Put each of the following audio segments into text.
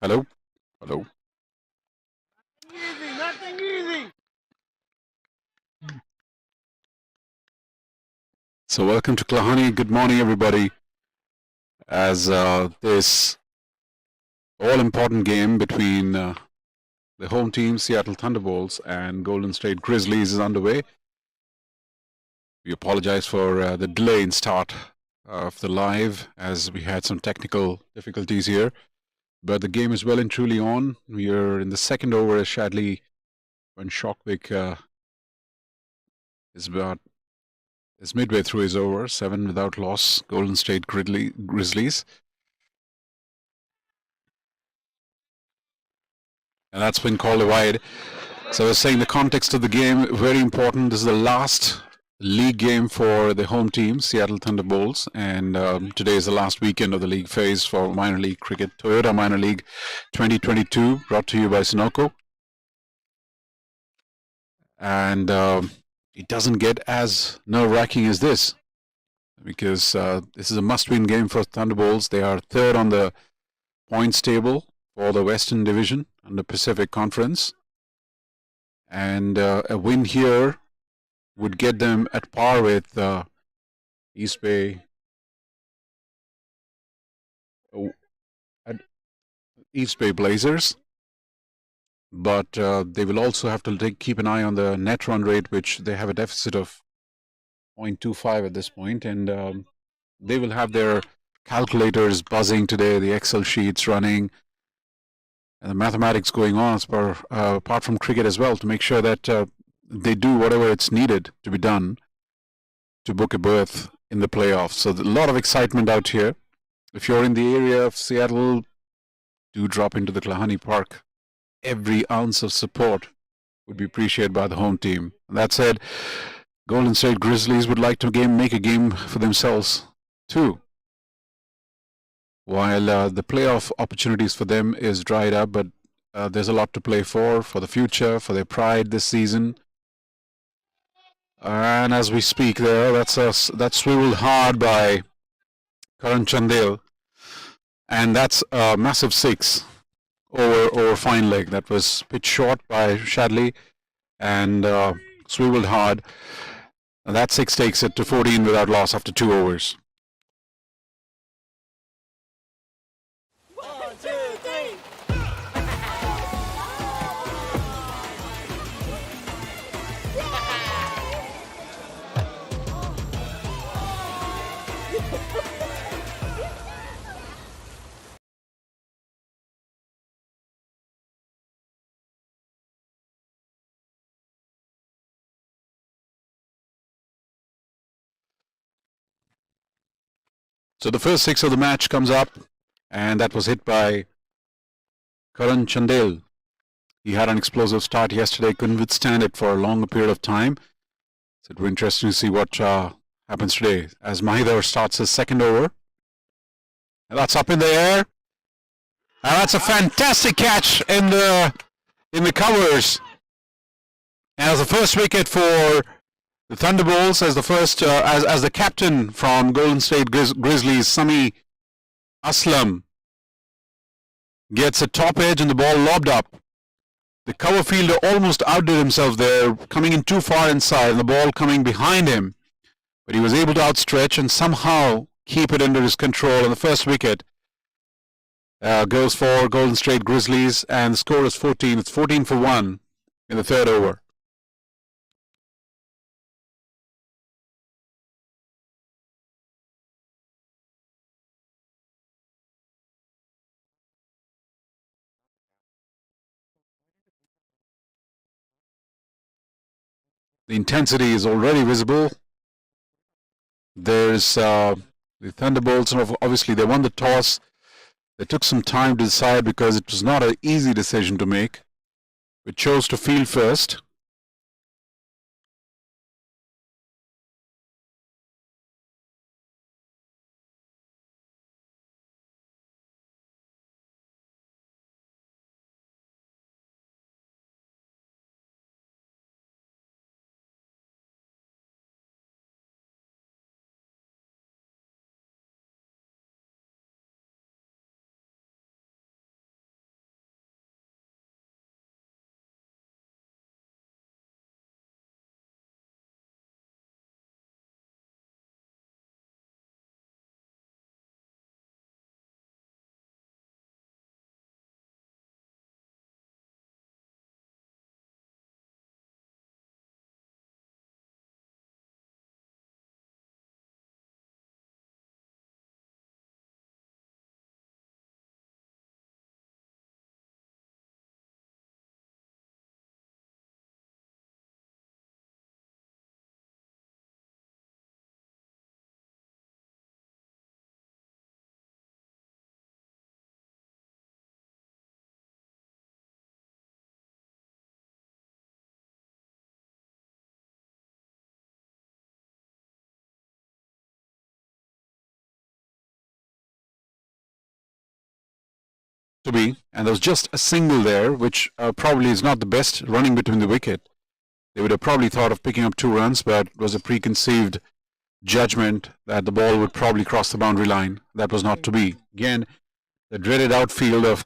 Hello? Hello? Easy, nothing easy. So, welcome to Klahani. Good morning, everybody. As this all important game between the home team, Seattle Thunderbolts, and Golden State Grizzlies is underway. We apologize for the delay in start of the live as we had some technical difficulties here. But the game is well and truly on. We are in the second over as Shadley when Shockwick is midway through his over, 7 without loss, Golden State Grizzlies. And that's been called a wide. So I was saying the context of the game, very important. This is the last league game for the home team, Seattle Thunderbolts. And today is the last weekend of the league phase for minor league cricket. Toyota Minor League 2022, brought to you by Sunoco. And it doesn't get as nerve-wracking as this, because this is a must-win game for Thunderbolts. They are third on the points table for the Western Division and the Pacific Conference. And a win here would get them at par with East Bay Blazers. But they will also have to keep an eye on the net run rate, which they have a deficit of 0.25 at this point. And they will have their calculators buzzing today, the Excel sheets running, and the mathematics going on apart from cricket as well, to make sure that they do whatever it's needed to be done to book a berth in the playoffs. So a lot of excitement out here. If you're in the area of Seattle, do drop into the Klahani Park. Every ounce of support would be appreciated by the home team. That said, Golden State Grizzlies would like to make a game for themselves too. While the playoff opportunities for them is dried up, but there's a lot to play for the future, for their pride this season. And as we speak there, that's swiveled hard by Karan Chandel. And that's a massive 6 over fine leg. That was pitched short by Shadley and swiveled hard. And that 6 takes it to 14 without loss after 2 overs. 1, 2, 3. So the first 6 of the match comes up, and that was hit by Karan Chandel. He had an explosive start yesterday, couldn't withstand it for a longer period of time. So it'll be interesting to see what happens today as Mahidhar starts his second over. And that's up in the air. And that's a fantastic catch in the covers. And as the first wicket for the Thunderbolts, as the captain from Golden State Grizzlies, Sami Aslam, gets a top edge and the ball lobbed up. The cover fielder almost outdid himself there, coming in too far inside, and the ball coming behind him. But he was able to outstretch and somehow keep it under his control. And the first wicket goes for Golden State Grizzlies, and the score is 14. It's 14 for 1 in the third over. The intensity is already visible. There's the Thunderbolts, and obviously they won the toss. They took some time to decide because it was not an easy decision to make. We chose to field first. to be, and there was just a single there, which probably is not the best running between the wicket. They would have probably thought of picking up 2 runs, but it was a preconceived judgment that the ball would probably cross the boundary line. That was not to be. Again, the dreaded outfield of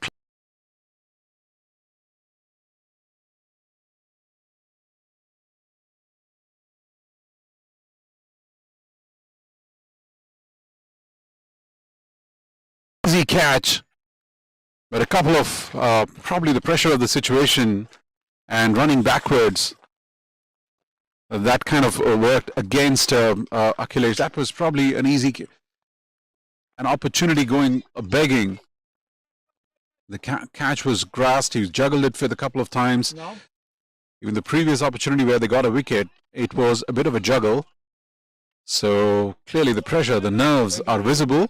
easy catch, but a couple of probably the pressure of the situation and running backwards. That kind of worked against Akhilesh. That was probably an opportunity going begging. The catch was grasped. He juggled it for a couple of times. No. Even the previous opportunity where they got a wicket, it was a bit of a juggle. So clearly the pressure, the nerves are visible.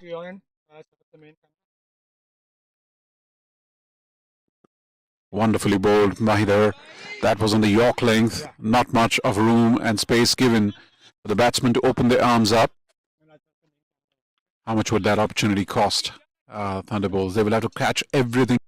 Wonderfully bowled, Mahidhar. That was on the York length. Not much of room and space given for the batsman to open their arms up. How much would that opportunity cost Thunderbolts? They will have to catch everything.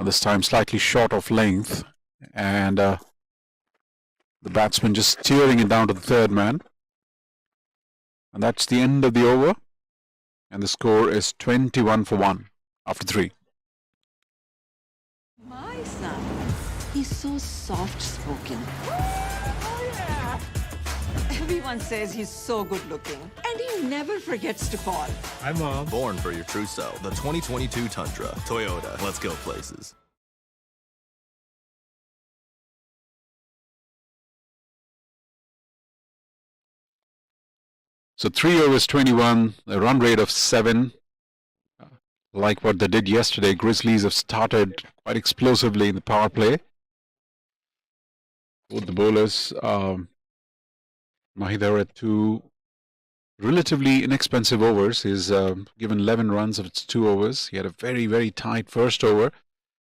This time slightly short of length, and the batsman just steering it down to the third man. And that's the end of the over. And the score is 21 for 1 after 3. My son, he's so soft-spoken. Everyone says he's so good-looking, and he never forgets to call. Hi, Mom. Born for your true self. The 2022 Tundra. Toyota. Let's go places. So 3 overs 21, a run rate of 7. Like what they did yesterday, Grizzlies have started quite explosively in the power play. Both the bowlers, Mahidhar at 2 relatively inexpensive overs. He's given 11 runs of its 2 overs. He had a very, very tight first over.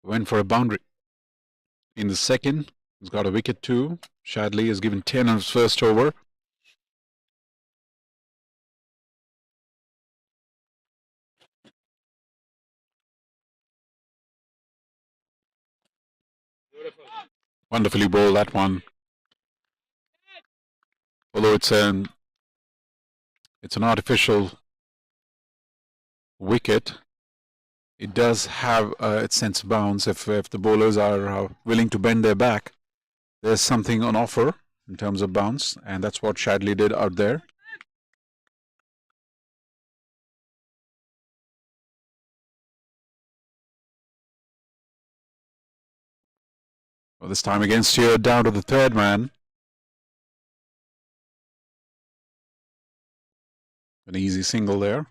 Went for a boundary. In the second, he's got a wicket too. Shadley has given 10 on his first over. Wonderfully bowled, that one. Although it's an artificial wicket, it does have its sense of bounce. If the bowlers are willing to bend their back, there's something on offer in terms of bounce, and that's what Shadley did out there. Well, this time again steered down to the third man. An easy single there.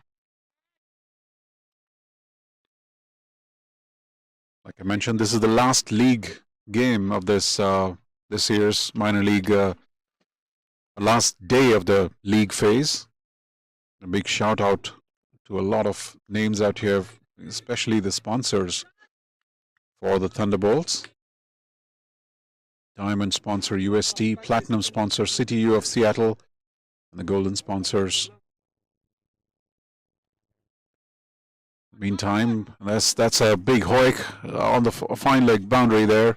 Like I mentioned, this is the last league game of this this year's minor league, last day of the league phase. A big shout out to a lot of names out here, especially the sponsors for the Thunderbolts. Diamond sponsor UST, Platinum sponsor City U of Seattle, and the Golden sponsors. Meantime, that's a big hoik on the fine leg boundary there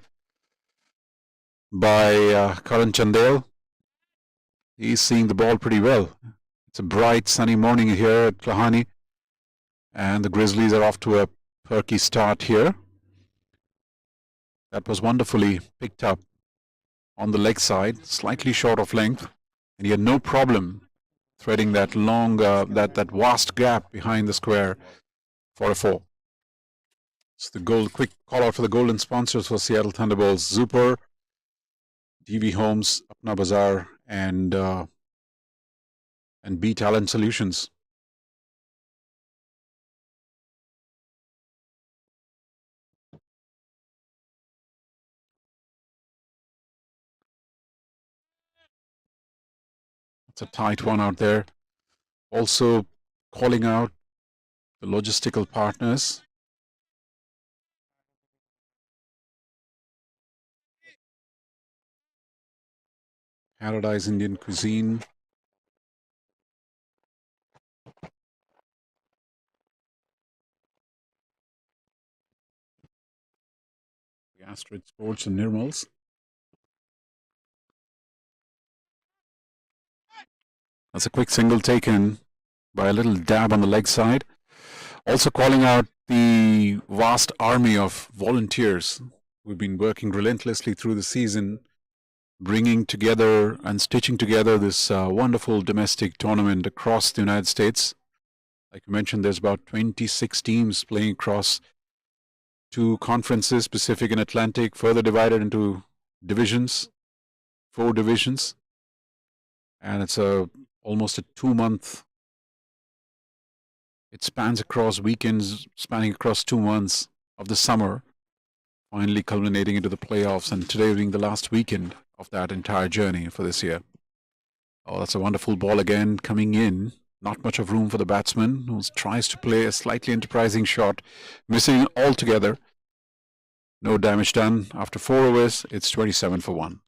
by Karan Chandel. He's seeing the ball pretty well. It's a bright sunny morning here at Klahani, and the Grizzlies are off to a perky start here. That was wonderfully picked up on the leg side, slightly short of length, and he had no problem threading that long, that vast gap behind the square for a 4. So the goal, quick call out for the golden sponsors for Seattle Thunderbolts: Zuper, DV Homes, Apna Bazaar, and B Talent Solutions. It's a tight one out there. Also calling out the logistical partners. Paradise Indian Cuisine. Astrid Sports and Nirmals. That's a quick single taken by a little dab on the leg side. Also calling out the vast army of volunteers who've been working relentlessly through the season, bringing together and stitching together this wonderful domestic tournament across the United States. Like I mentioned, there's about 26 teams playing across 2 conferences, Pacific and Atlantic, further divided into divisions, 4 divisions. And it's almost a 2-month. It spans across weekends, spanning across 2 months of the summer, finally culminating into the playoffs, and today being the last weekend of that entire journey for this year. Oh, that's a wonderful ball again coming in. Not much of room for the batsman, who tries to play a slightly enterprising shot, missing altogether. No damage done. After 4 overs, it's 27 for 1.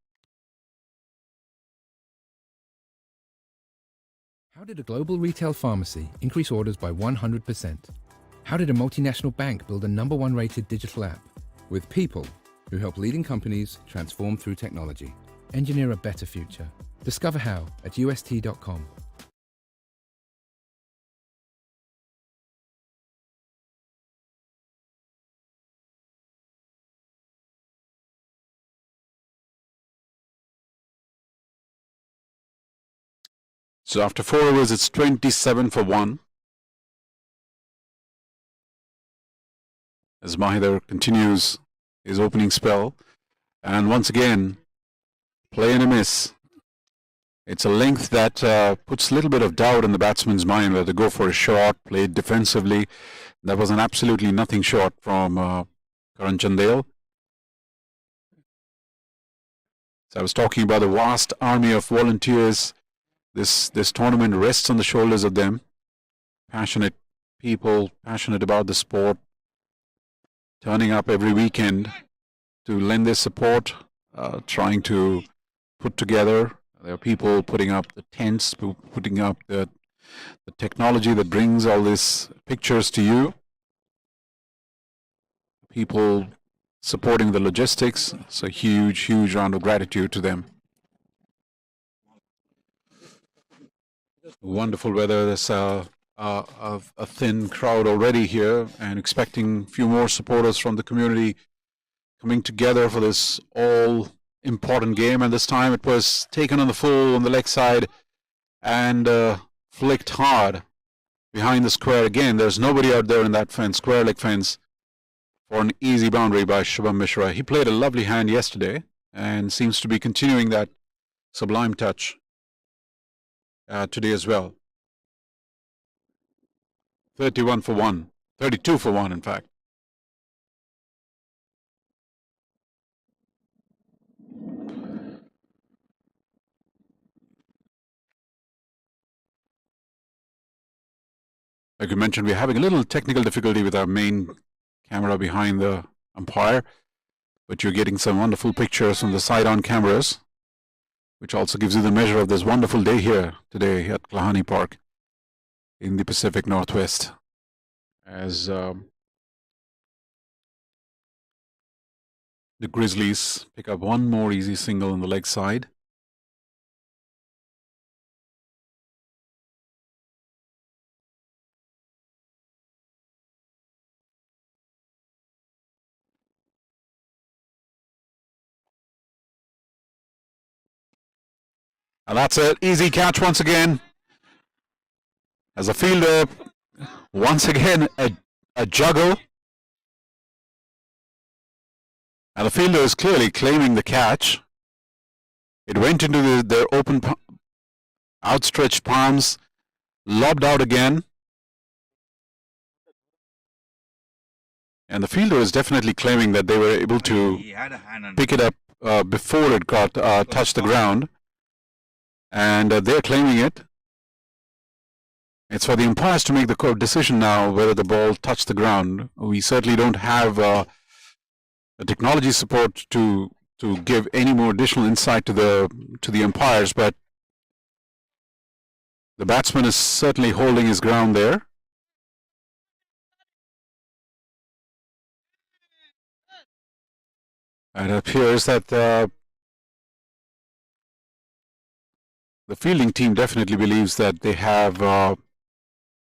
How did a global retail pharmacy increase orders by 100%? How did a multinational bank build a #1 rated digital app? With people who help leading companies transform through technology. Engineer a better future. Discover how at ust.com. So after 4 overs, it's 27 for 1. As Mahidar continues his opening spell. And once again, play and a miss. It's a length that puts a little bit of doubt in the batsman's mind whether to go for a shot, play it defensively. That was an absolutely nothing shot from Karan Chandel. So I was talking about the vast army of volunteers. This tournament rests on the shoulders of them. Passionate people, passionate about the sport, turning up every weekend to lend their support, trying to put together. There are people putting up the tents, putting up the technology that brings all these pictures to you. People supporting the logistics. It's a huge, huge round of gratitude to them. Wonderful weather. There's a thin crowd already here, and expecting a few more supporters from the community coming together for this all-important game. And this time it was taken on the full on the leg side and flicked hard behind the square. Again, there's nobody out there in that fence, square leg fence, for an easy boundary by Shubham Mishra. He played a lovely hand yesterday and seems to be continuing that sublime touch today as well. 31 for 1. 32 for 1, in fact. Like you mentioned, we're having a little technical difficulty with our main camera behind the umpire, but you're getting some wonderful pictures from the side-on cameras, which also gives you the measure of this wonderful day here today at Klahani Park in the Pacific Northwest. As the Grizzlies pick up one more easy single on the leg side. And that's it. Easy catch once again. As a fielder, once again, a juggle. And the fielder is clearly claiming the catch. It went into their open, outstretched palms, lobbed out again. And the fielder is definitely claiming that they were able to He had a hand on pick it up before it got touched the ground. And they're claiming it. It's for the umpires to make the decision now whether the ball touched the ground. We certainly don't have the technology support to give any more additional insight to the umpires, but the batsman is certainly holding his ground there. And it appears that the fielding team definitely believes that they have a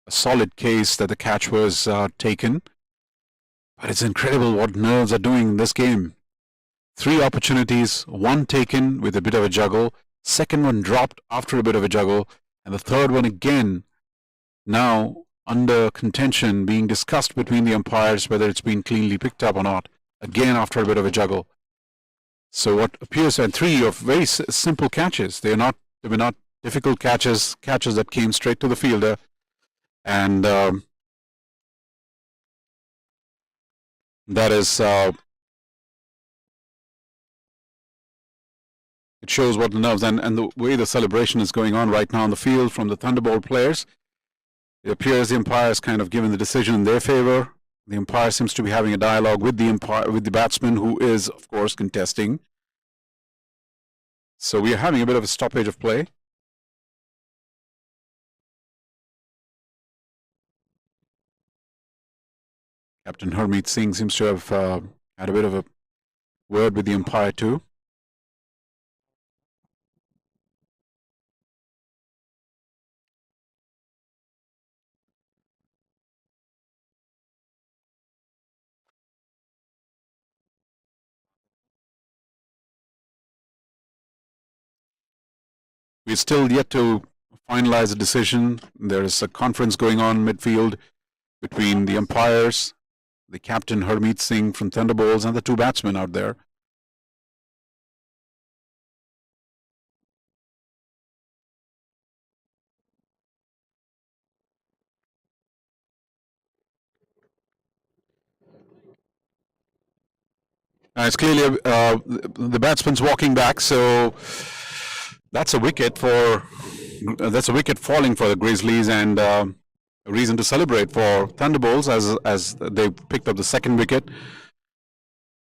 solid case that the catch was taken. But it's incredible what nerves are doing in this game. 3 opportunities, 1 taken with a bit of a juggle, second one dropped after a bit of a juggle, and the third one again now under contention, being discussed between the umpires whether it's been cleanly picked up or not, again after a bit of a juggle. So what appears, and 3 of very simple catches. They were not difficult catches that came straight to the fielder. And that is, it shows what the nerves and the way the celebration is going on right now on the field from the Thunderbolt players. It appears the umpire has kind of given the decision in their favor. The umpire seems to be having a dialogue with the batsman, who is, of course, contesting. So we are having a bit of a stoppage of play. Captain Harmeet Singh seems to have had a bit of a word with the umpire too. We're still yet to finalize a decision. There is a conference going on midfield between the umpires, the captain Harmeet Singh from Thunderbolts, and the 2 batsmen out there. It's clearly the batsman's walking back, so that's a wicket falling for the Grizzlies, and a reason to celebrate for Thunderbolts as they picked up the 2nd wicket.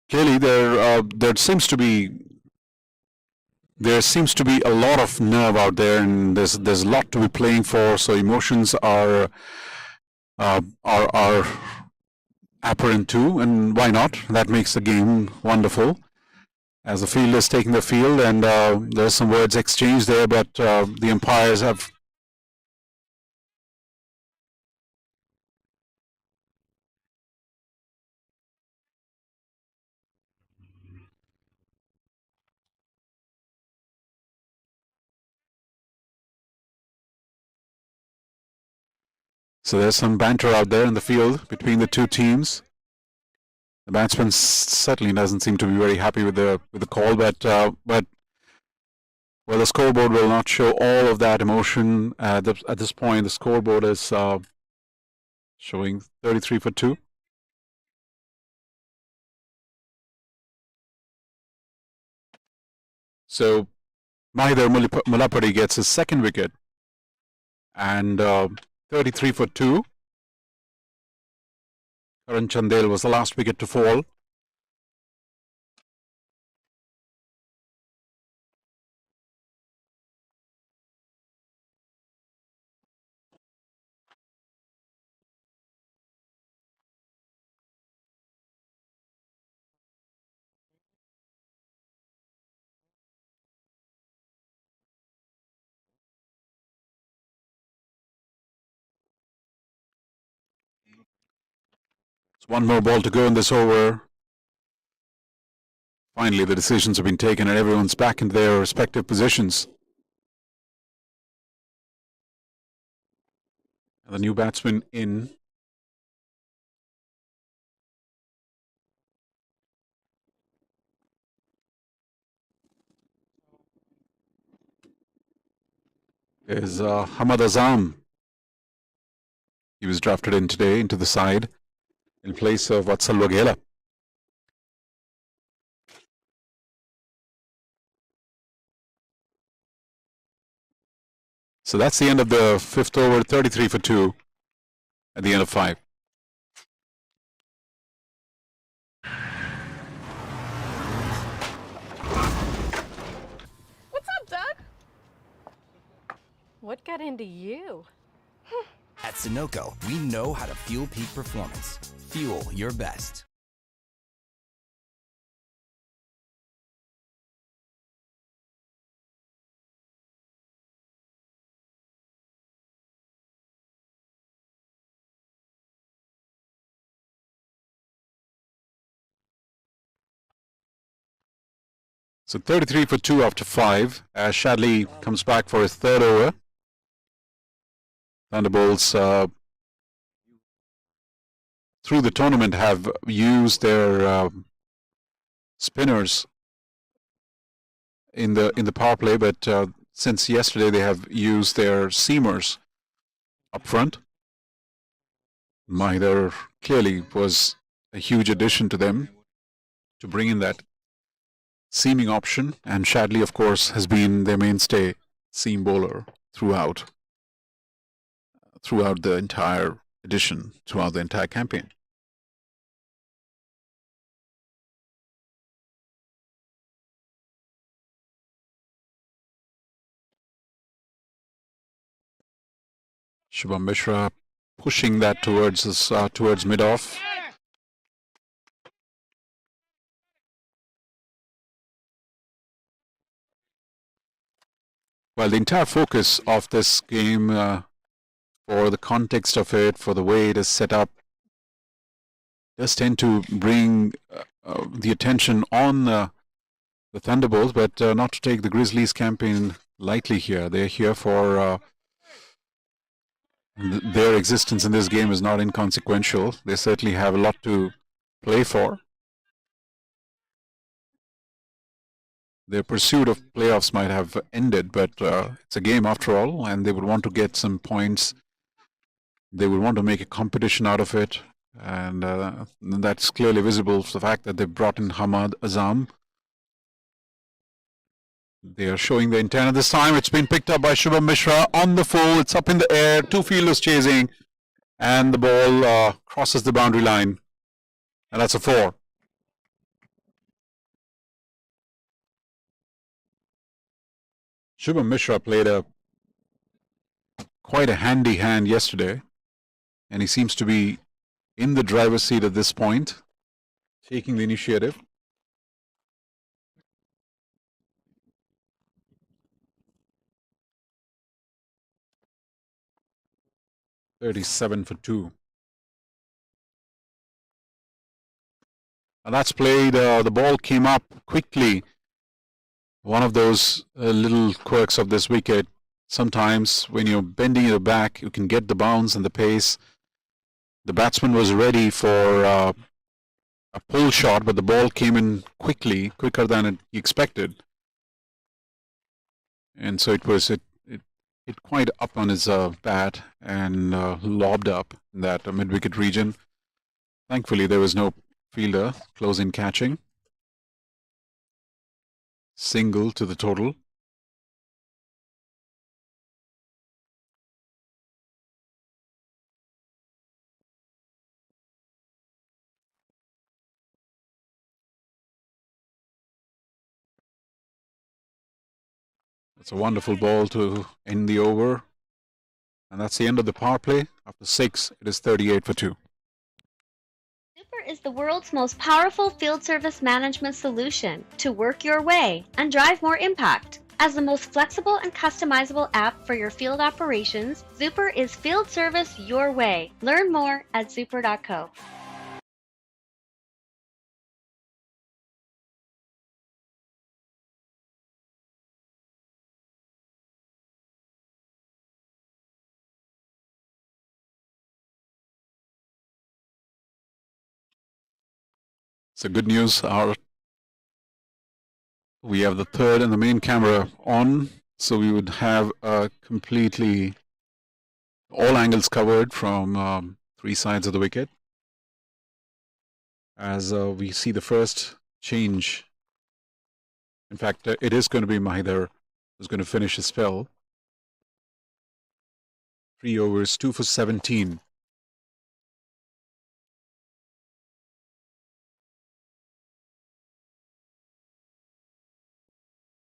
Clearly, there seems to be a lot of nerve out there, and there's a lot to be playing for. So emotions are apparent too, and why not? That makes the game wonderful. As the field is taking the field, and there's some words exchanged there, but the umpires have. So there's some banter out there in the field between the 2 teams. The batsman certainly doesn't seem to be very happy with the call, but the scoreboard will not show all of that emotion at this point. The scoreboard is showing 33 for 2. So Mahidar Mullapudi gets his 2nd wicket, and 33 for 2. Karan Chandel was the last wicket to fall. It's 1 more ball to go in this over. Finally, the decisions have been taken and everyone's back in their respective positions. The new batsman in. Is Hamad Azam. He was drafted in today into the side in place of Vatsal Waghela. So that's the end of the fifth over, 33 for 2 at the end of 5. What's up, Doug? What got into you? At Sunoco, we know how to fuel peak performance. Fuel your best. So 33 for 2 after 5 as Shadley comes back for his third over. Thunderbolts through the tournament have used their spinners in the power play, but since yesterday they have used their seamers up front. Mahidar clearly was a huge addition to them to bring in that seaming option, and Shadley, of course, has been their mainstay seam bowler throughout the entire edition, throughout the entire campaign. Shubham Mishra pushing that towards mid-off. Well, the entire focus of this game, for the context of it, for the way it is set up, does tend to bring the attention on the Thunderbolts, but not to take the Grizzlies campaign lightly here. They're here for their existence in this game is not inconsequential. They certainly have a lot to play for. Their pursuit of playoffs might have ended, but it's a game after all, and they would want to get some points. They would want to make a competition out of it, and that's clearly visible for the fact that they've brought in Hamad Azam. They are showing the intent at this time. It's been picked up by Shubham Mishra on the full. It's up in the air. 2 fielders chasing, and the ball crosses the boundary line, and that's a 4. Shubham Mishra played quite a handy hand yesterday, and he seems to be in the driver's seat at this point, taking the initiative. $37 for 2. And that's played. The ball came up quickly. One of those little quirks of this wicket. Sometimes when you're bending your back, you can get the bounce and the pace. The batsman was ready for a pull shot, but the ball came in quicker than he expected. And so it hit quite up on his bat and lobbed up in that mid-wicket region. Thankfully, there was no fielder close in catching. Single to the total. That's a wonderful ball to end the over. And that's the end of the power play. After 6, it is 38 for 2. Super is the world's most powerful field service management solution to work your way and drive more impact. As the most flexible and customizable app for your field operations, Super is field service your way. Learn more at super.co. So good news. We have the third and the main camera on, so we would have completely all angles covered from 3 sides of the wicket. As we see the first change. In fact, it is going to be Mahidar who's going to finish his spell. 3 overs, 2 for 17.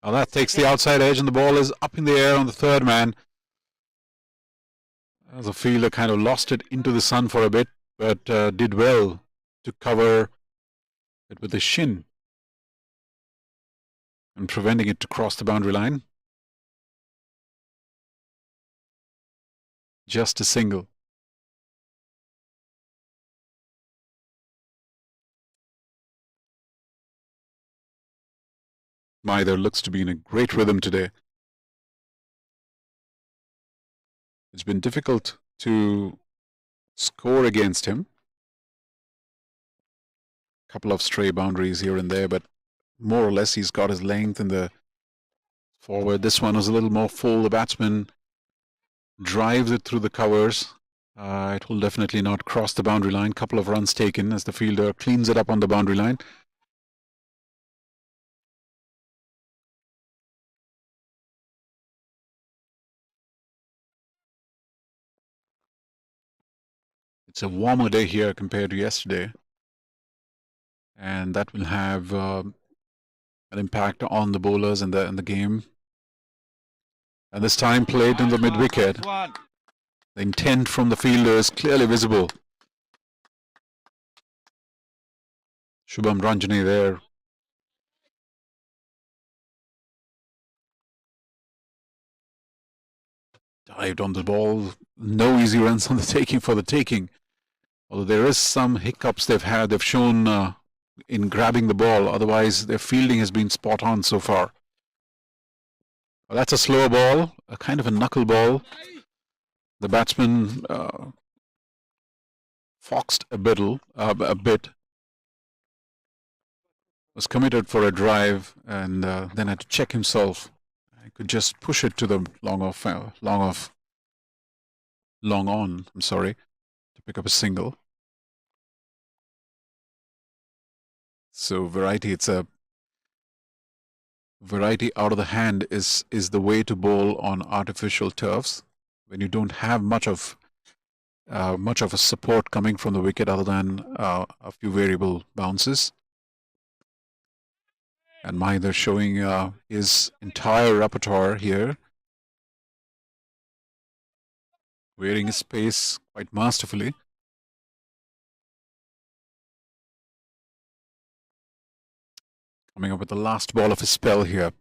Now that takes the outside edge and the ball is up in the air on the third man. The fielder kind of lost it into the sun for a bit, but did well to cover it with his shin and preventing it to cross the boundary line. Just a single. Mahidar looks to be in a great rhythm today. It's been difficult to score against him. A couple of stray boundaries here and there, but more or less he's got his length in the forward. This one was a little more full. The batsman drives it through the covers. It will definitely not cross the boundary line. Couple of runs taken as the fielder cleans it up on the boundary line. It's a warmer day here compared to yesterday, and that will have an impact on the bowlers and the game. And this time played in the mid wicket. The intent from the fielder is clearly visible. Shubham Ranjane there. Dived on the ball. No easy runs on the taking for the taking. Although there is some hiccups they've shown in grabbing the ball. Otherwise, their fielding has been spot on so far. Well, that's a slower ball, a kind of a knuckle ball. The batsman foxed a bit. Was committed for a drive and then had to check himself. He could just push it to the long on. I'm sorry, to pick up a single. So variety. It's a variety out of the hand is the way to bowl on artificial turfs when you don't have much of a support coming from the wicket other than a few variable bounces. And Mahidar showing his entire repertoire here, wearing his pace quite masterfully. Coming up with the last ball of his spell here.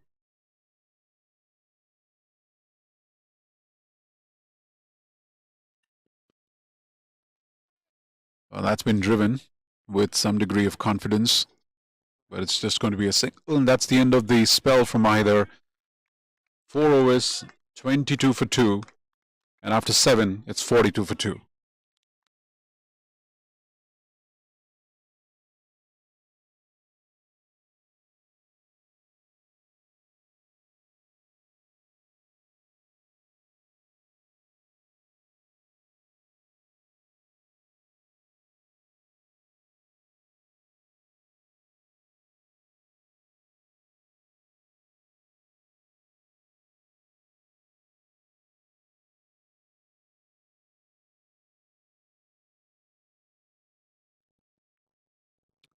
Well, that's been driven with some degree of confidence, but it's just going to be a single, and that's the end of the spell from Mahidar. 4 overs, 22 for 2, and after 7, it's 42 for 2.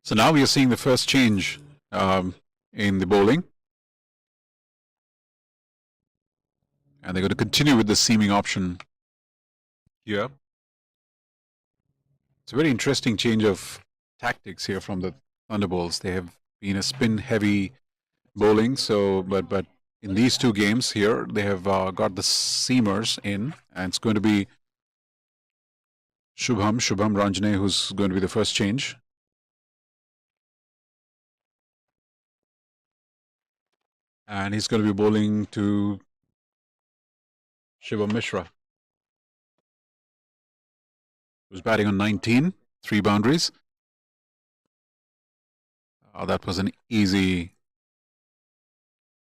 So now we are seeing the first change in the bowling. And they're going to continue with the seaming option here. It's a very interesting change of tactics here from the Thunderbolts. They have been a spin-heavy bowling, so but in these 2 games here, they have got the seamers in, and it's going to be Shubham Ranjane who's going to be the first change. And he's going to be bowling to Shivam Mishra, who's batting on 19, 3 boundaries. That was an easy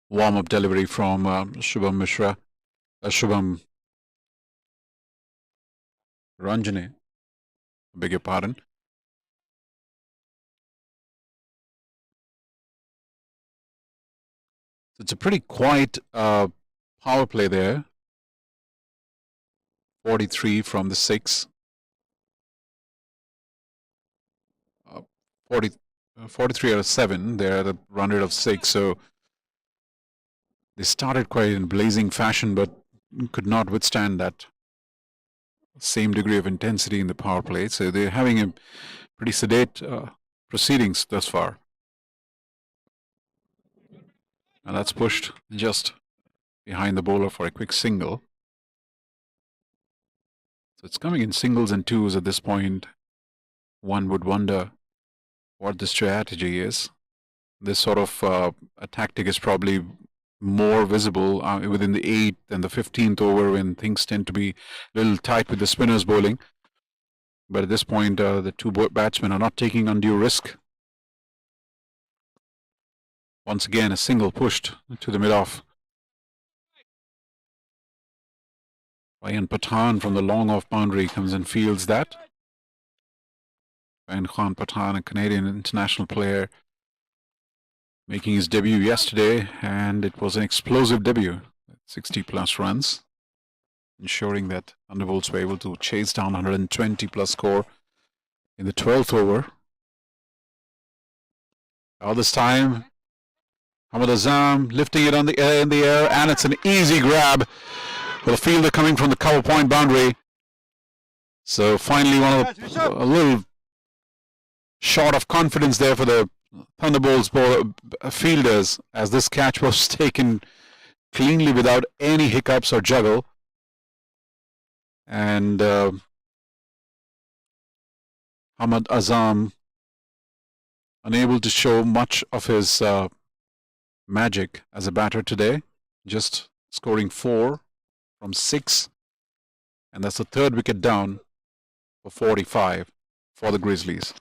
warm-up delivery from Shubham Mishra. Shubham Ranjane, beg your pardon. It's a pretty quiet power play there. 43 from the 6. 43 out of 7. They're at a run rate of 6. So they started quite in blazing fashion, but could not withstand that same degree of intensity in the power play. So they're having a pretty sedate proceedings thus far. And that's pushed just behind the bowler for a quick single. So it's coming in singles and twos at this point. One would wonder what the strategy is. This sort of a tactic is probably more visible within the 8th and the 15th over when things tend to be a little tight with the spinners bowling. But at this point, the two batsmen are not taking undue risk. Once again, a single pushed to the mid-off. Ryan Pathan from the long-off boundary comes and fields that. Ryan Khan Pathan, a Canadian international player, making his debut yesterday, and it was an explosive debut. 60-plus runs, ensuring that Thunderbolts were able to chase down 120-plus score in the 12th over. All this time, Mohammad Azam lifting it in the air, and it's an easy grab with a fielder coming from the cover point boundary. So finally, a little shot of confidence there for the Thunderbolts fielders, as this catch was taken cleanly without any hiccups or juggle. And Ahmad Azam unable to show much of his magic as a batter today, just scoring 4 from 6, and that's the 3rd wicket down for 45 for the Grizzlies.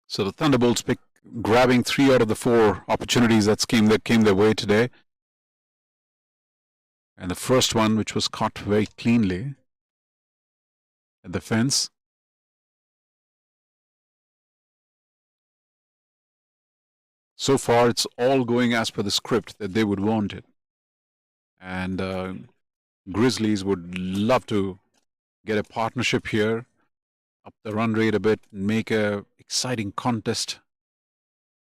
So the Thunderbolts grabbing 3 out of the 4 opportunities that came their way today. And the first one, which was caught very cleanly at the fence. So far, it's all going as per the script that they would want it. And Grizzlies would love to get a partnership here, up the run rate a bit, and make a exciting contest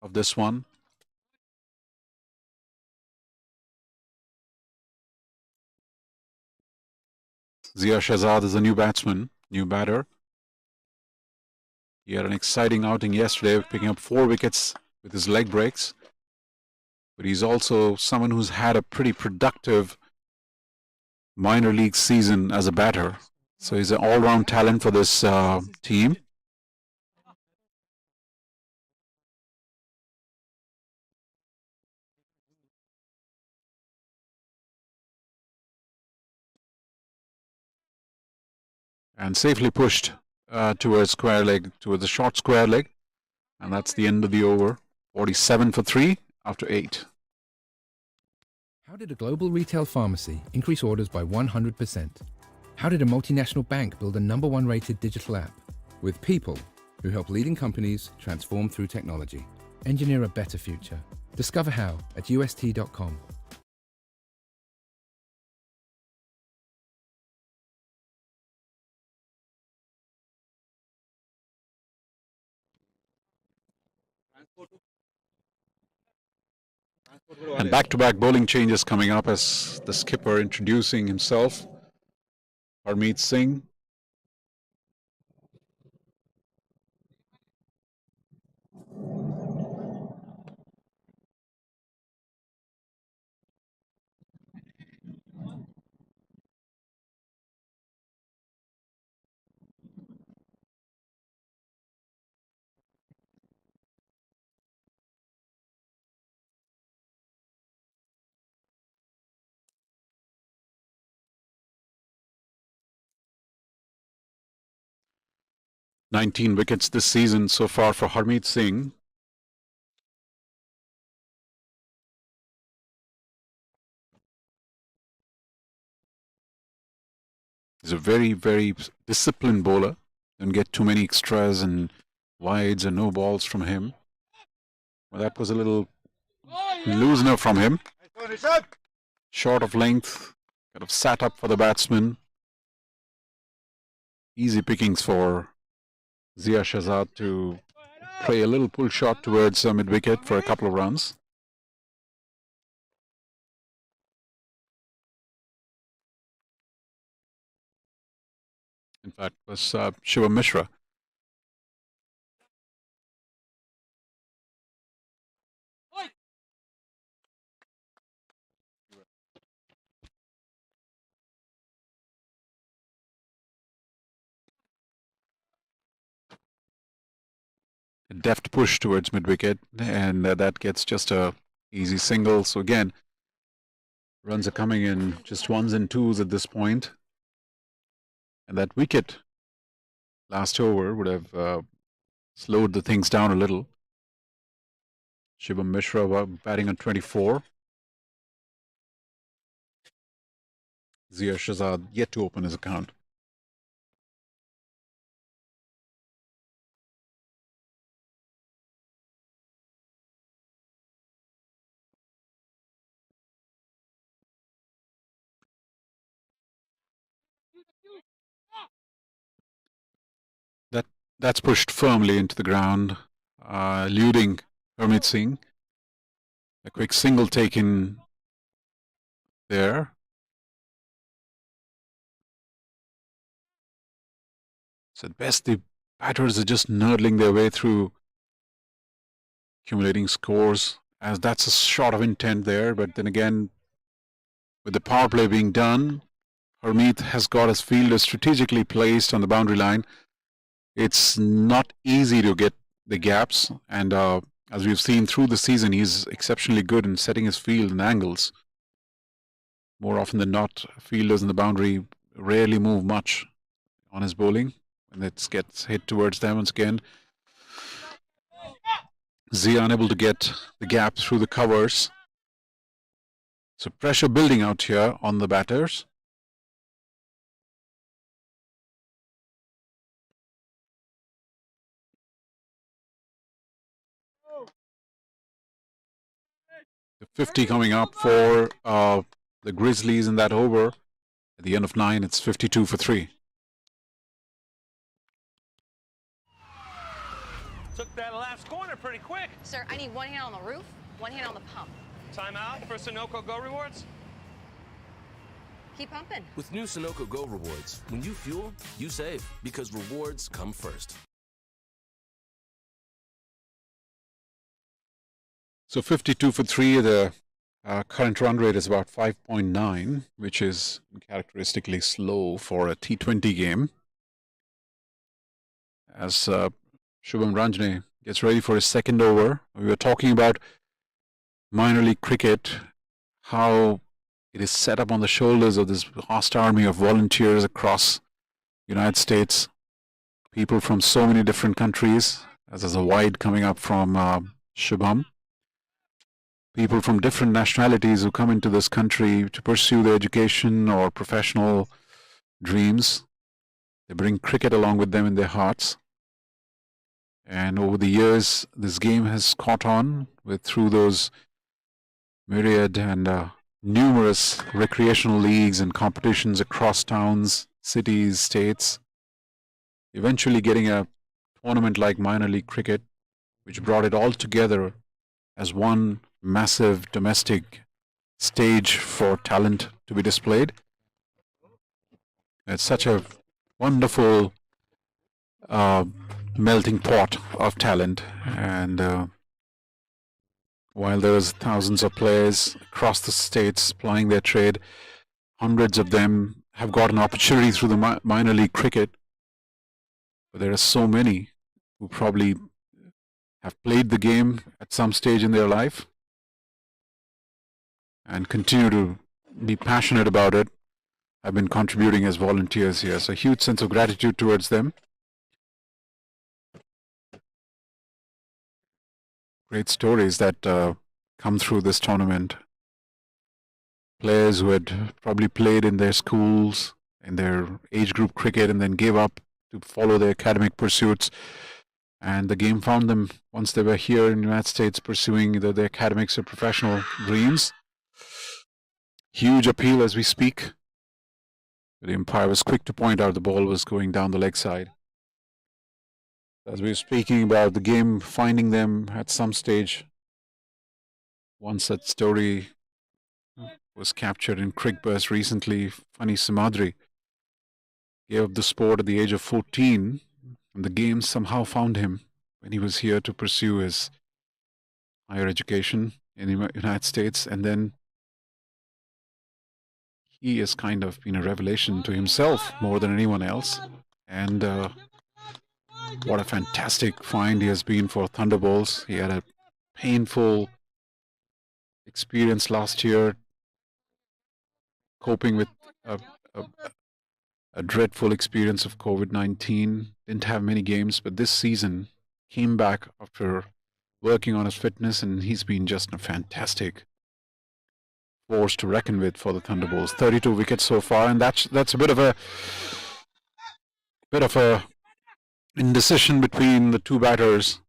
of this one. Zia Shahzad is a new batsman, new batter. He had an exciting outing yesterday, picking up 4 wickets with his leg breaks. But he's also someone who's had a pretty productive minor league season as a batter. So he's an all-round talent for this team. And safely pushed towards the short square leg. And that's the end of the over. 47 for 3 after 8. How did a global retail pharmacy increase orders by 100%? How did a multinational bank build a #1 rated digital app? With people who help leading companies transform through technology. Engineer a better future. Discover how at ust.com. And back-to-back bowling changes coming up as the skipper introducing himself. Harmeet Singh. 19 wickets this season so far for Harmeet Singh. He's a very, very disciplined bowler. Don't get too many extras and wides and no balls from him. Well, that was a little loosener from him. Short of length, kind of sat up for the batsman. Easy pickings for Zia Shahzad to play a little pull shot towards mid-wicket for a couple of runs. In fact, it was Shivam Mishra. A deft push towards mid-wicket, and that gets just a easy single. So again, runs are coming in just ones and twos at this point. And that wicket last over would have slowed the things down a little. Shivam Mishra batting on 24. Zia Shahzad yet to open his account. That's pushed firmly into the ground, eluding Harmeet Singh. A quick single taken there. So at best, the batters are just nurdling their way through accumulating scores, as that's a shot of intent there. But then again, with the power play being done, Harmeet has got his fielder strategically placed on the boundary line. It's not easy to get the gaps, and as we've seen through the season, he's exceptionally good in setting his field and angles. More often than not, fielders in the boundary rarely move much on his bowling, and it gets hit towards them once again. Zia unable to get the gap through the covers. So pressure building out here on the batters. The 50 coming up for the Grizzlies in that over. At the end of 9, it's 52 for 3. Took that last corner pretty quick. Sir, I need one hand on the roof, one hand on the pump. Timeout for Sunoco Go Rewards. Keep pumping. With new Sunoco Go rewards, when you fuel, you save, because rewards come first. So 52 for 3, the current run rate is about 5.9, which is characteristically slow for a T20 game. As Shubham Ranjane gets ready for his second over, we were talking about minor league cricket, how it is set up on the shoulders of this vast army of volunteers across the United States, people from so many different countries, as there's a wide coming up from Shubham. People from different nationalities who come into this country to pursue their education or professional dreams. They bring cricket along with them in their hearts. And over the years, this game has caught on through those myriad and numerous recreational leagues and competitions across towns, cities, states. Eventually getting a tournament like minor league cricket, which brought it all together as one massive domestic stage for talent to be displayed. It's such a wonderful melting pot of talent, and while there's thousands of players across the states plying their trade, hundreds of them have got an opportunity through the minor league cricket. But there are so many who probably have played the game at some stage in their life and continue to be passionate about it. I've been contributing as volunteers here, so a huge sense of gratitude towards them. great stories that come through this tournament. Players who had probably played in their schools, in their age group cricket, and then gave up to follow their academic pursuits. And the game found them once they were here in the United States pursuing either their academics or professional dreams. Huge appeal as we speak. The umpire was quick to point out the ball was going down the leg side. As we were speaking about the game finding them at some stage, once that story was captured in Crickburst recently, Funny Samadri gave up the sport at the age of 14, and the game somehow found him when he was here to pursue his higher education in the United States, and then he has kind of been a revelation to himself more than anyone else. And what a fantastic find he has been for Thunderbolts. He had a painful experience last year, coping with a dreadful experience of COVID-19. Didn't have many games, but this season came back after working on his fitness, and he's been just a fantastic force to reckon with for the Thunderbolts. 32 wickets so far, and that's a bit of a indecision between the two batters.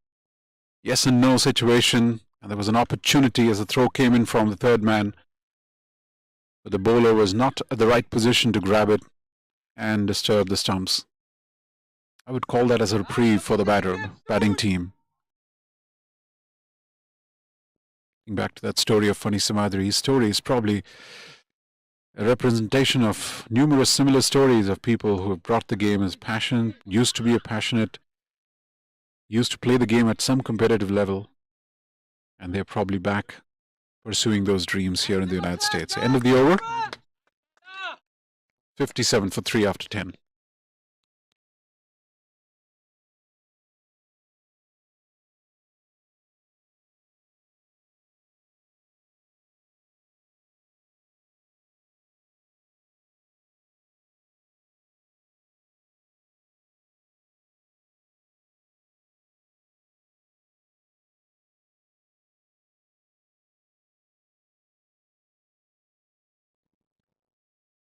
Yes and no situation, and there was an opportunity as the throw came in from the third man, but the bowler was not at the right position to grab it and disturb the stumps. I would call that as a reprieve for the batting team. Back to that story of Funny Samadri. His story is probably a representation of numerous similar stories of people who have brought the game as passion, used to be used to play the game at some competitive level, and they're probably back pursuing those dreams here in the United States. End of the over. 57 for 3 after 10.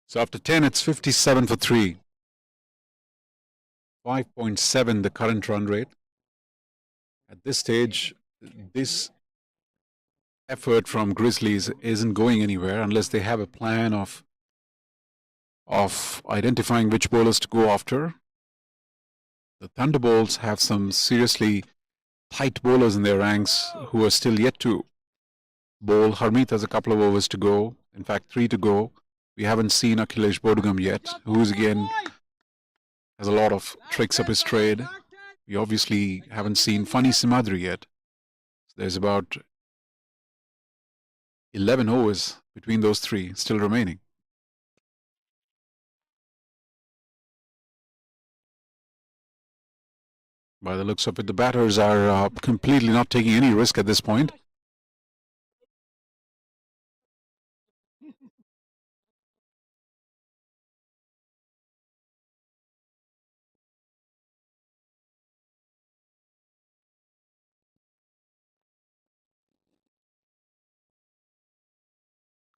So after 10, it's 57 for 3. 5.7 the current run rate. At this stage, this effort from Grizzlies isn't going anywhere unless they have a plan of identifying which bowlers to go after. The Thunderbolts have some seriously tight bowlers in their ranks who are still yet to bowl. Harmeet has a couple of overs to go, in fact 3 to go. We haven't seen Akhilesh Bodugam yet, who's again has a lot of tricks up his trade. We obviously haven't seen Funny Samadri yet. So there's about 11 overs between those three still remaining. By the looks of it, the batters are completely not taking any risk at this point.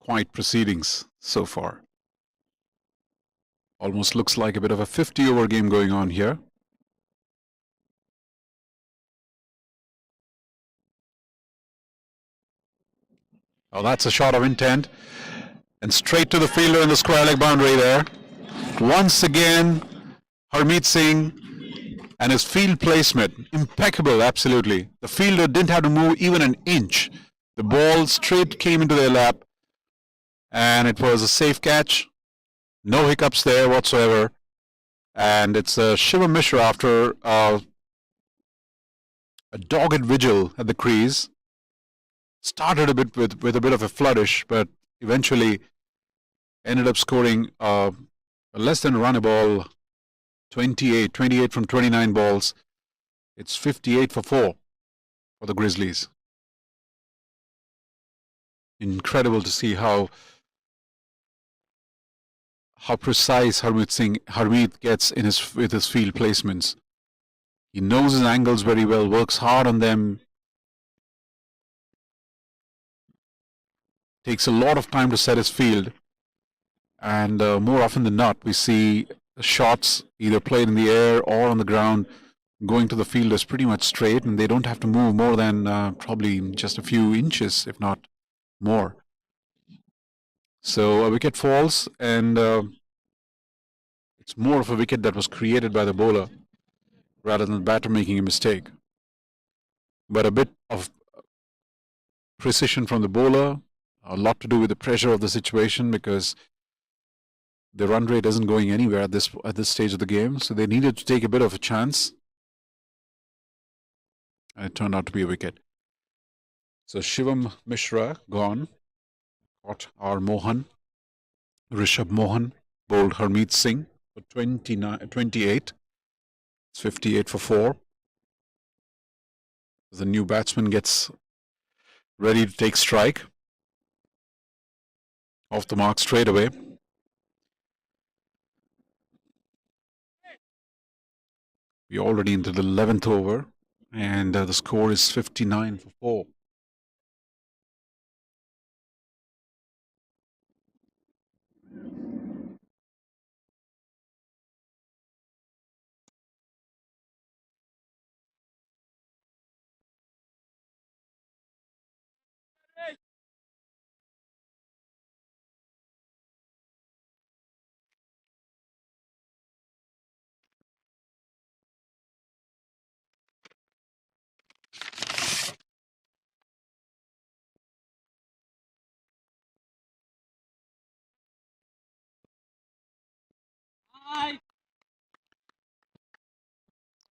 Quiet proceedings so far. Almost looks like a bit of a 50-over game going on here. Oh, that's a shot of intent. And straight to the fielder in the square leg boundary there. Once again, Harmeet Singh and his field placement, impeccable, absolutely. The fielder didn't have to move even an inch. The ball straight came into their lap. And it was a safe catch. No hiccups there whatsoever. And it's Shivam Mishra after a dogged vigil at the crease. Started a bit with a bit of a flourish, but eventually ended up scoring a less than run ball, 28 from 29 balls. It's 58 for 4 for the Grizzlies. Incredible to see how precise Harmeet gets in with his field placements. He knows his angles very well, works hard on them, takes a lot of time to set his field. And more often than not, we see shots either played in the air or on the ground going to the fielders pretty much straight, and they don't have to move more than probably just a few inches, if not more. So a wicket falls, and it's more of a wicket that was created by the bowler rather than the batter making a mistake. But a bit of precision from the bowler, a lot to do with the pressure of the situation, because the run rate isn't going anywhere at this stage of the game. So they needed to take a bit of a chance. And it turned out to be a wicket. So Shivam Mishra gone. Caught our Mohan. Rishabh Mohan bowled Harmeet Singh for 28. It's 58 for 4. The new batsman gets ready to take strike. Off the mark straight away. We're already into the 11th over, and the score is 59 for 4.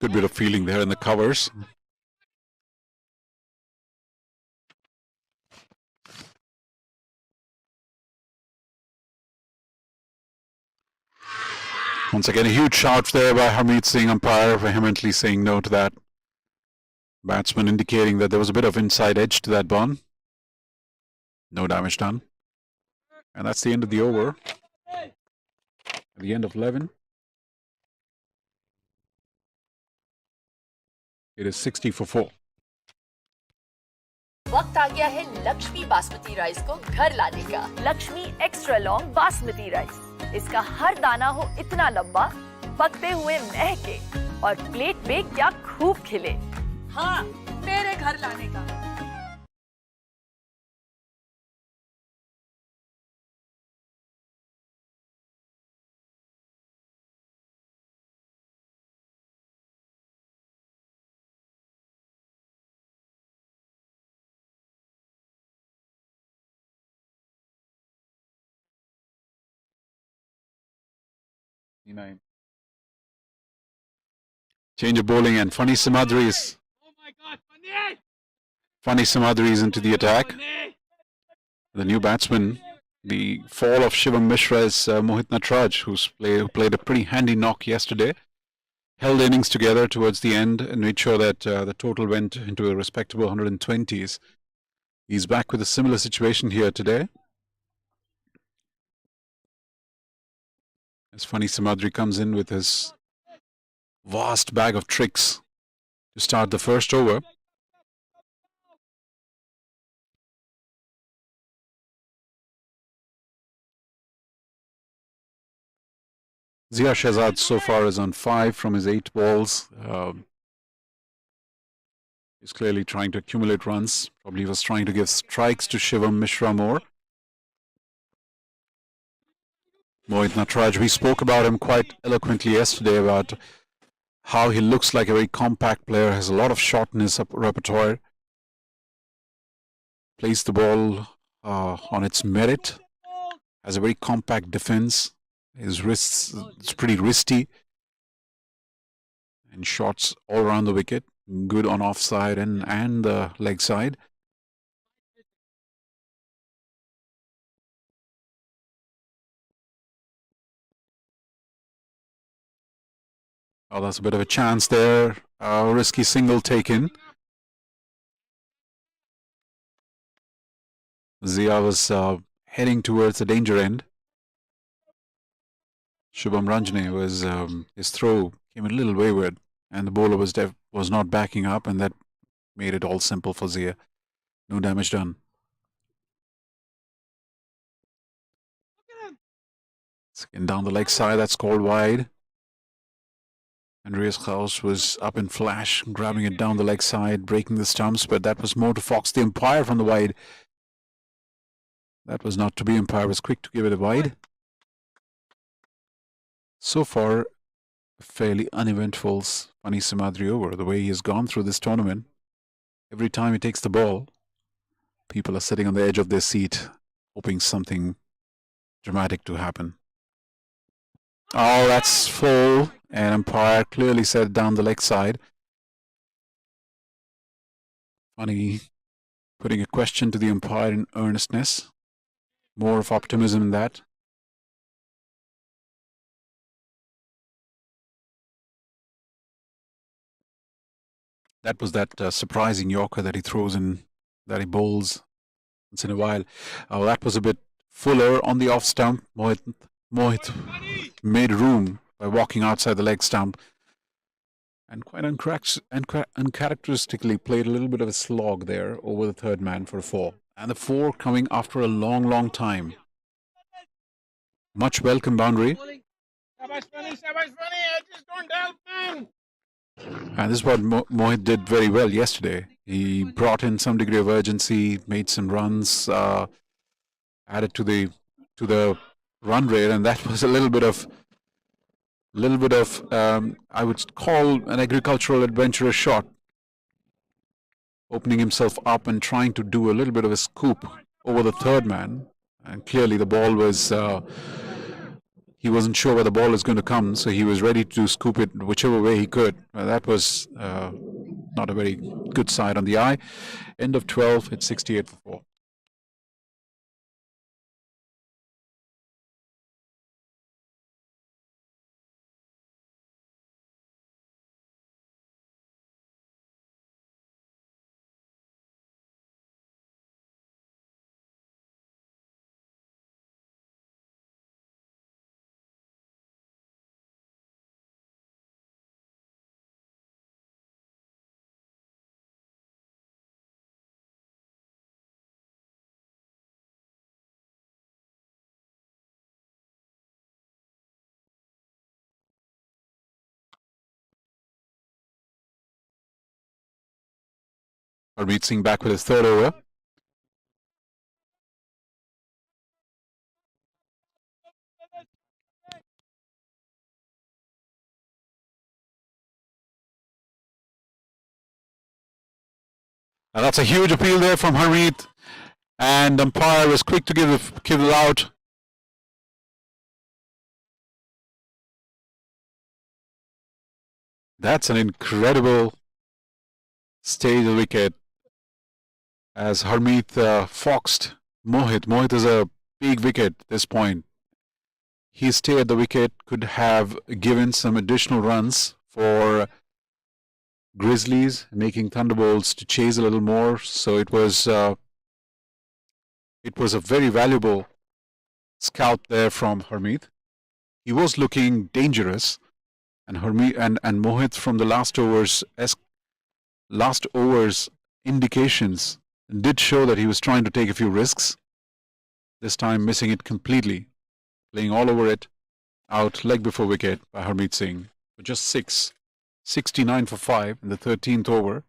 Good bit of feeling there in the covers. Once again, a huge shout there by Harmeet Singh, umpire, vehemently saying no to that. Batsman indicating that there was a bit of inside edge to that ball. No damage done. And that's the end of the over. At the end of 11. It is 60 for 4. वक्त आ गया है Lakshmi basmati rice को घर लाने का। Lakshmi extra long basmati rice. इसका हर दाना हो इतना लंबा, पकते हुए महके और प्लेट में क्या खूब खिले। हाँ, मेरे घर लाने का। Change of bowling, and Funny Samadri is into the attack. The new batsman, the fall of Shivam Mishra, is Mohit Natraj, who played a pretty handy knock yesterday. Held innings together towards the end and made sure that the total went into a respectable 120s. He's back with a similar situation here today. As Funny Samadri comes in with his vast bag of tricks to start the first over. Zia Shehzad so far is on 5 from his 8 balls. He's clearly trying to accumulate runs. Probably was trying to give strikes to Shivam Mishra more. Mohit Natraj, we spoke about him quite eloquently yesterday about how he looks like a very compact player, has a lot of shot in his repertoire, plays the ball on its merit, has a very compact defense, his wrists, it's pretty wristy, and shots all around the wicket, good on offside and the leg side. Oh, that's a bit of a chance there. Risky single taken. Zia was heading towards the danger end. Shubham Ranjane was his throw came a little wayward, and the bowler was not backing up, and that made it all simple for Zia. No damage done. Second down the leg side, that's called wide. Andreas Kraus was up in flash, grabbing it down the leg side, breaking the stumps, but that was more to Fox, the umpire from the wide. That was not to be. Umpire was quick to give it a wide. So far, a fairly uneventful Funny Simadri over, the way he has gone through this tournament. Every time he takes the ball, people are sitting on the edge of their seat, hoping something dramatic to happen. Oh, that's full, and umpire clearly said down the leg side. Funny, putting a question to the umpire in earnestness. More of optimism in that. That was that surprising Yorker that he throws in, that he bowls once in a while. That was a bit fuller on the off stump. Mohit made room by walking outside the leg stump and quite uncharacteristically played a little bit of a slog there over the third man for a four. And the four coming after a long, long time. Much welcome boundary. And this is what Mohit did very well yesterday. He brought in some degree of urgency, made some runs, added to the run rate, and that was a little bit of I would call an agricultural adventurous shot, opening himself up and trying to do a little bit of a scoop over the third man. And clearly the ball was. He wasn't sure where the ball is going to come, so he was ready to scoop it whichever way he could. That was not a very good side on the eye. End of 12, it's 68 for 4. Harmeet Singh back with his third over. And that's a huge appeal there from Harmeet. And umpire was quick to give it out. That's an incredible stage of the wicket as Harmeet foxed Mohit. Mohit is a big wicket at this point. He stayed at the wicket, could have given some additional runs for Grizzlies, making Thunderbolts to chase a little more. So it was a very valuable scalp there from Harmeet. He was looking dangerous, and Harmeet and Mohit from the last overs indications did show that he was trying to take a few risks. This time missing it completely, playing all over it, out leg before wicket by Harmeet Singh for just 6. 69 for 5 in the 13th over.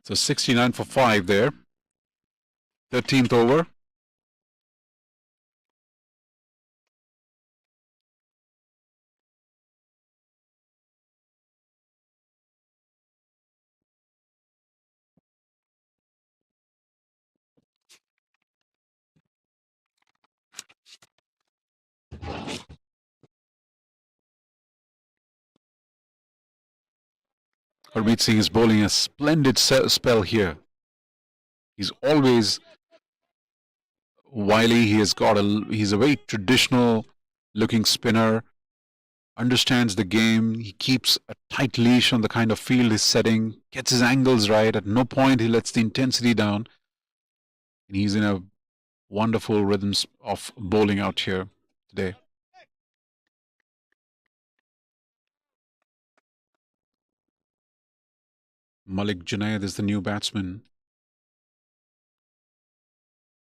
So 69 for 5 there. 13th over. Harmeet Singh is bowling a splendid spell here. He's always wily. He's a very traditional looking spinner. Understands the game. He keeps a tight leash on the kind of field he's setting. Gets his angles right. At no point he lets the intensity down. And he's in a wonderful rhythm of bowling out here today. Malik Junaid is the new batsman.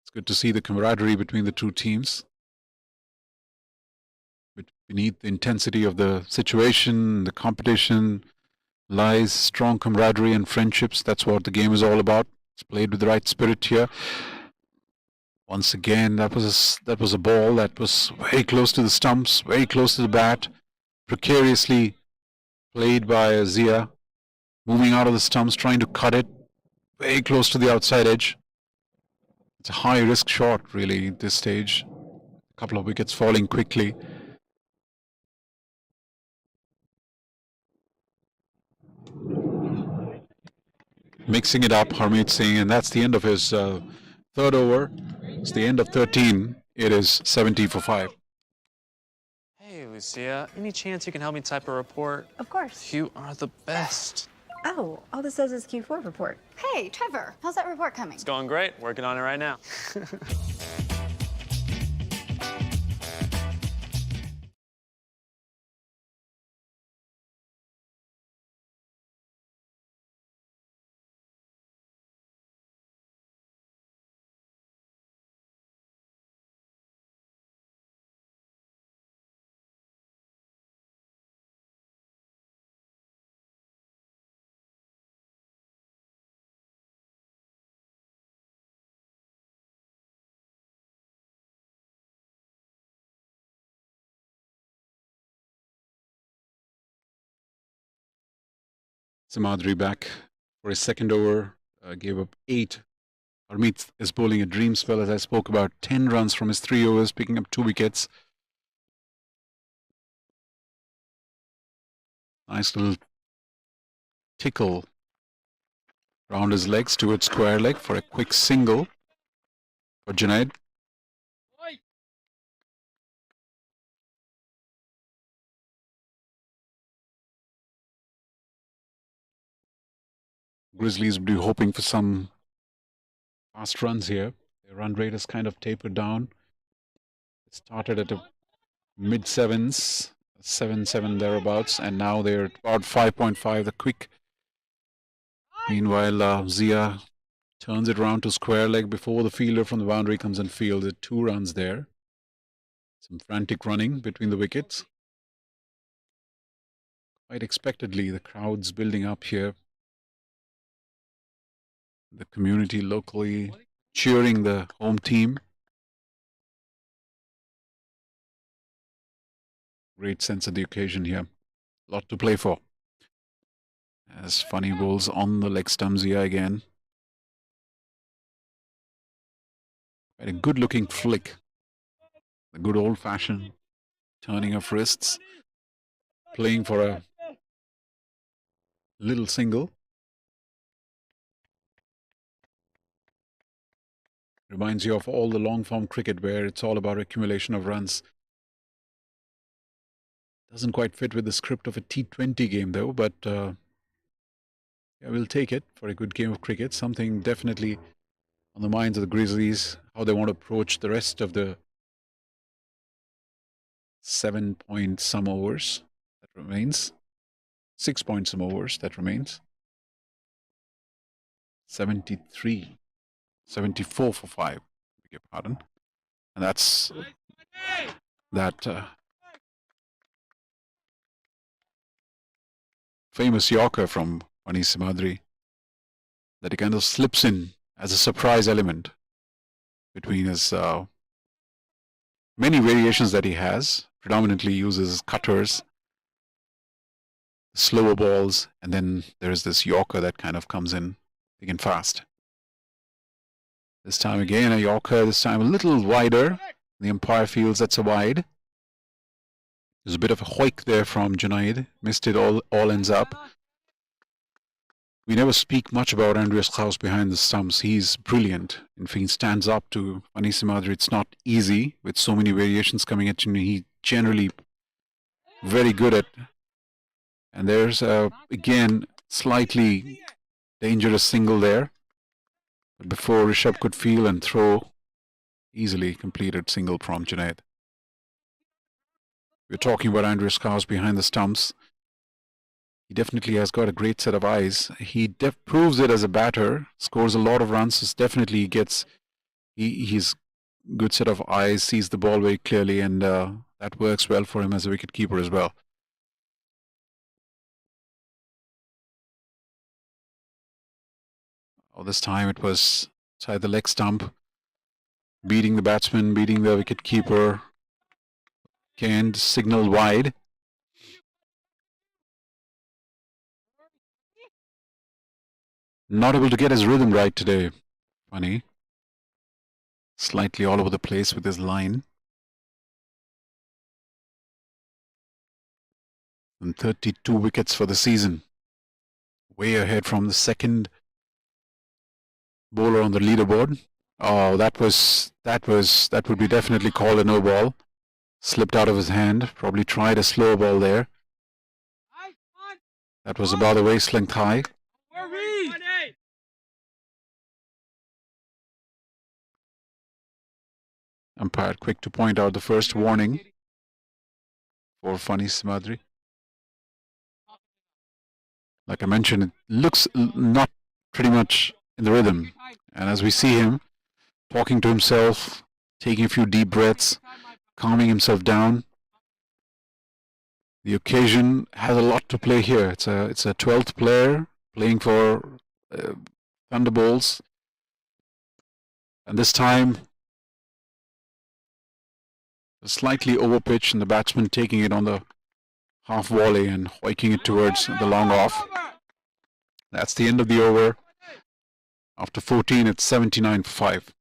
It's good to see the camaraderie between the two teams. Beneath the intensity of the situation, the competition, lies strong camaraderie and friendships. That's what the game is all about. It's played with the right spirit here. Once again, that was a ball that was very close to the stumps, very close to the bat, precariously played by Zia, moving out of the stumps, trying to cut it, very close to the outside edge. It's a high-risk shot, really, at this stage. A couple of wickets falling quickly. Mixing it up, Harmeet Singh, and that's the end of his third over. It's the end of 13. It is 70 for 5. Hey, Lucia, any chance you can help me type a report? Of course. You are the best. Oh, all this says is Q4 report. Hey, Trevor, how's that report coming? It's going great. Working on it right now. Samadri back for his second over, gave up 8. Harmeet is bowling a dream spell, as I spoke about. 10 runs from his 3 overs, picking up 2 wickets. Nice little tickle around his legs towards square leg for a quick single for Junaid. Grizzlies will be hoping for some fast runs here. Their run rate has kind of tapered down. It started at a mid-sevens, 7-7 thereabouts, and now they're at about 5.5, the quick. Meanwhile, Zia turns it around to square leg before the fielder from the boundary comes and fields it. 2 runs there. Some frantic running between the wickets. Quite expectedly, the crowd's building up here. The community locally cheering the home team. Great sense of the occasion here. A lot to play for. As funny balls on the leg stump, Zia again. Quite a good looking flick. A good old fashioned turning of wrists. Playing for a little single. Reminds you of all the long form cricket where it's all about accumulation of runs. Doesn't quite fit with the script of a T20 game though, but yeah, we'll take it for a good game of cricket. Something definitely on the minds of the Grizzlies, how they want to approach the rest of the 7-point some overs that remains. 6-point some overs that remains. 74 for 5, beg your pardon. And that's that famous Yorker from Pani Samadri that he kind of slips in as a surprise element between his many variations that he has. Predominantly uses cutters, slower balls, and then there's this Yorker that kind of comes in big and fast. This time again a Yorker, this time a little wider. The umpire feels that's a wide. There's a bit of a hoik there from Junaid. Missed it, all ends up. We never speak much about Andreas Klaus behind the stumps. He's brilliant. If he stands up to Vanessa Madri, it's not easy with so many variations coming at you. He generally very good at. And there's again slightly dangerous single there. But before Rishabh could feel and throw, easily completed single from Junaid. We're talking about Andreas Klaus behind the stumps. He definitely has got a great set of eyes. He proves it as a batter, scores a lot of runs. So definitely he gets, he's good set of eyes, sees the ball very clearly, and that works well for him as a wicket keeper as well. Oh, this time it was inside the leg stump, beating the batsman, beating the wicket keeper. Again, signal wide. Not able to get his rhythm right today. Funny. Slightly all over the place with his line. And 32 wickets for the season. Way ahead from the second bowler on the leaderboard. Oh, that would be definitely called a no ball. Slipped out of his hand. Probably tried a slow ball there. That was about the waist length high. Umpire quick to point out the first warning for Vanessa Madri. Like I mentioned, it looks not pretty much in the rhythm. And as we see him talking to himself, taking a few deep breaths, calming himself down. The occasion has a lot to play here. It's a 12th player playing for Thunderbolts. And this time, a slightly over pitch and the batsman taking it on the half volley and hoiking it towards the long off. That's the end of the over. After 14, it's 79 for 5.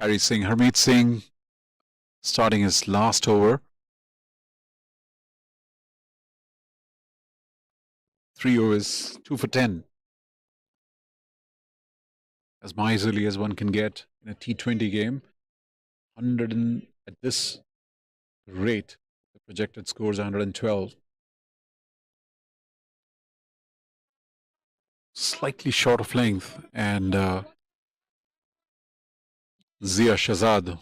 Harmeet Singh starting his last over. 3 overs, 2 for 10. As miserly as one can get in a T20 game. 100 and at this rate, the projected score is 112. Slightly short of length, and Zia Shahzad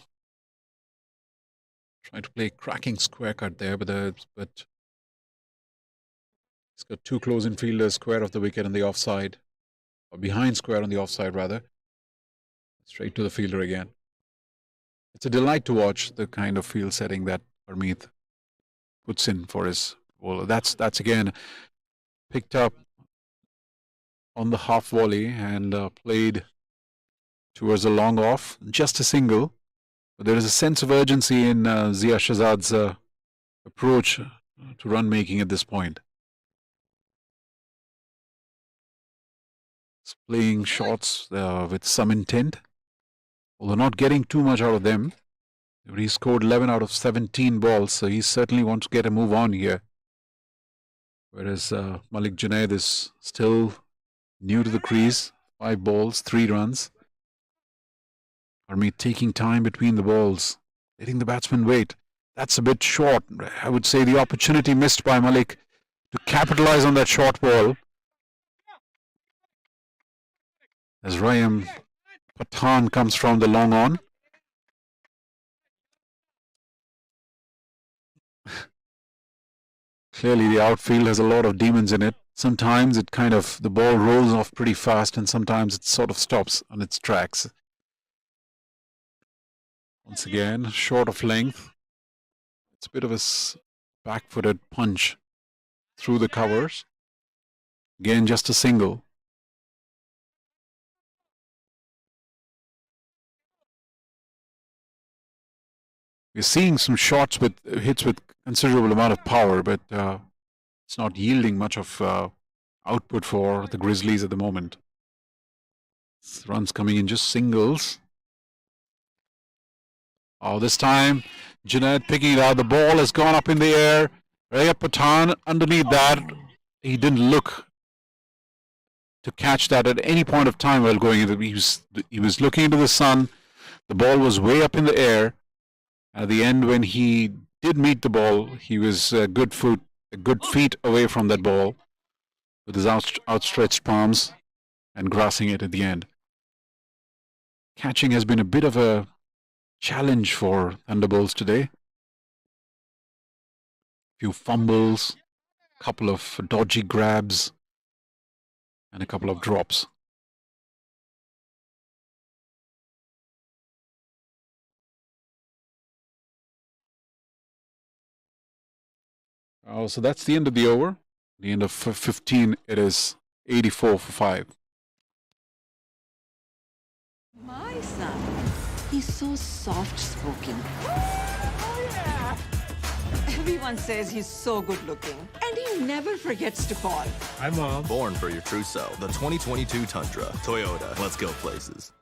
trying to play cracking square cut there, but he's got too close infielders, square of the wicket and the offside, or behind square on the offside rather. Straight to the fielder again. It's a delight to watch the kind of field setting that Harmeet puts in for his bowler. That's again picked up on the half volley and played towards the long off, just a single. But there is a sense of urgency in Zia Shahzad's approach to run making at this point. He's playing shots with some intent, although not getting too much out of them. He scored 11 out of 17 balls, so he certainly wants to get a move on here. Whereas Malik Junaid is still new to the crease, 5 balls, 3 runs. Harmeet taking time between the balls, letting the batsman wait. That's a bit short. I would say the opportunity missed by Malik to capitalize on that short ball. As Rayam Pathan comes from the long on. Clearly the outfield has a lot of demons in it. Sometimes the ball rolls off pretty fast, and sometimes it sort of stops on its tracks. Once again, short of length. It's a bit of a back-footed punch through the covers. Again, just a single. We're seeing some shots with hits with considerable amount of power, but it's not yielding much of output for the Grizzlies at the moment. Runs coming in just singles. Oh, this time Junaid picking it out. The ball has gone up in the air. Raya Pathan underneath that. He didn't look to catch that at any point of time while going in. He was looking into the sun. The ball was way up in the air. At the end, when he did meet the ball, he was a good feet away from that ball with his outstretched palms and grasping it at the end. Catching has been a bit of a challenge for Thunderbolts today. Few fumbles, couple of dodgy grabs, and a couple of drops. So that's the end of the over. The end of 15, it is 84 for 5. My son, he's so soft-spoken. Everyone says he's so good-looking, and he never forgets to call. Hi, Mom. Born for your true self. The 2022 Tundra. Toyota. Let's go places.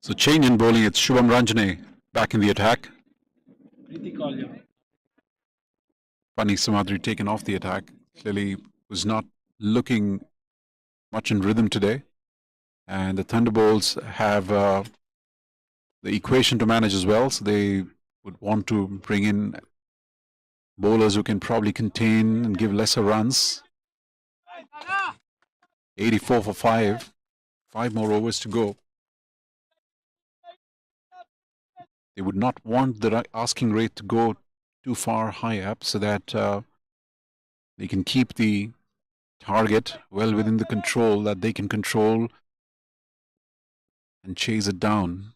So change in bowling, it's Shubham Ranjane back in the attack. Pani Samadri taken off the attack. Clearly was not looking much in rhythm today. And the Thunderbolts have the equation to manage as well. So they would want to bring in bowlers who can probably contain and give lesser runs. 84 for 5. 5 more overs to go. They would not want the asking rate to go too far high up so that they can keep the target well within the control that they can control and chase it down.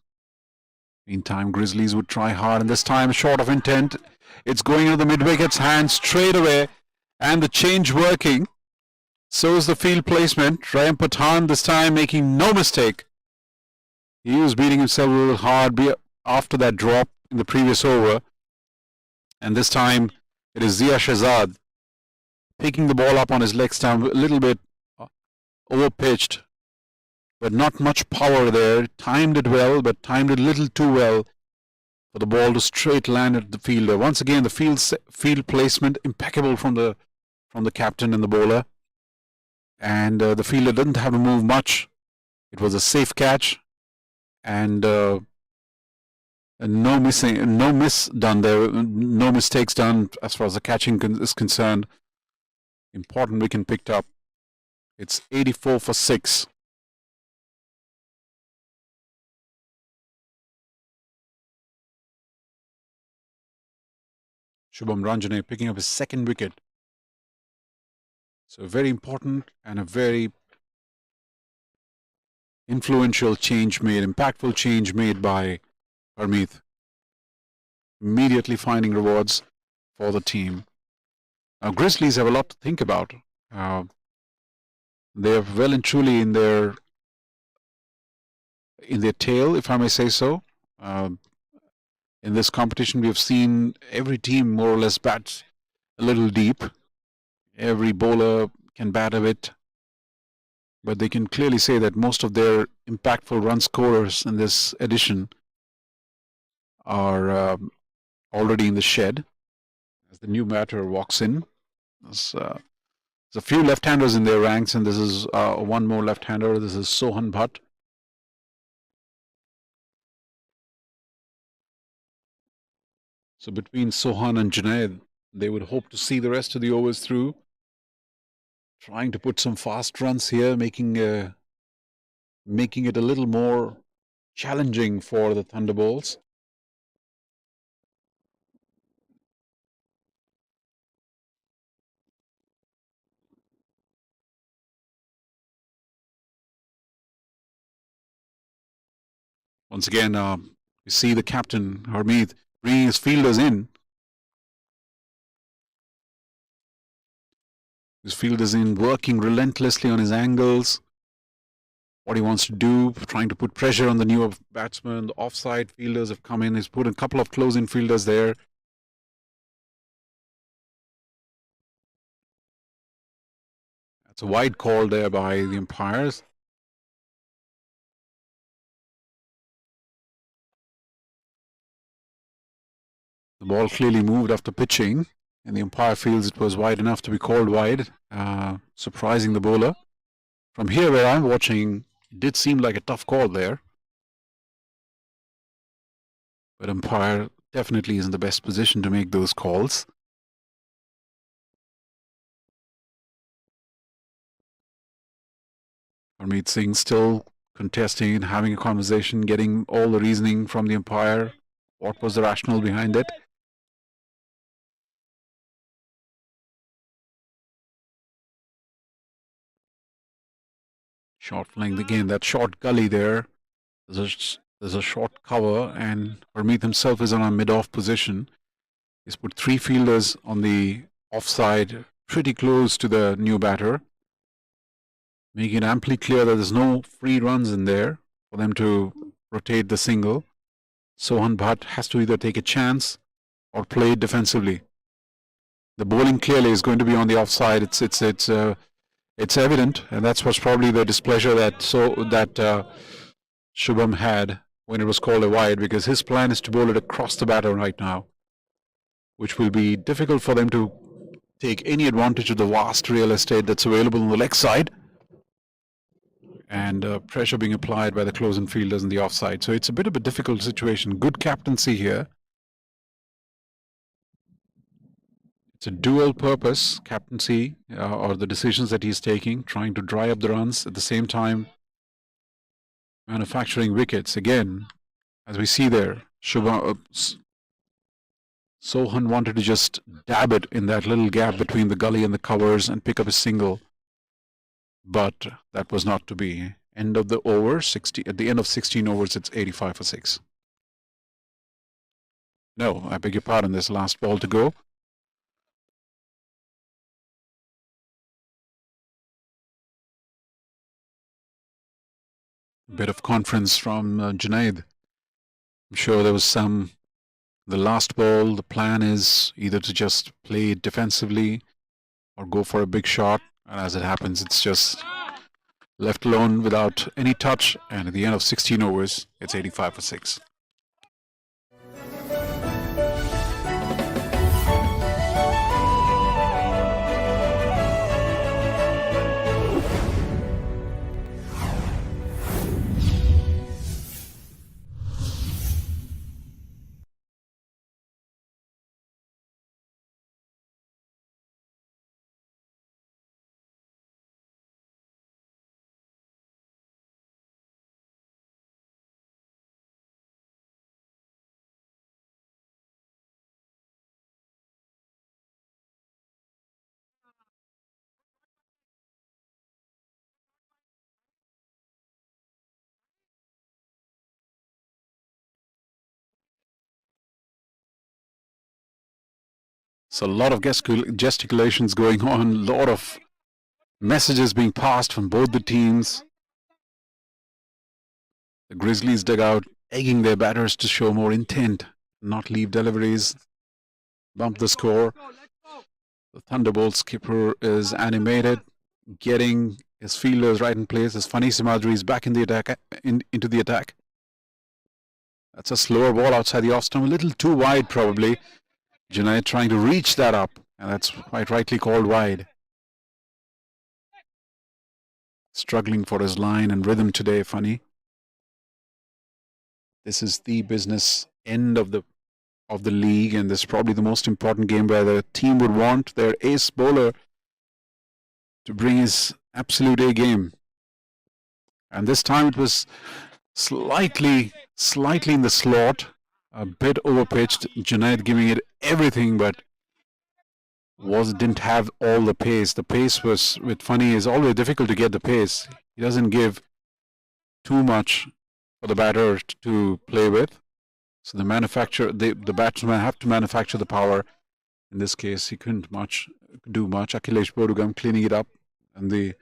Meantime, Grizzlies would try hard, and this time short of intent. It's going into the mid-wicket's hands straight away, and the change working. So is the field placement. Raya Pathan this time making no mistake. He was beating himself a little hard after that drop in the previous over. And this time it is Zia Shahzad picking the ball up on his leg stump, a little bit over-pitched, but not much power there. Timed it well, but timed it a little too well for the ball to straight land at the fielder. Once again, the field placement impeccable from the captain and the bowler. And the fielder didn't have to move much. It was a safe catch, and no miss done there, no mistakes done as far as the catching is concerned. Important wicket picked up. It's 84 for 6. Shubham Ranjane picking up his second wicket. So very important and a very influential change made, impactful change made by Harmeet. Immediately finding rewards for the team. Now Grizzlies have a lot to think about. They are well and truly in their tail, if I may say so. In this competition, we have seen every team more or less bat a little deep. Every bowler can bat a bit. but they can clearly say that most of their impactful run scorers in this edition are already in the shed as the new batter walks in. There's a few left-handers in their ranks, and this is one more left-hander. This is Sohan Bhatt. So between Sohan and Junaid, they would hope to see the rest of the overs through, trying to put some fast runs here, making it a little more challenging for the Thunderbolts. Once again, you see the captain, Harmeet, bringing his fielders in. His fielders in, working relentlessly on his angles, what he wants to do, trying to put pressure on the newer batsmen. The offside fielders have come in. He's put a couple of close-in fielders there. That's a wide call there by the umpires. The ball clearly moved after pitching, and the umpire feels it was wide enough to be called wide, surprising the bowler. From here where I'm watching, it did seem like a tough call there. But umpire definitely is in the best position to make those calls. Harmeet Singh still contesting and having a conversation, getting all the reasoning from the umpire. What was the rationale behind it? Short flying again, that short gully there. There's a short cover, and Harmeet himself is on a mid-off position. He's put three fielders on the offside, pretty close to the new batter, making it amply clear that there's no free runs in there for them to rotate the single. Sohan Bhatt has to either take a chance or play it defensively. The bowling clearly is going to be on the offside. It's evident, and that's what's probably the displeasure that Shubham had when it was called a wide, because his plan is to bowl it across the batter right now, which will be difficult for them to take any advantage of the vast real estate that's available on the leg side, and pressure being applied by the close-in fielders in the offside. So it's a bit of a difficult situation. Good captaincy here. It's a dual purpose captaincy, or the decisions that he's taking, trying to dry up the runs, at the same time manufacturing wickets. Again, as we see there, Sohan wanted to just dab it in that little gap between the gully and the covers and pick up a single, but that was not to be. End of the over, 60. At the end of 16 overs, it's 85 for 6. No, I beg your pardon, there's last ball to go. Bit of conference from Junaid. I'm sure there was the last ball, the plan is either to just play it defensively or go for a big shot. And as it happens, it's just left alone without any touch. And at the end of 16 overs, it's 85 for 6. So a lot of gesticulations going on, a lot of messages being passed from both the teams. The Grizzlies dugout egging their batters to show more intent, not leave deliveries, bump the score. The Thunderbolts skipper is animated, getting His fielder is right in place. His funny Simadri is back in the attack, into the attack. That's a slower ball outside the off stump, a little too wide probably. Junaid trying to reach that up, and that's quite rightly called wide. Struggling for his line and rhythm today, Funny. This is the business end of the league, and this is probably the most important game where the team would want their ace bowler to bring his absolute A game. And this time it was slightly in the slot, a bit overpitched. Junaid giving it everything, but didn't have all the pace. The pace was, with Funny, is always difficult to get the pace. He doesn't give too much for the batter to play with. So the batsman have to manufacture the power. In this case, he couldn't do much. Akhilesh Bodugam cleaning it up, and the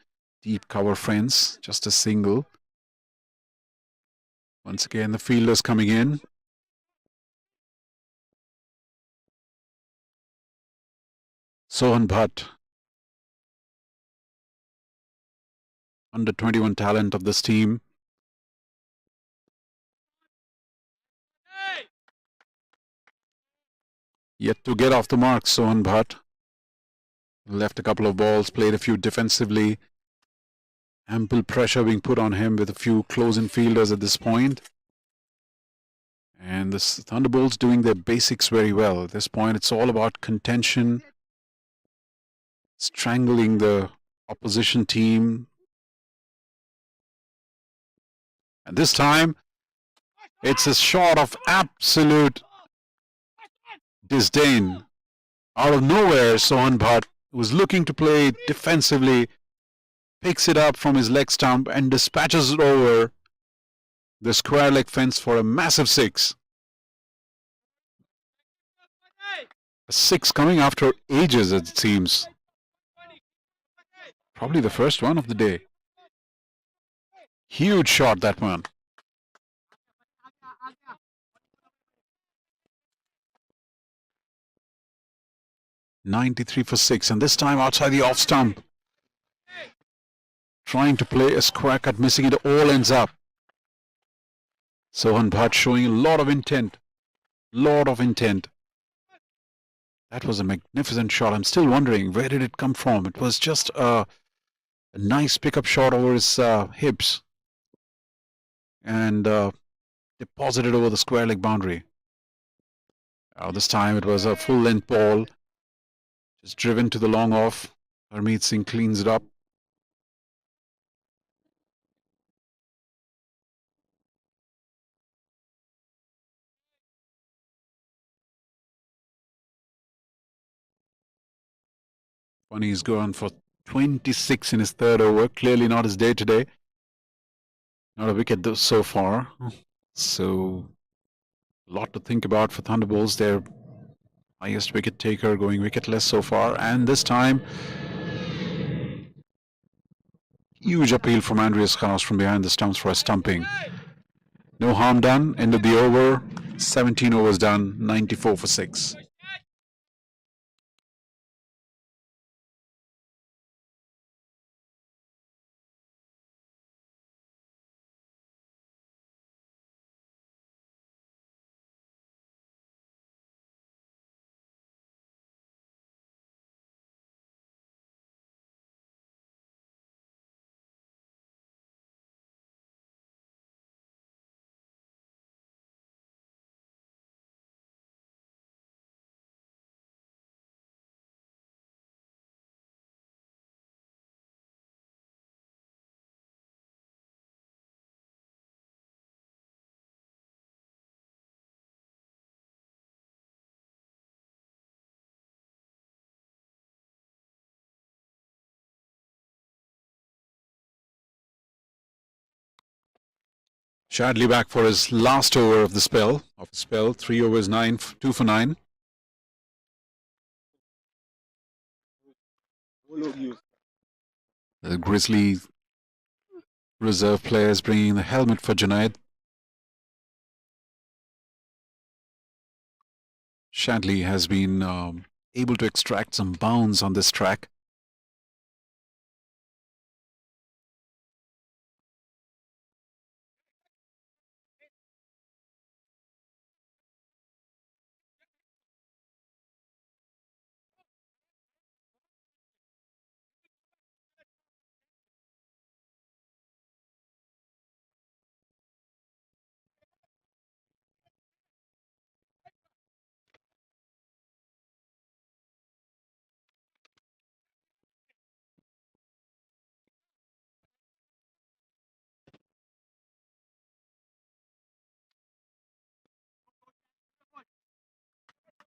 deep cover fence, just a single. Once again, the fielders coming in. Sohan Bhatt, under 21 talent of this team. Yet to get off the mark, Sohan Bhatt. Left a couple of balls, played a few defensively. Ample pressure being put on him with a few close-in fielders at this point. And the Thunderbolts doing their basics very well. At this point, it's all about contention, strangling the opposition team. And this time, it's a shot of absolute disdain. Out of nowhere, Sohan Bhatt was looking to play defensively, picks it up from his leg stump and dispatches it over the square leg fence for a massive six. A six coming after ages, it seems. Probably the first one of the day. Huge shot, that one. .93 for six, and this time outside the off stump. Trying to play a square cut, missing it, all ends up. Sohan Bhatt showing a lot of intent. That was a magnificent shot. I'm still wondering, where did it come from? It was just a nice pickup shot over his hips. And deposited over the square leg boundary. This time it was a full length ball. Just driven to the long off. Harmeet Singh cleans it up. Funny's gone for 26 in his third over. Clearly not his day today. Not a wicket so far. So, a lot to think about for Thunderbolts. Their highest wicket taker going wicketless so far. And this time, huge appeal from Andreas Khanas from behind the stumps for a stumping. No harm done. End of the over. 17 overs done. 94 for 6. Shadley back for his last over of the spell. 3 overs, 2 for 9. The Grizzlies reserve players bringing the helmet for Junaid. Shadley has been able to extract some bounds on this track.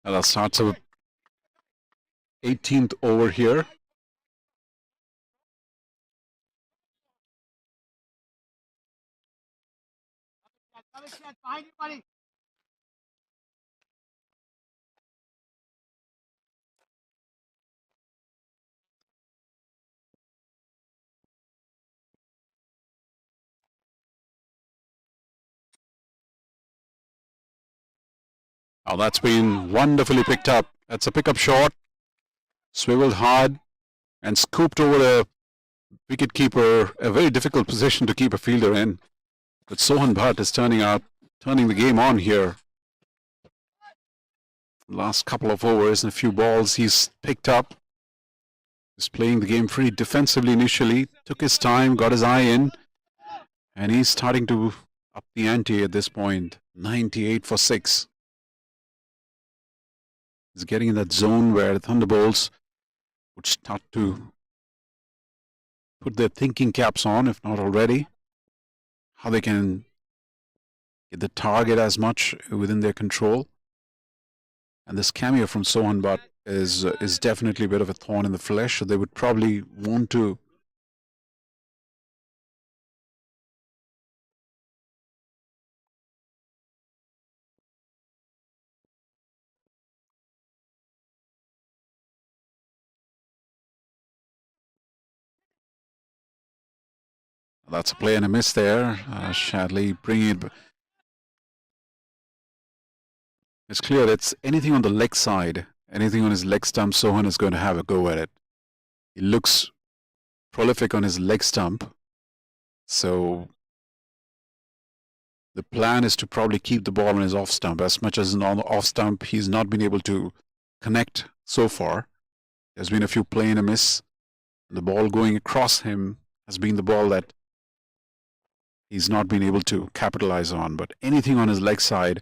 And that starts of 18th over here. Oh, that's been wonderfully picked up. That's a pickup shot. Swiveled hard and scooped over the wicket keeper. A very difficult position to keep a fielder in. But Sohan Bhatt is turning the game on here. Last couple of overs and a few balls he's picked up. He's playing the game pretty defensively initially. Took his time, got his eye in. And he's starting to up the ante at this point. 98 for 6. He's getting in that zone where the Thunderbolts would start to put their thinking caps on, if not already. How they can get the target as much within their control. And this cameo from Sohan Bhatt is definitely a bit of a thorn in the flesh. So they would probably want to that's a play and a miss there. Shadley bringing it. It's clear that's anything on the leg side, anything on his leg stump, Sohan is going to have a go at it. He looks prolific on his leg stump. So the plan is to probably keep the ball on his off stump. As much as on the off stump, he's not been able to connect so far. There's been a few play and a miss. The ball going across him has been the ball that he's not been able to capitalize on. But anything on his leg side,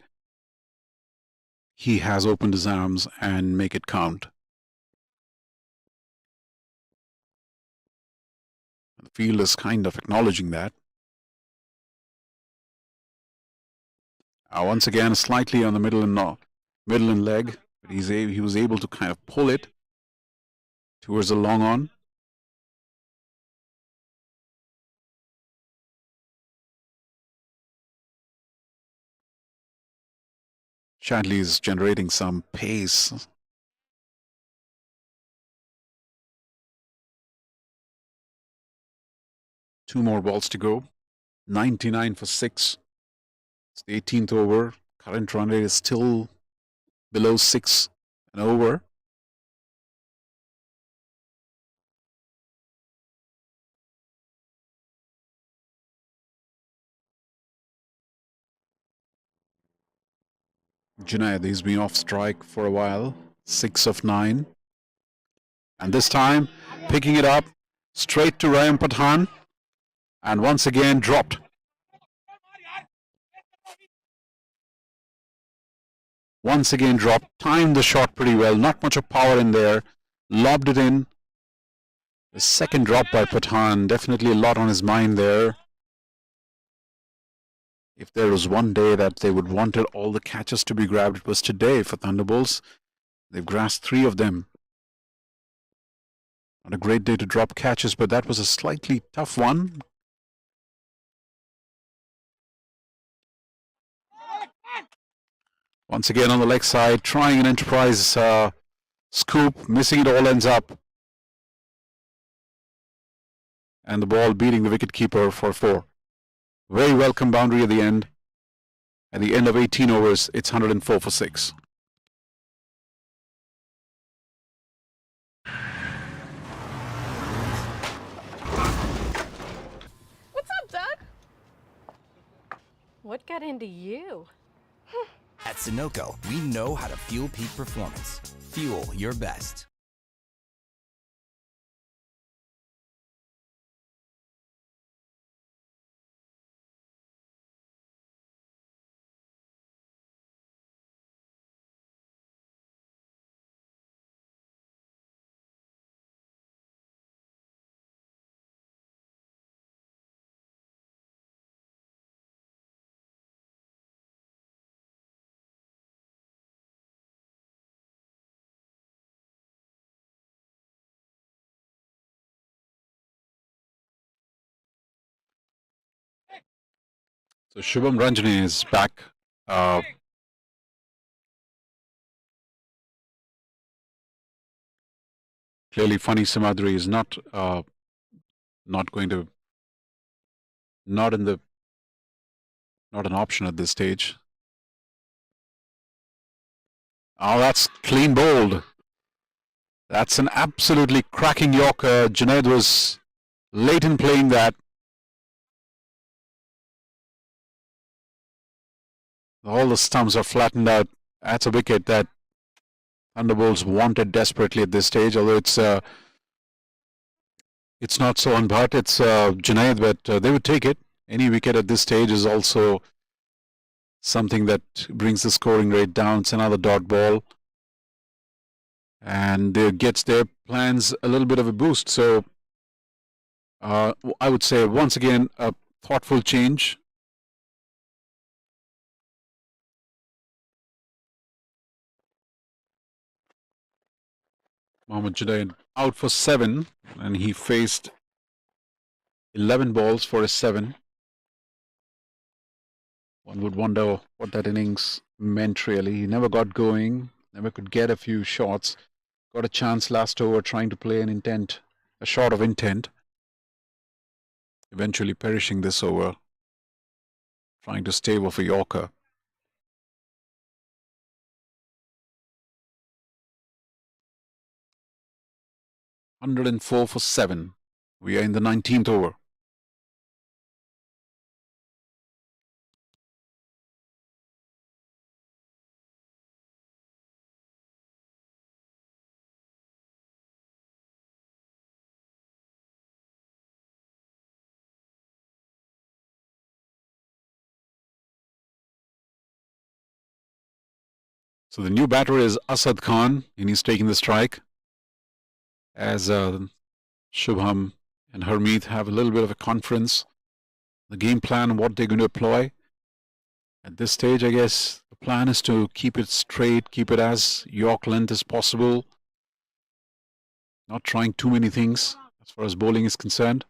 he has opened his arms and make it count. The field is kind of acknowledging that. Once again, slightly on the middle and leg, but he was able to kind of pull it towards the long on. Shadley is generating some pace. Two more balls to go. 99 for 6. It's the 18th over. Current run rate is still below 6 and over. Junaid, he's been off strike for a while. 6 of 9. And this time, picking it up straight to Ryan Pathan. And once again dropped. Once again dropped. Timed the shot pretty well. Not much of power in there. Lobbed it in. The second drop by Pathan. Definitely a lot on his mind there. If there was one day that they would wanted all the catches to be grabbed, it was today for Thunderbolts. They've grasped 3 of them. Not a great day to drop catches, but that was a slightly tough one. Once again on the leg side, trying an enterprise scoop, missing it all ends up. And the ball beating the wicketkeeper for 4. Very welcome boundary at the end. At the end of 18 overs, it's 104 for 6. What's up, Doug? What got into you? At Sunoco, we know how to fuel peak performance. Fuel your best. So Shubham Ranjani is back. Clearly, Funny Samadri is not going to, not an option at this stage. Oh, that's clean bowled. That's an absolutely cracking Yorker. Junaid was late in playing that. All the stumps are flattened out. That's a wicket that Thunderbolts wanted desperately at this stage, although it's not so unbut. It's Junaid, but they would take it. Any wicket at this stage is also something that brings the scoring rate down. It's another dot ball. And it gets their plans a little bit of a boost. So I would say, once again, a thoughtful change. Mohammad Junaid out for 7, and he faced 11 balls for a 7. One would wonder what that innings meant really. He never got going, never could get a few shots. Got a chance last over trying to play a shot of intent. Eventually perishing this over, trying to stave off a Yorker. $104 for 7. We are in the 19th over. So the new batter is Asad Khan, and he's taking the strike. As Shubham and Harmeet have a little bit of a conference, the game plan, what they're going to employ. At this stage, I guess the plan is to keep it straight, keep it as York length as possible. Not trying too many things as far as bowling is concerned.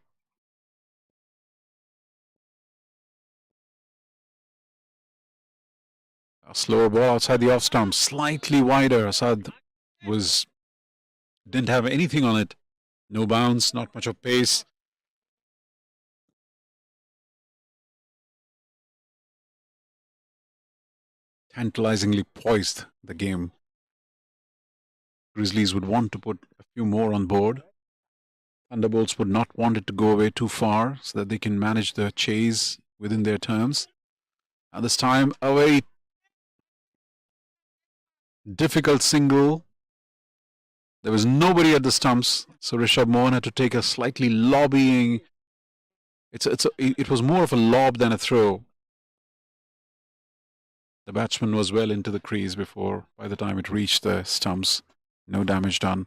A slower ball outside the off stump, slightly wider. Asad didn't have anything on it. No bounce, not much of pace. Tantalizingly poised the game. Grizzlies would want to put a few more on board. Thunderbolts would not want it to go away too far so that they can manage the chase within their terms. At this time, a very difficult single. There was nobody at the stumps, so Rishabh Mohan had to take a slightly lobbying. It was more of a lob than a throw. The batsman was well into the crease by the time it reached the stumps. No damage done.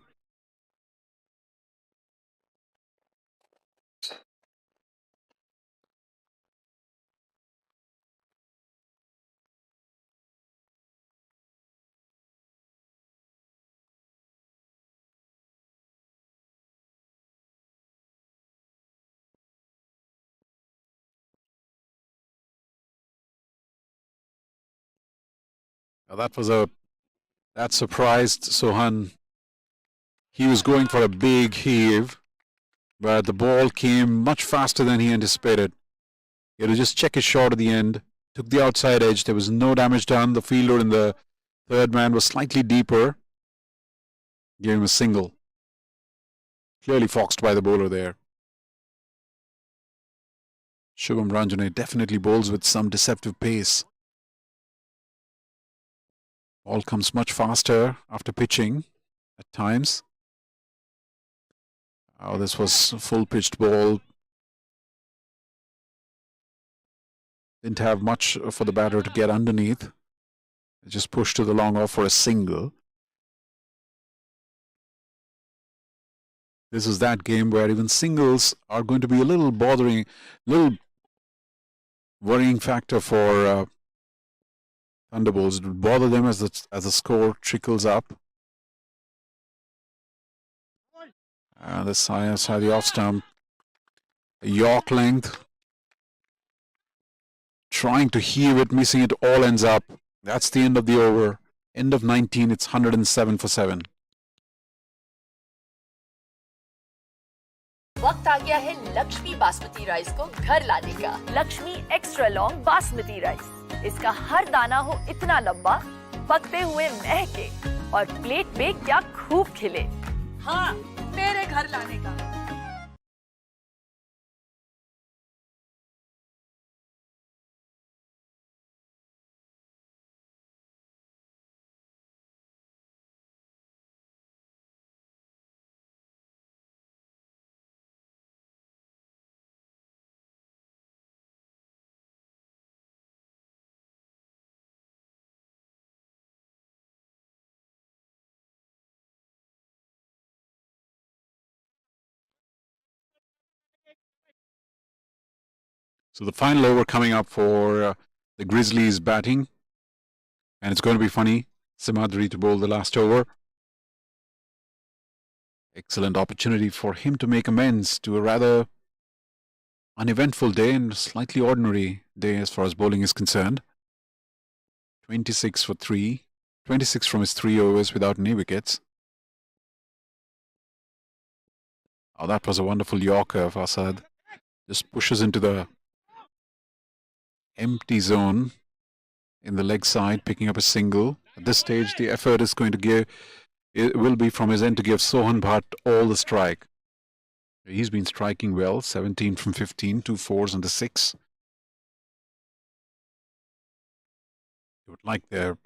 Now that surprised Sohan. He was going for a big heave, but the ball came much faster than he anticipated. He had to just check his shot at the end. Took the outside edge. There was no damage done. The fielder in the third man was slightly deeper. Gave him a single. Clearly foxed by the bowler there. Shubham Ranjani definitely bowls with some deceptive pace. Ball comes much faster after pitching at times. Oh, this was a full pitched ball. Didn't have much for the batter to get underneath. Just pushed to the long off for a single. This is that game where even singles are going to be a little worrying factor for Thunderbolts. It would bother them as the score trickles up. The side the off stump. York length. trying to heave it, missing it, all ends up. That's the end of the over. End of 19, it's 107 for 7. वक्त आ गया है Lakshmi basmati rice को घर लाने का। Lakshmi extra long basmati rice, इसका हर दाना हो इतना लंबा, पकते हुए महके और प्लेट पे क्या खूब खिले। हाँ, मेरे घर लाने का। So the final over coming up for the Grizzlies batting. And it's going to be funny. Simadri to bowl the last over. Excellent opportunity for him to make amends to a rather uneventful day and slightly ordinary day as far as bowling is concerned. 26 for 3. 26 from his 3 overs without any wickets. Oh, that was a wonderful Yorker of Asad. Just pushes into the empty zone in the leg side, picking up a single. At this stage, the effort is going to give, it will be from his end to give Sohan Bhatt all the strike. He's been striking well, 17 from 15, 2 fours and the 6. You would like their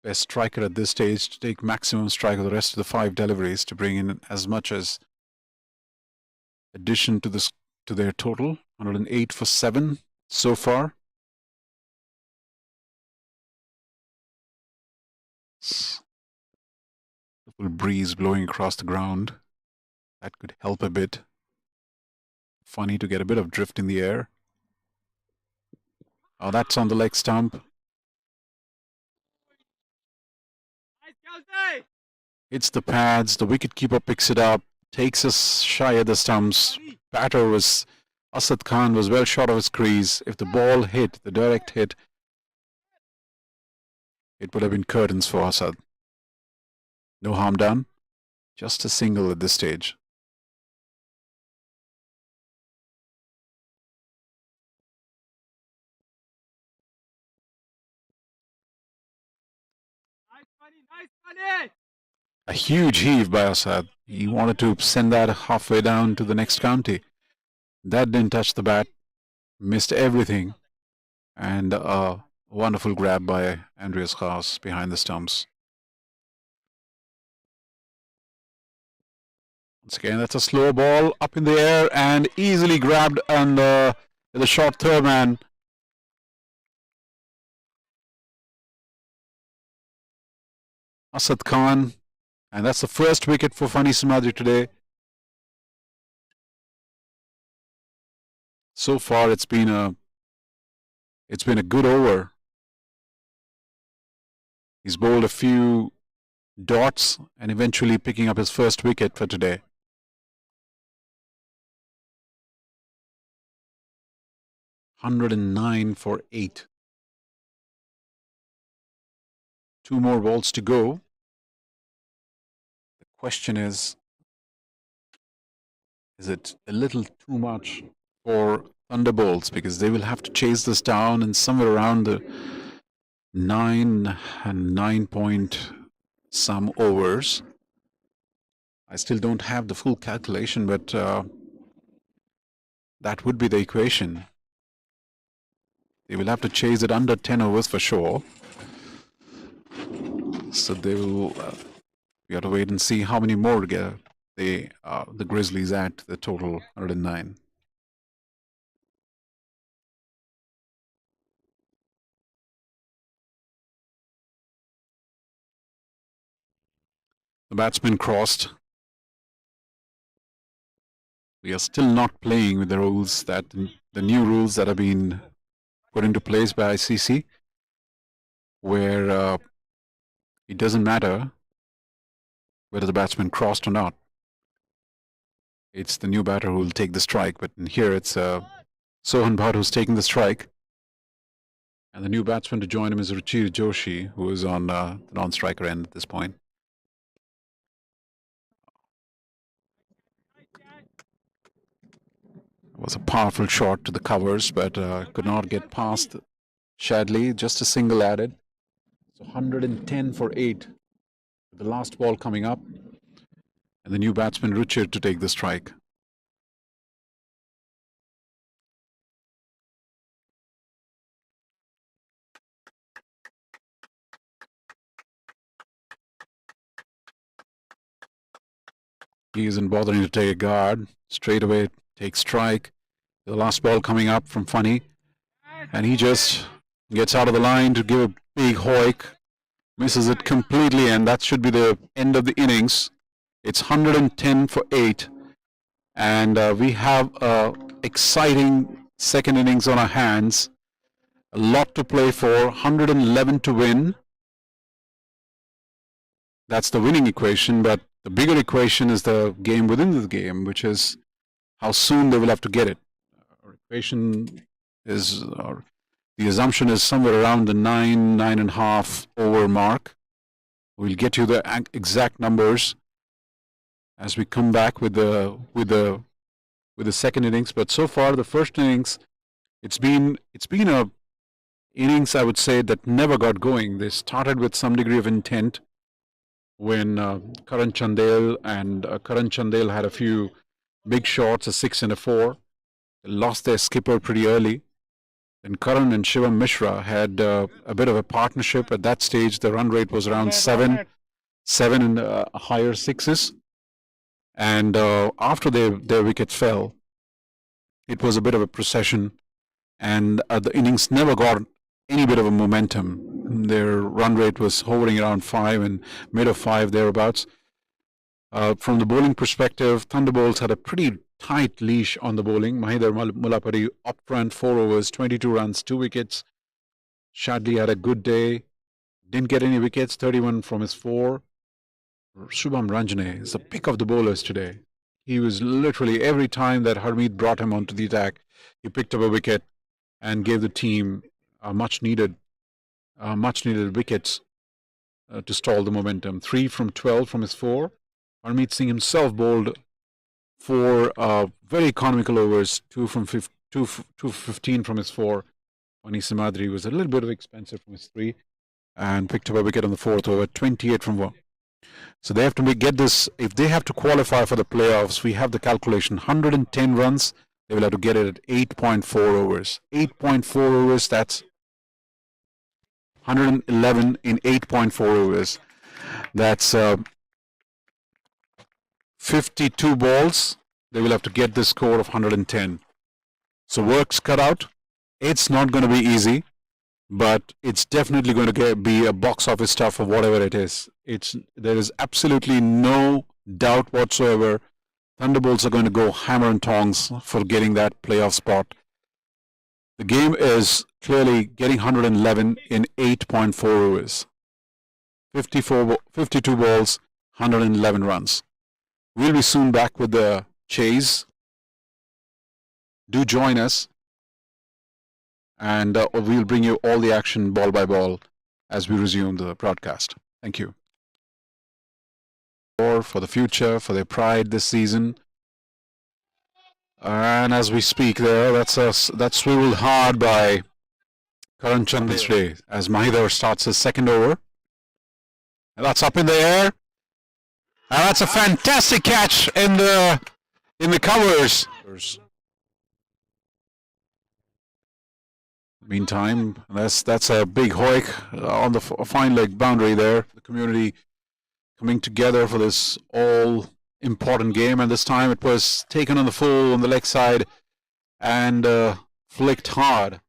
best striker at this stage to take maximum strike of the rest of the 5 deliveries to bring in as much as addition to this to their total. 108 for 7 so far. The full breeze blowing across the ground. That could help a bit. Funny to get a bit of drift in the air. Oh, that's on the leg stump. Hits the pads. The wicketkeeper picks it up. Takes us shy at the stumps. Batter was Asad Khan was well short of his crease. If the ball hit, the direct hit, it would have been curtains for Asad. No harm done. Just a single at this stage. A huge heave by Asad. He wanted to send that halfway down to the next county. That didn't touch the bat. Missed everything. And a wonderful grab by Andreas Haas behind the stumps. Once again, that's a slow ball up in the air and easily grabbed on the short third man. Asad Khan. And that's the first wicket for Fani Samadri today. So far, it's been a good over. He's bowled a few dots and eventually picking up his first wicket for today. (109 for 8). 2 more balls to go. The question is it a little too much for Thunderbolts, because they will have to chase this down and somewhere around the 9 point some overs. I still don't have the full calculation, but that would be the equation. They will have to chase it under 10 overs for sure. So they will. We have to wait and see how many more get the Grizzlies at the total 109. The batsman crossed. We are still not playing with the rules the new rules that have been put into place by ICC, where it doesn't matter whether the batsman crossed or not. It's the new batter who will take the strike. But here it's Sohan Bhatt who's taking the strike. And the new batsman to join him is Ruchir Joshi, who is on the non-striker end at this point. It was a powerful shot to the covers, but could not get past Shadley. Just a single added. So 110 for 8. The last ball coming up. And the new batsman Ruchir to take the strike. He isn't bothering to take a guard. Straight away, take strike. The last ball coming up from Funny. And he just gets out of the line to give a big hoik. Misses it completely, and that should be the end of the innings. It's 110 for 8. And we have an exciting second innings on our hands. A lot to play for. 111 to win. That's the winning equation, but the bigger equation is the game within the game, which is how soon they will have to get it. Our equation is, the assumption is somewhere around the 9.5 over mark. We'll get you the exact numbers as we come back with the second innings. But so far, the first innings, it's been a innings, I would say, that never got going. They started with some degree of intent when Karan Chandel had a few big shots, a 6 and a 4. They lost their skipper pretty early. And Karan and Shivam Mishra had a bit of a partnership. At that stage, the run rate was around 7 and higher 6s. And after their wickets fell, it was a bit of a procession. And the innings never got any bit of a momentum. Their run rate was hovering around 5 and mid of 5 thereabouts. From the bowling perspective, Thunderbolts had a pretty tight leash on the bowling. Mahidar Mullapuri up front, 4 overs, 22 runs, 2 wickets. Shadley had a good day. Didn't get any wickets, 31 from his 4. Shubham Ranjane is the pick of the bowlers today. He was literally, every time that Harmeet brought him onto the attack, he picked up a wicket and gave the team much needed wickets to stall the momentum. 3 from 12 from his 4. Harmeet Singh himself bowled 4 very economical overs, 2 from 15 from his 4. Mani Simadri was a little bit of expensive from his 3 and picked up a wicket on the 4th over, 28 from 1. So they have to get this, if they have to qualify for the playoffs, we have the calculation, 110 runs, they will have to get it at 8.4 overs. 8.4 overs, that's 111 in 8.4 overs. That's 52 balls. They will have to get this score of 110. So work's cut out. It's not going to be easy, but it's definitely going to be a box office stuff of whatever it is. There is absolutely no doubt whatsoever. Thunderbolts are going to go hammer and tongs for getting that playoff spot. The game is clearly getting 111 in 8.4 overs. 52 balls, 111 runs. We'll be soon back with the chase. Do join us. And we'll bring you all the action ball by ball as we resume the broadcast. Thank you. For the future, for their pride this season. And as we speak there, that's swiveled hard by Karan Chandel as Mahidar starts his second over. And that's up in the air. And that's a fantastic catch in the covers. Meantime, that's a big hoik on the fine leg boundary there. The community coming together for this all-important game, and this time it was taken on the full on the leg side and flicked hard.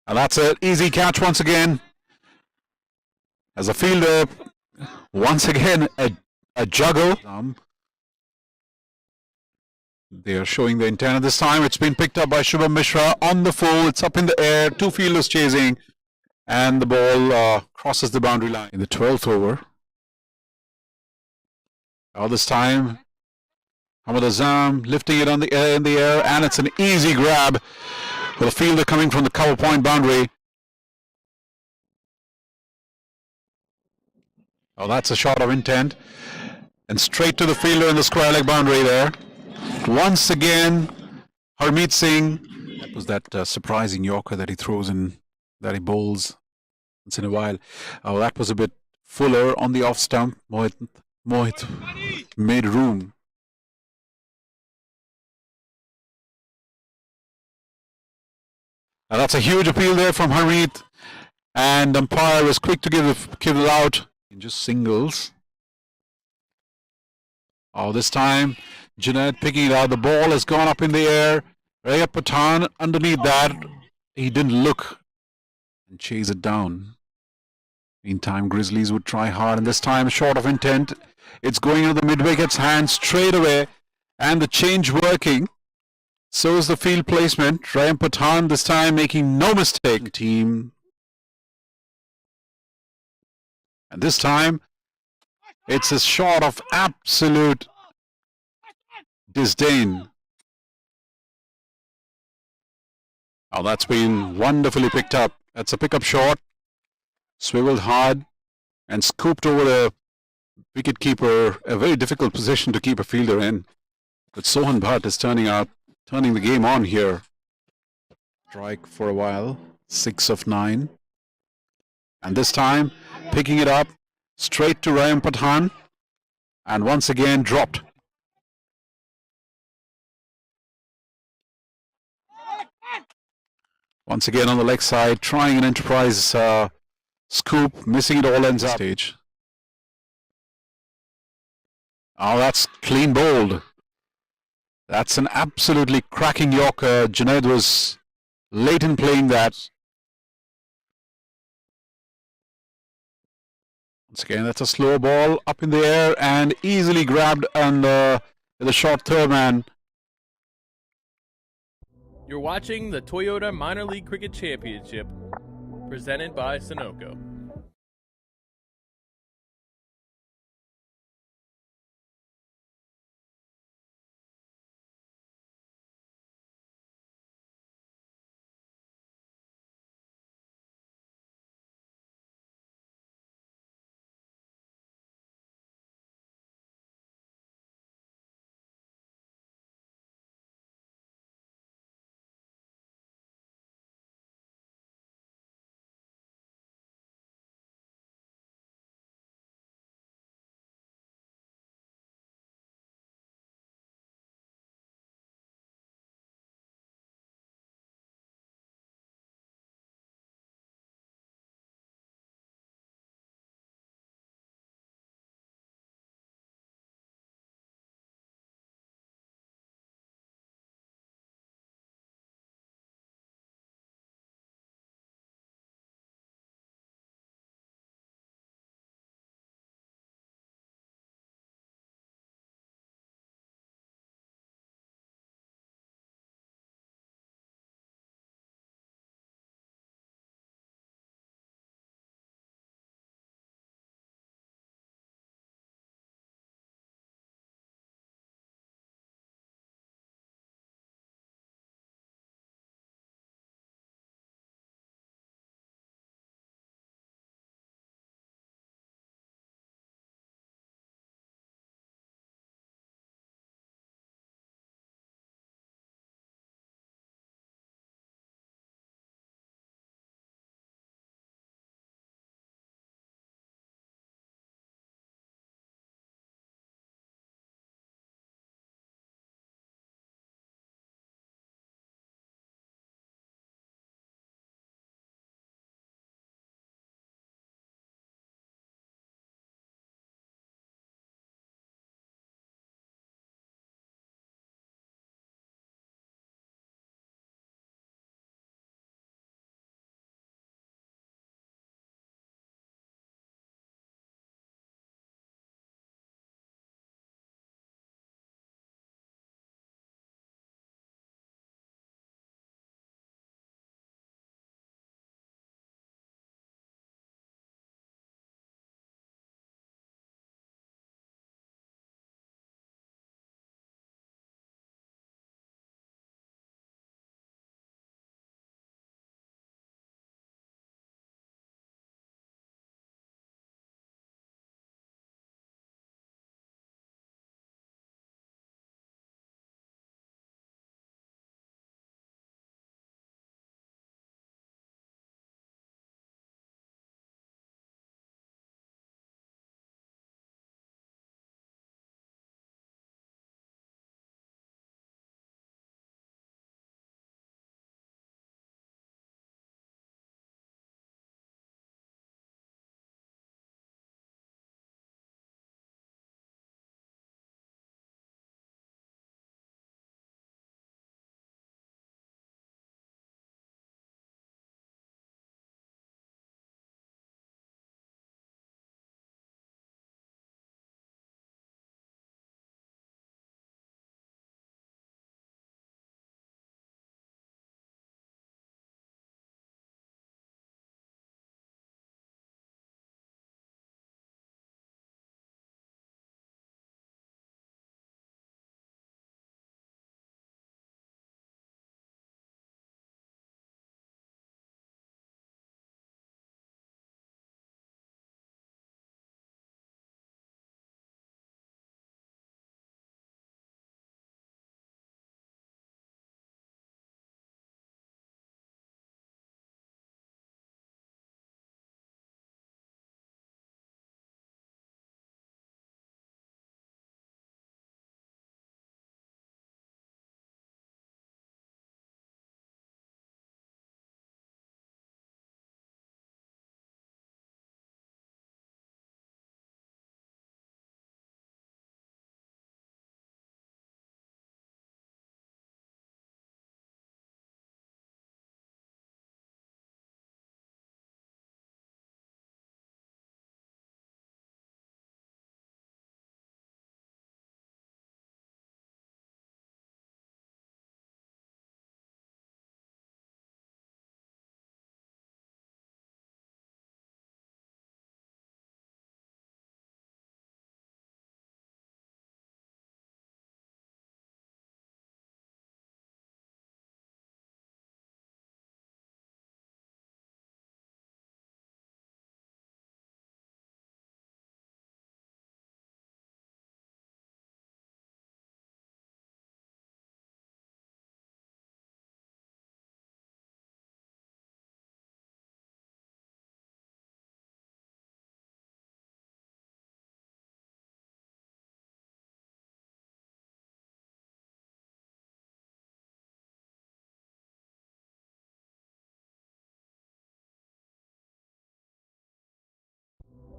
And that's an easy catch once again. As a fielder, once again, a juggle. They are showing the intent this time. It's been picked up by Shubham Mishra on the full. It's up in the air. 2 fielders chasing. And the ball crosses the boundary line in the 12th over. All this time, Hamad Azam lifting it in the air, and it's an easy grab with a fielder coming from the cover point boundary. Oh, that's a shot of intent. And straight to the fielder in the square leg boundary there. Once again, Harmeet Singh. That was that surprising Yorker that he throws in, that he bowls once in a while. Oh, that was a bit fuller on the off stump. Mohit made room. Now that's a huge appeal there from Harmeet. And umpire was quick to give it out in just singles. Oh, this time Junaid picking it out. The ball has gone up in the air. Raya Pathan underneath that. He didn't look and chase it down. Meantime, Grizzlies would try hard, and this time short of intent. It's going into the mid-wicket's hand straight away, and the change working. So is the field placement. Raya Pathan this time making no mistake. Team. And this time, it's a shot of absolute disdain. Oh, that's been wonderfully picked up. That's a pickup shot. Swiveled hard and scooped over the wicketkeeper. A very difficult position to keep a fielder in. But Sohan Bhatt is turning the game on here. Strike for a while. 6 of 9. And this time, picking it up straight to Raya Pathan. And once again dropped. Once again on the leg side, trying an enterprise scoop, missing it all ends up. Stage. Oh, that's clean bowled. That's an absolutely cracking Yorker. Junaid was late in playing that. Once again, that's a slow ball up in the air and easily grabbed and the short third man. You're watching the Toyota Minor League Cricket Championship, presented by Sunoco.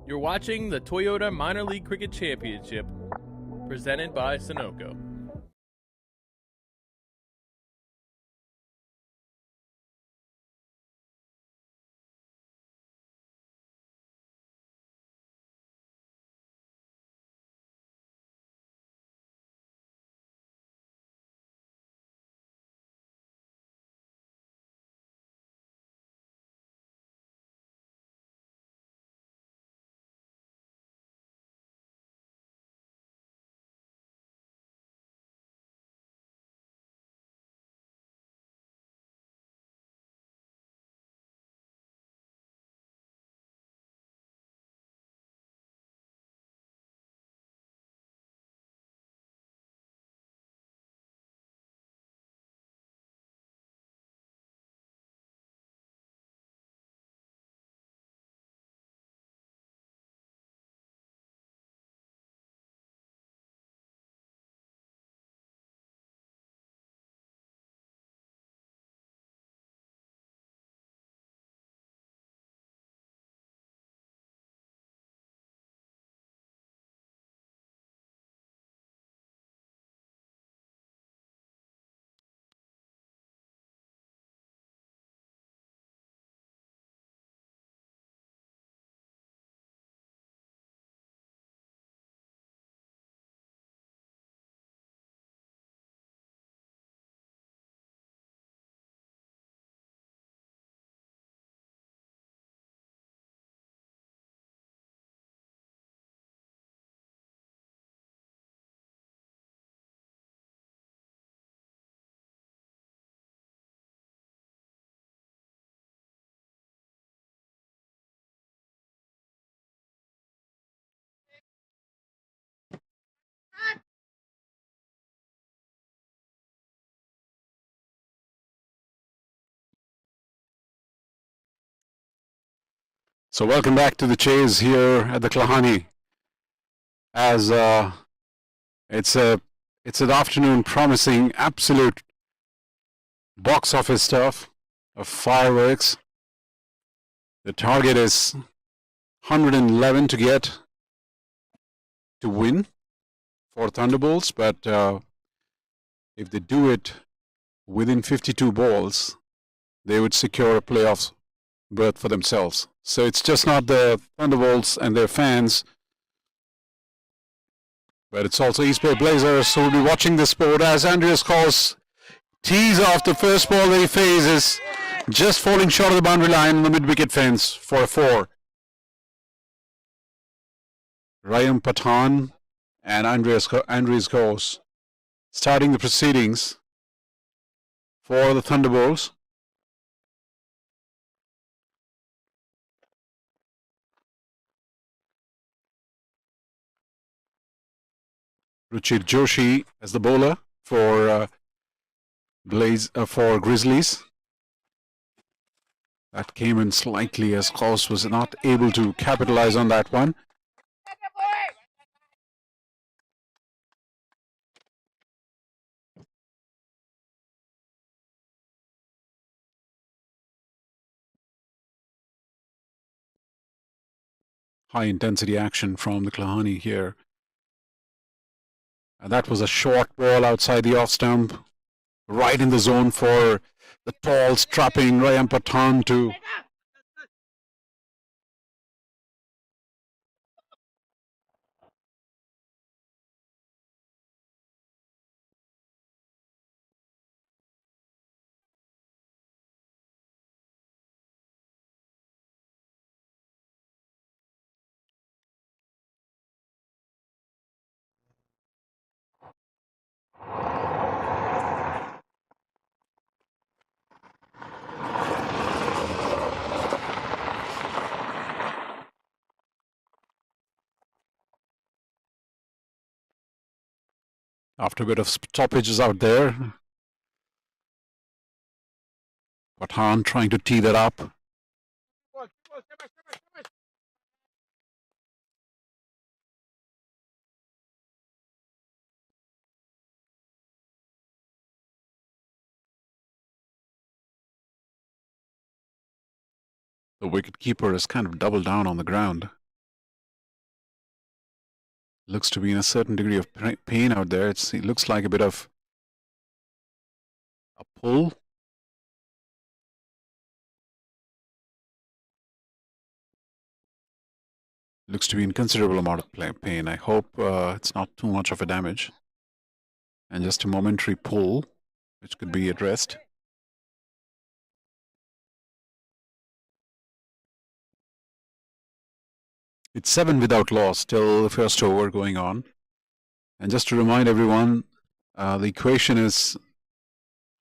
You're watching the Toyota Minor League Cricket Championship, presented by Sunoco. So welcome back to the chase here at the Klahani. As it's an afternoon promising absolute box office stuff of fireworks. The target is 111 to get to win for Thunderbolts, but if they do it within 52 balls, they would secure a playoff berth for themselves. So it's just not the Thunderbolts and their fans, but it's also East Bay Blazers who will be watching this sport as Andreas Kos tees off the first ball that he faces, just falling short of the boundary line on the mid-wicket fence for a 4. Ryan Pathan and Andreas Kos starting the proceedings for the Thunderbolts. Ruchir Joshi as the bowler for for Grizzlies. That came in slightly as Kos was not able to capitalize on that one. High intensity action from the Klahani here. And that was a short ball outside the off stump, right in the zone for the tall, strapping Ryan Pathan to after a bit of stoppages out there. Pathan trying to tee that up. The wicket keeper has kind of doubled down on the ground. Looks to be in a certain degree of pain out there. It looks like a bit of a pull. Looks to be in considerable amount of pain. I hope it's not too much of a damage. And just a momentary pull, which could be addressed. It's 7 without loss, still the first over going on. And just to remind everyone, the equation is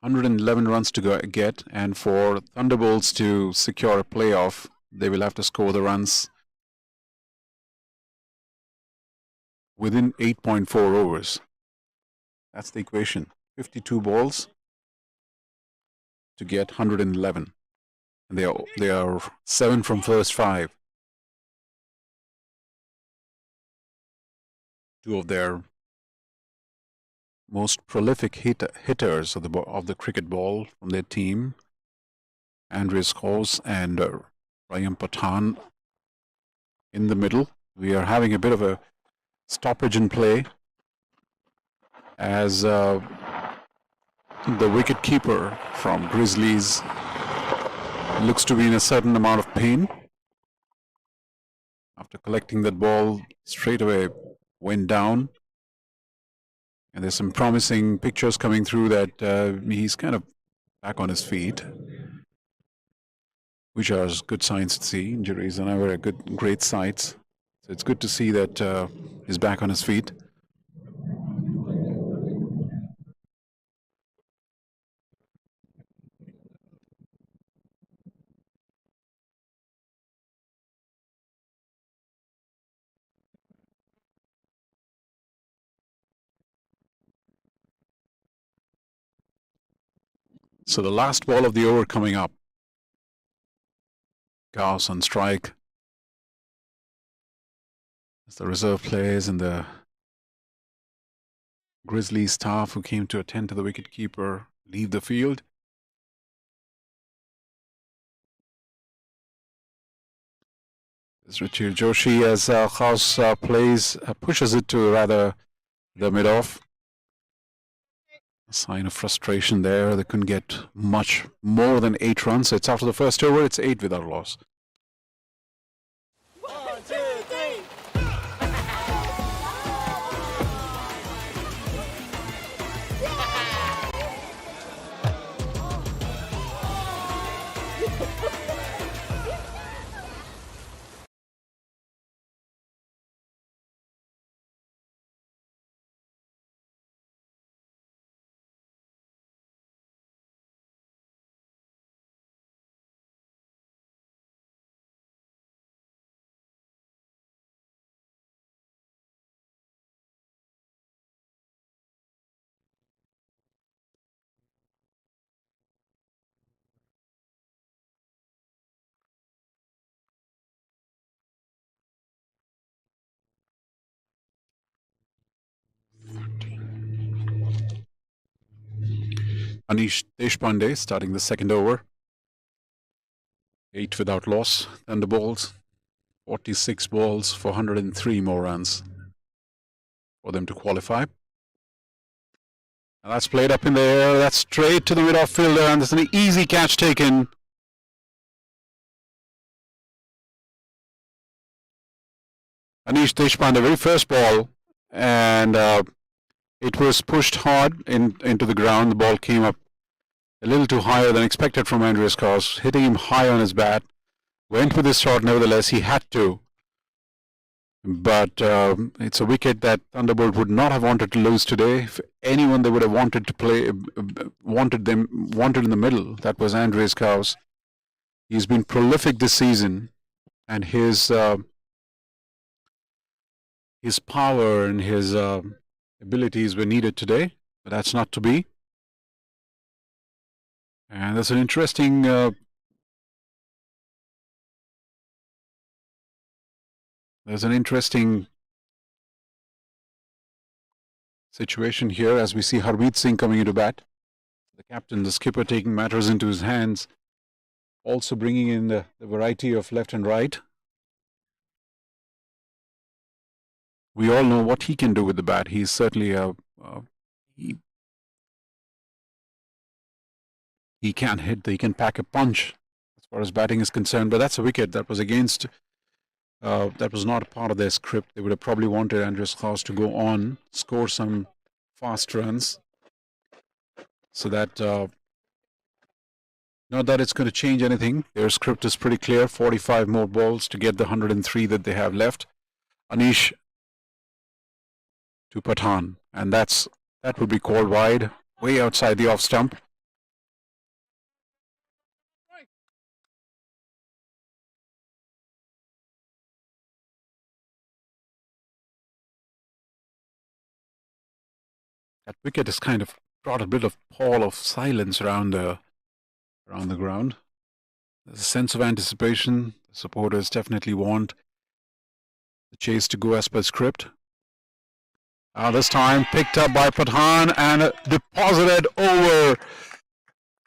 111 runs to get, and for Thunderbolts to secure a playoff, they will have to score the runs within 8.4 overs. That's the equation. 52 balls to get 111. And they are 7 from first 5. Two of their most prolific hitters of the cricket ball from their team, Andreas Kos and Ryan Pathan in the middle. We are having a bit of a stoppage in play as the wicket keeper from Grizzlies looks to be in a certain amount of pain. After collecting that ball, straight away went down. And there's some promising pictures coming through that he's kind of back on his feet, which are good signs to see. Injuries are never great sights. So it's good to see that he's back on his feet. So the last ball of the over coming up. Gauss on strike. As the reserve players and the Grizzlies staff who came to attend to the wicketkeeper leave the field. It's Richard Joshi as Gauss pushes it to rather the mid-off. A sign of frustration there. They couldn't get much more than 8 runs. It's after the first over, it's 8 without a loss. Anish Deshpande starting the second over. 8 without loss. Thunderbolts. 46 balls for 103 more runs for them to qualify. And that's played up in the air. That's straight to the mid-off fielder, and there's an easy catch taken. Anish Deshpande, very first ball, and it was pushed hard into the ground. The ball came up a little too higher than expected from Andreas Kos, hitting him high on his bat. Went with his shot, nevertheless, he had to. But it's a wicket that Thunderbolt would not have wanted to lose today. If anyone they would have wanted to play, wanted in the middle, that was Andreas Kos. He's been prolific this season, and his power and his abilities were needed today, but that's not to be. And that's an interesting situation here as we see Harmeet Singh coming into bat. The captain, the skipper, taking matters into his hands, also bringing in the variety of left and right. We all know what he can do with the bat. He's certainly he can hit, he can pack a punch as far as batting is concerned. But that's a wicket that was against. That was not a part of their script. They would have probably wanted Andres Klaus to go on, score some fast runs, so that not that it's going to change anything. Their script is pretty clear. 45 more balls to get the 103 that they have left. Anish to Pathan, and that would be called wide, way outside the off stump. That wicket has kind of brought a bit of pall of silence around the ground. There's a sense of anticipation. The supporters definitely want the chase to go as per script. This time picked up by Pathan and deposited over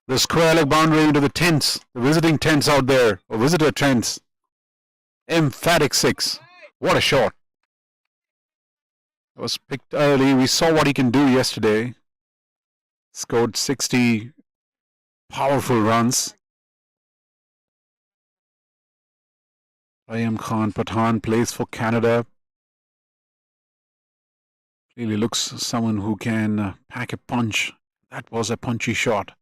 the square leg boundary into the tents, the visiting tents out there, or visitor tents. Emphatic six. What a shot. It was picked early. We saw what he can do yesterday. Scored 60 powerful runs. Ayam Khan Pathan plays for Canada. Clearly looks someone who can pack a punch. That was a punchy shot.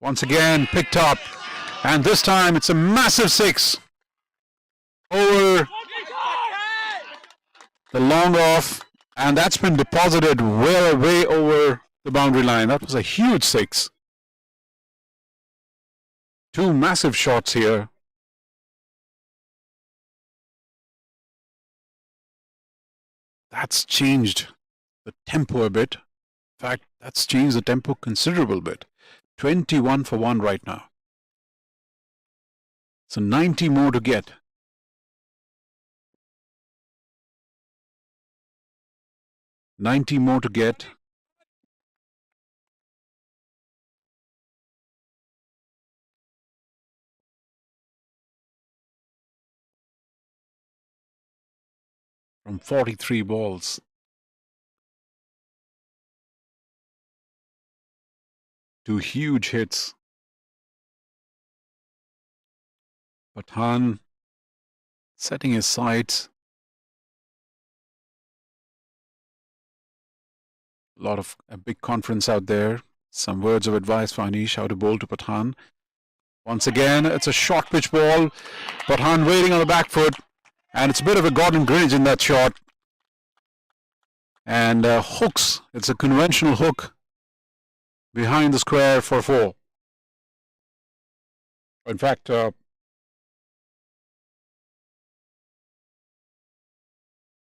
Once again picked up, and this time it's a massive six over the long off, and that's been deposited way over the boundary line. That was a huge six. Two massive shots here. That's changed the tempo a bit. In fact, that's changed the tempo considerable bit. 21 for 1 right now. So 90 more to get. From 43 balls. Two huge hits. Pathan setting his sights. A big conference out there. Some words of advice for Anish, how to bowl to Pathan. Once again, it's a short pitch ball. Pathan waiting on the back foot. And it's a bit of a Gordon Greenwich in that shot. And hooks. It's a conventional hook behind the square for 4. In fact, yeah,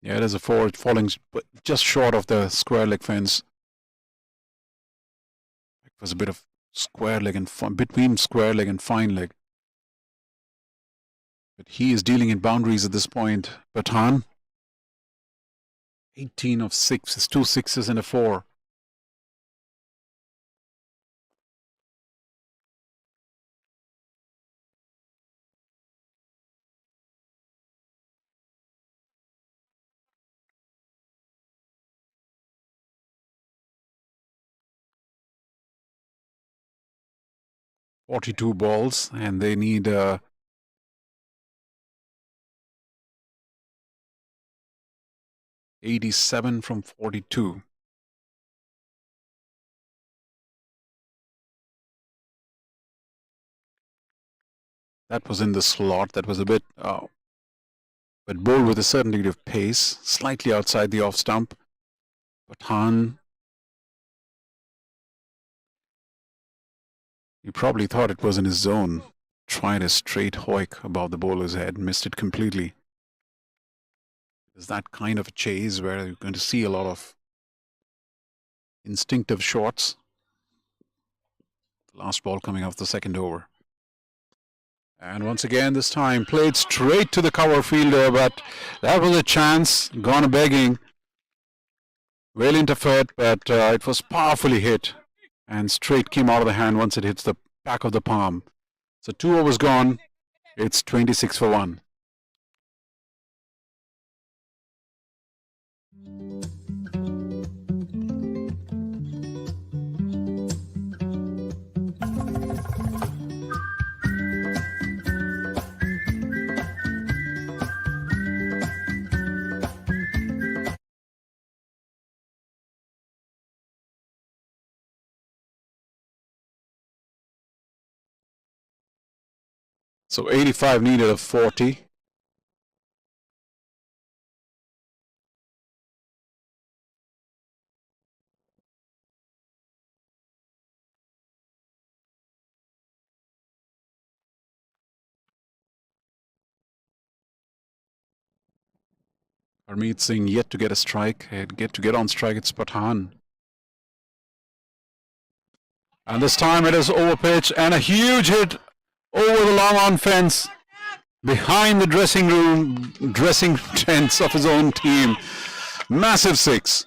it is a 4. It's falling just short of the square leg fence. It was a bit of square leg and between square leg and fine leg. But he is dealing in boundaries at this point. Pathan, 18 of 6, is 2 6s and a 4. .42 balls, and they need 87 from 42. That was in the slot. That was a bit, but bowled with a certain degree of pace, slightly outside the off stump. Pathan, he probably thought it was in his zone. Tried a straight hoik above the bowler's head, missed it completely. Is that kind of a chase where you're going to see a lot of instinctive shots. The last ball coming off the second over. And once again, this time played straight to the cover fielder, but that was a chance gone begging. Well interfered, but it was powerfully hit and straight came out of the hand once it hits the back of the palm. So 2 overs gone. It's 26 for 1. So 85 needed of 40. Harmeet Singh yet to get a strike. Get on strike. It's Pathan. And this time it is over pitch and a huge hit over the long on fence behind the dressing tents of his own team. Massive six.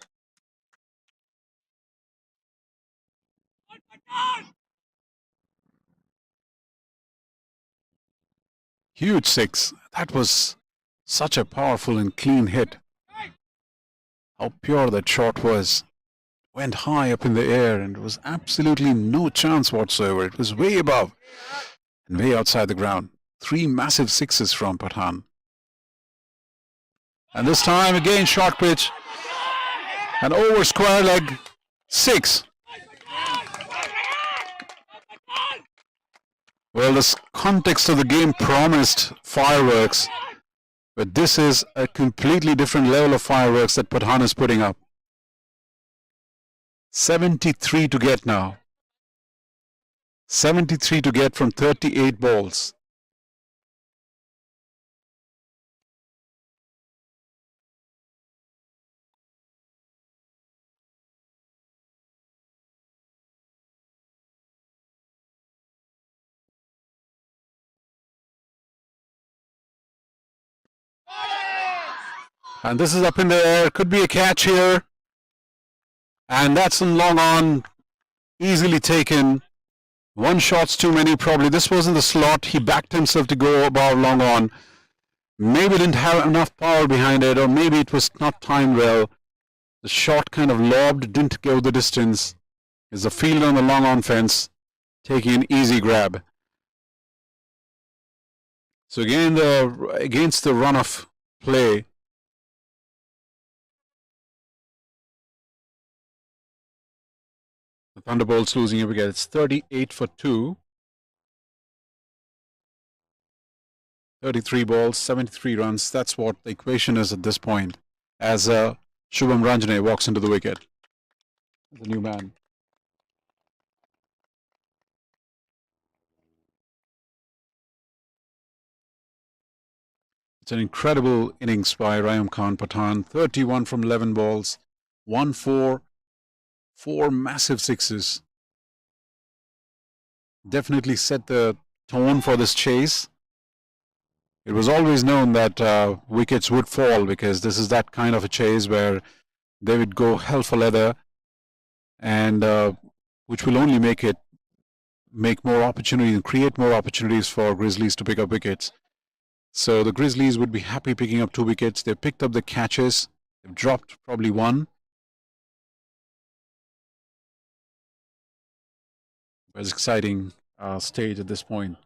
Huge six. That was such a powerful and clean hit. How pure that shot was. Went high up in the air and there was absolutely no chance whatsoever. It was way above and way outside the ground. 3 massive sixes from Pathan. And this time again short pitch. And over square leg. 6. Well, this context of the game promised fireworks, but this is a completely different level of fireworks that Pathan is putting up. 73 to get now. 73 to get from 38 balls. And this is up in the air. Could be a catch here. And that's in long on. Easily taken. 1 shot's too many probably. This was in the slot. He backed himself to go above long on. Maybe didn't have enough power behind it, or maybe it was not timed well. The shot kind of lobbed, didn't go the distance. There's a fielder on the long on fence taking an easy grab. So again, against the run of play, the Thunderbolts losing a wicket. It's 38 for 2. 33 balls, 73 runs. That's what the equation is at this point. As Shubham Ranjane walks into the wicket. The new man. It's an incredible innings by Rayum Khan Pathan. 31 from 11 balls. 1-4. 4 massive sixes. Definitely set the tone for this chase. It was always known that wickets would fall because this is that kind of a chase where they would go hell for leather, and which will only make more opportunities and create more opportunities for Grizzlies to pick up wickets. So the Grizzlies would be happy picking up 2 wickets. They picked up the catches. They've dropped probably 1. It's exciting stage at this point.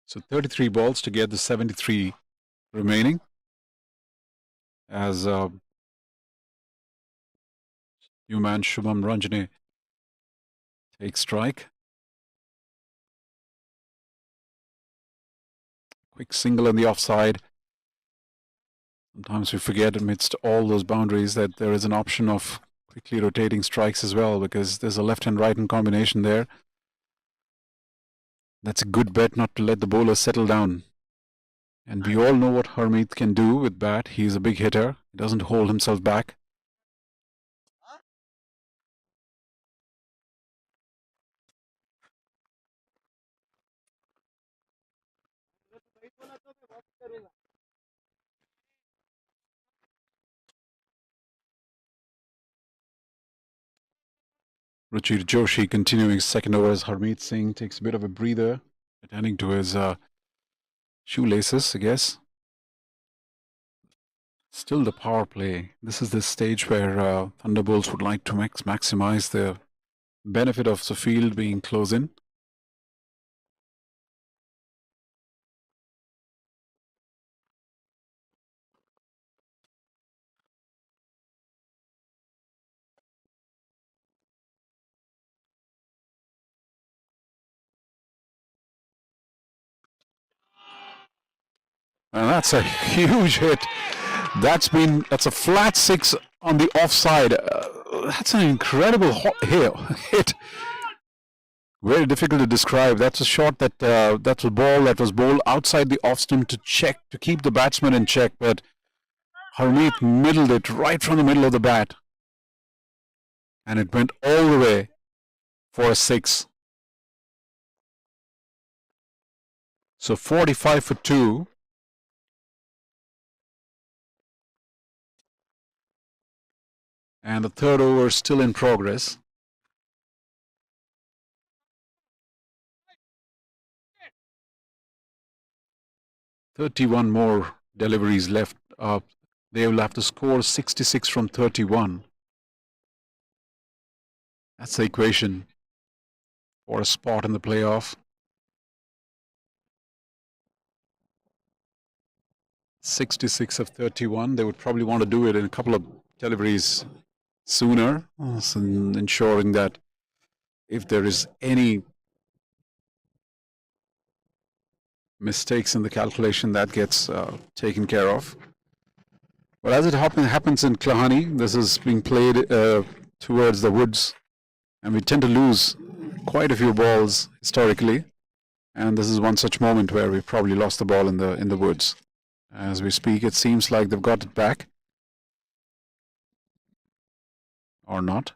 So 33 balls to get the 73 remaining. As new man Shubham Ranjane takes strike. Quick single on the offside. Sometimes we forget amidst all those boundaries that there is an option of quickly rotating strikes as well, because there's a left and right in combination there. That's a good bet not to let the bowler settle down. And we all know what Harmeet can do with bat. He's a big hitter. He doesn't hold himself back. Ruchir Joshi continuing second over as Harmeet Singh takes a bit of a breather, attending to his shoelaces, I guess. Still the power play. This is the stage where Thunderbolts would like to maximize the benefit of the field being close in. And that's a huge hit. That's a flat 6 on the offside. That's an incredible hit. Very difficult to describe. That's a shot that was bowled outside the off stump to keep the batsman in check, but Harmeet middled it right from the middle of the bat, and it went all the way for a 6. So 45 for 2. And the third over is still in progress. "31 more deliveries left. They will have to score 66 from 31. That's the equation for a spot in the playoff. 66 of 31. They would probably want to do it in a couple of deliveries sooner, ensuring that if there is any mistakes in the calculation, that gets taken care of. But as it happens in Klahani, this is being played towards the woods, and we tend to lose quite a few balls historically, and this is one such moment where we probably lost the ball in the woods. As we speak, it seems like they've got it back, or not.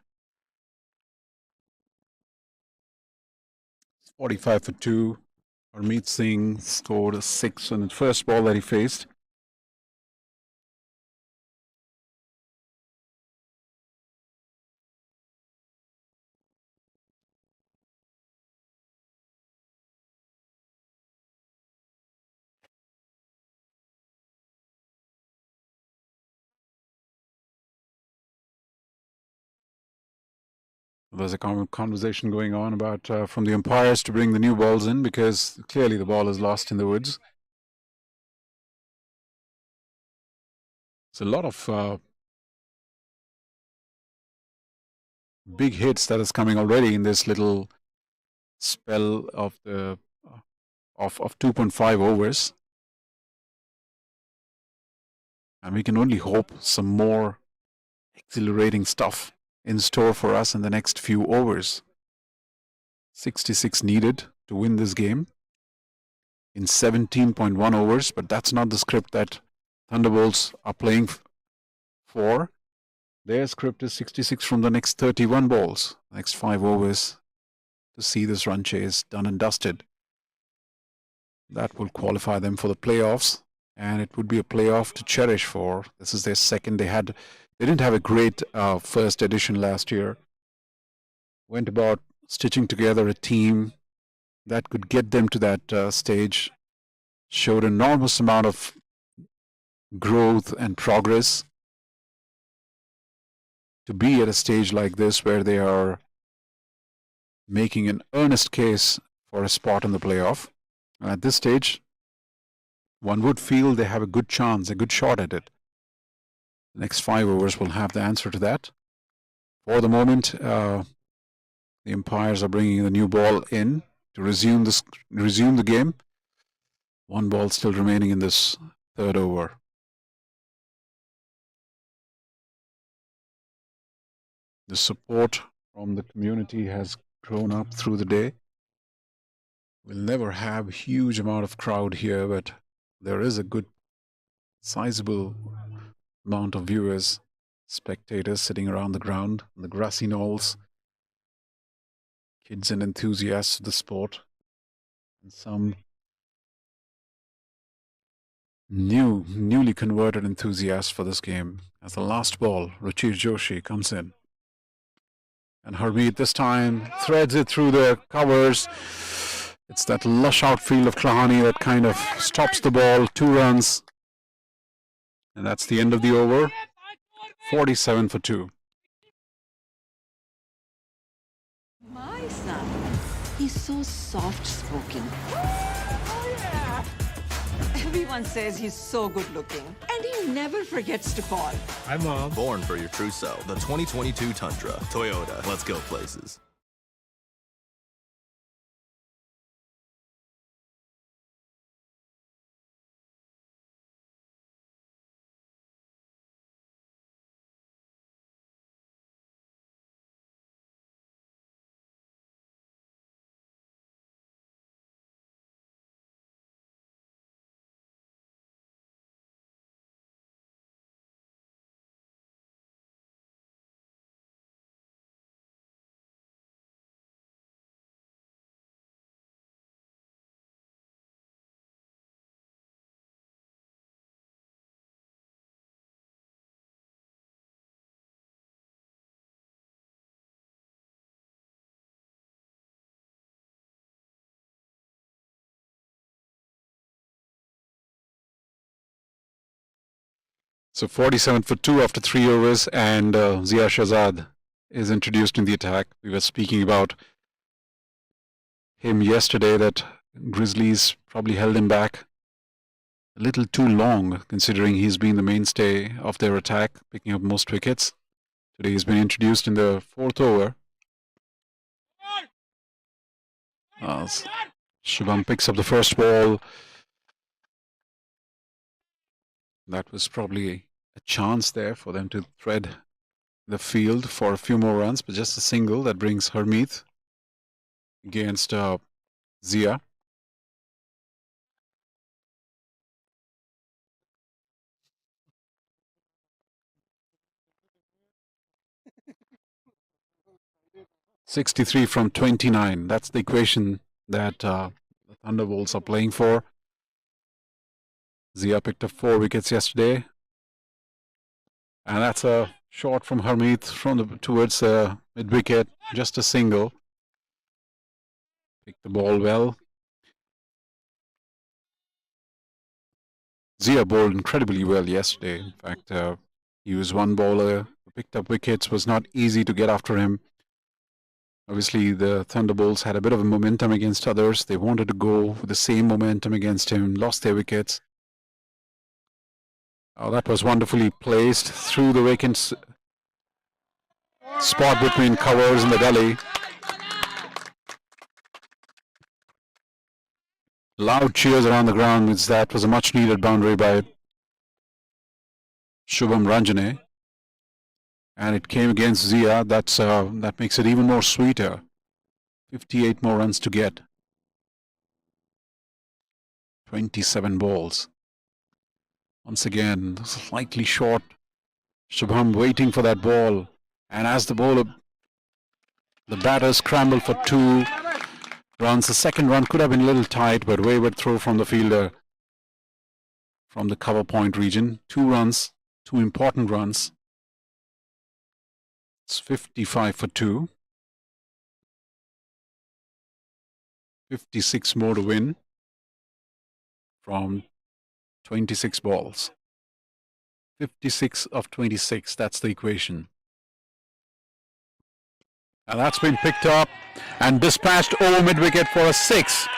45 for 2. Harmeet Singh scored a 6 on the first ball that he faced. There's a conversation going on about from the umpires to bring the new balls in, because clearly the ball is lost in the woods. It's a lot of big hits that is coming already in this little spell of 2.5 overs, and we can only hope some more exhilarating stuff in store for us in the next few overs. 66 needed to win this game in 17.1 overs, but that's not the script that Thunderbolts are playing for. Their script is 66 from the next 31 balls, next 5 overs, to see this run chase done and dusted. That will qualify them for the playoffs, and it would be a playoff to cherish for. This is their second. They didn't have a great first edition last year. Went about stitching together a team that could get them to that stage. Showed an enormous amount of growth and progress to be at a stage like this where they are making an earnest case for a spot in the playoff. And at this stage, one would feel they have a good chance, a good shot at it. The next 5 overs will have the answer to that. For the moment, the umpires are bringing the new ball in to resume the game. 1 ball still remaining in this third over. The support from the community has grown up through the day. We'll never have a huge amount of crowd here, but there is a good sizable amount of viewers, spectators sitting around the ground, the grassy knolls, kids and enthusiasts of the sport, and some newly converted enthusiasts for this game. As the last ball, Ruchir Joshi comes in. And Harmeet this time threads it through the covers. It's that lush outfield of Klahani that kind of stops the ball. 2 runs. And that's the end of the over. 47 for 2. My son, he's so soft-spoken. Everyone says he's so good-looking, and he never forgets to call. Hi, Mom. Born for your true self. The 2022 Tundra. Toyota. Let's go places. So 47 for 2 after 3 overs, and Zia Shahzad is introduced in the attack. We were speaking about him yesterday, that Grizzlies probably held him back a little too long, considering he's been the mainstay of their attack, picking up most wickets. Today he's been introduced in the 4th over. Shubham picks up the first ball. That was probably a chance there for them to thread the field for a few more runs, but just a single that brings Harmeet against Zia. .63 from 29. That's the equation that the Thunderbolts are playing for. Zia picked up 4 wickets yesterday, and that's a shot from Harmeet from towards mid wicket, just a single. Picked the ball well. Zia bowled incredibly well yesterday. In fact, he was one bowler who picked up wickets. Was not easy to get after him. Obviously, the Thunderbolts had a bit of a momentum against others. They wanted to go with the same momentum against him, lost their wickets. Oh, that was wonderfully placed through the vacant spot between covers in the gully. Loud cheers around the ground, means that was a much needed boundary by Shubham Ranjane. And it came against Zia. That makes it even more sweeter. 58 more runs to get. 27 balls. Once again, slightly short. Shubham waiting for that ball. And as the batter scrambled for 2 runs. The second run could have been a little tight, but wayward throw from the fielder from the cover point region. 2 runs, 2 important runs. It's 55 for 2. 56 more to win from 26 balls. 56 of 26, that's the equation. And that's been picked up and dispatched over mid-wicket for a 6.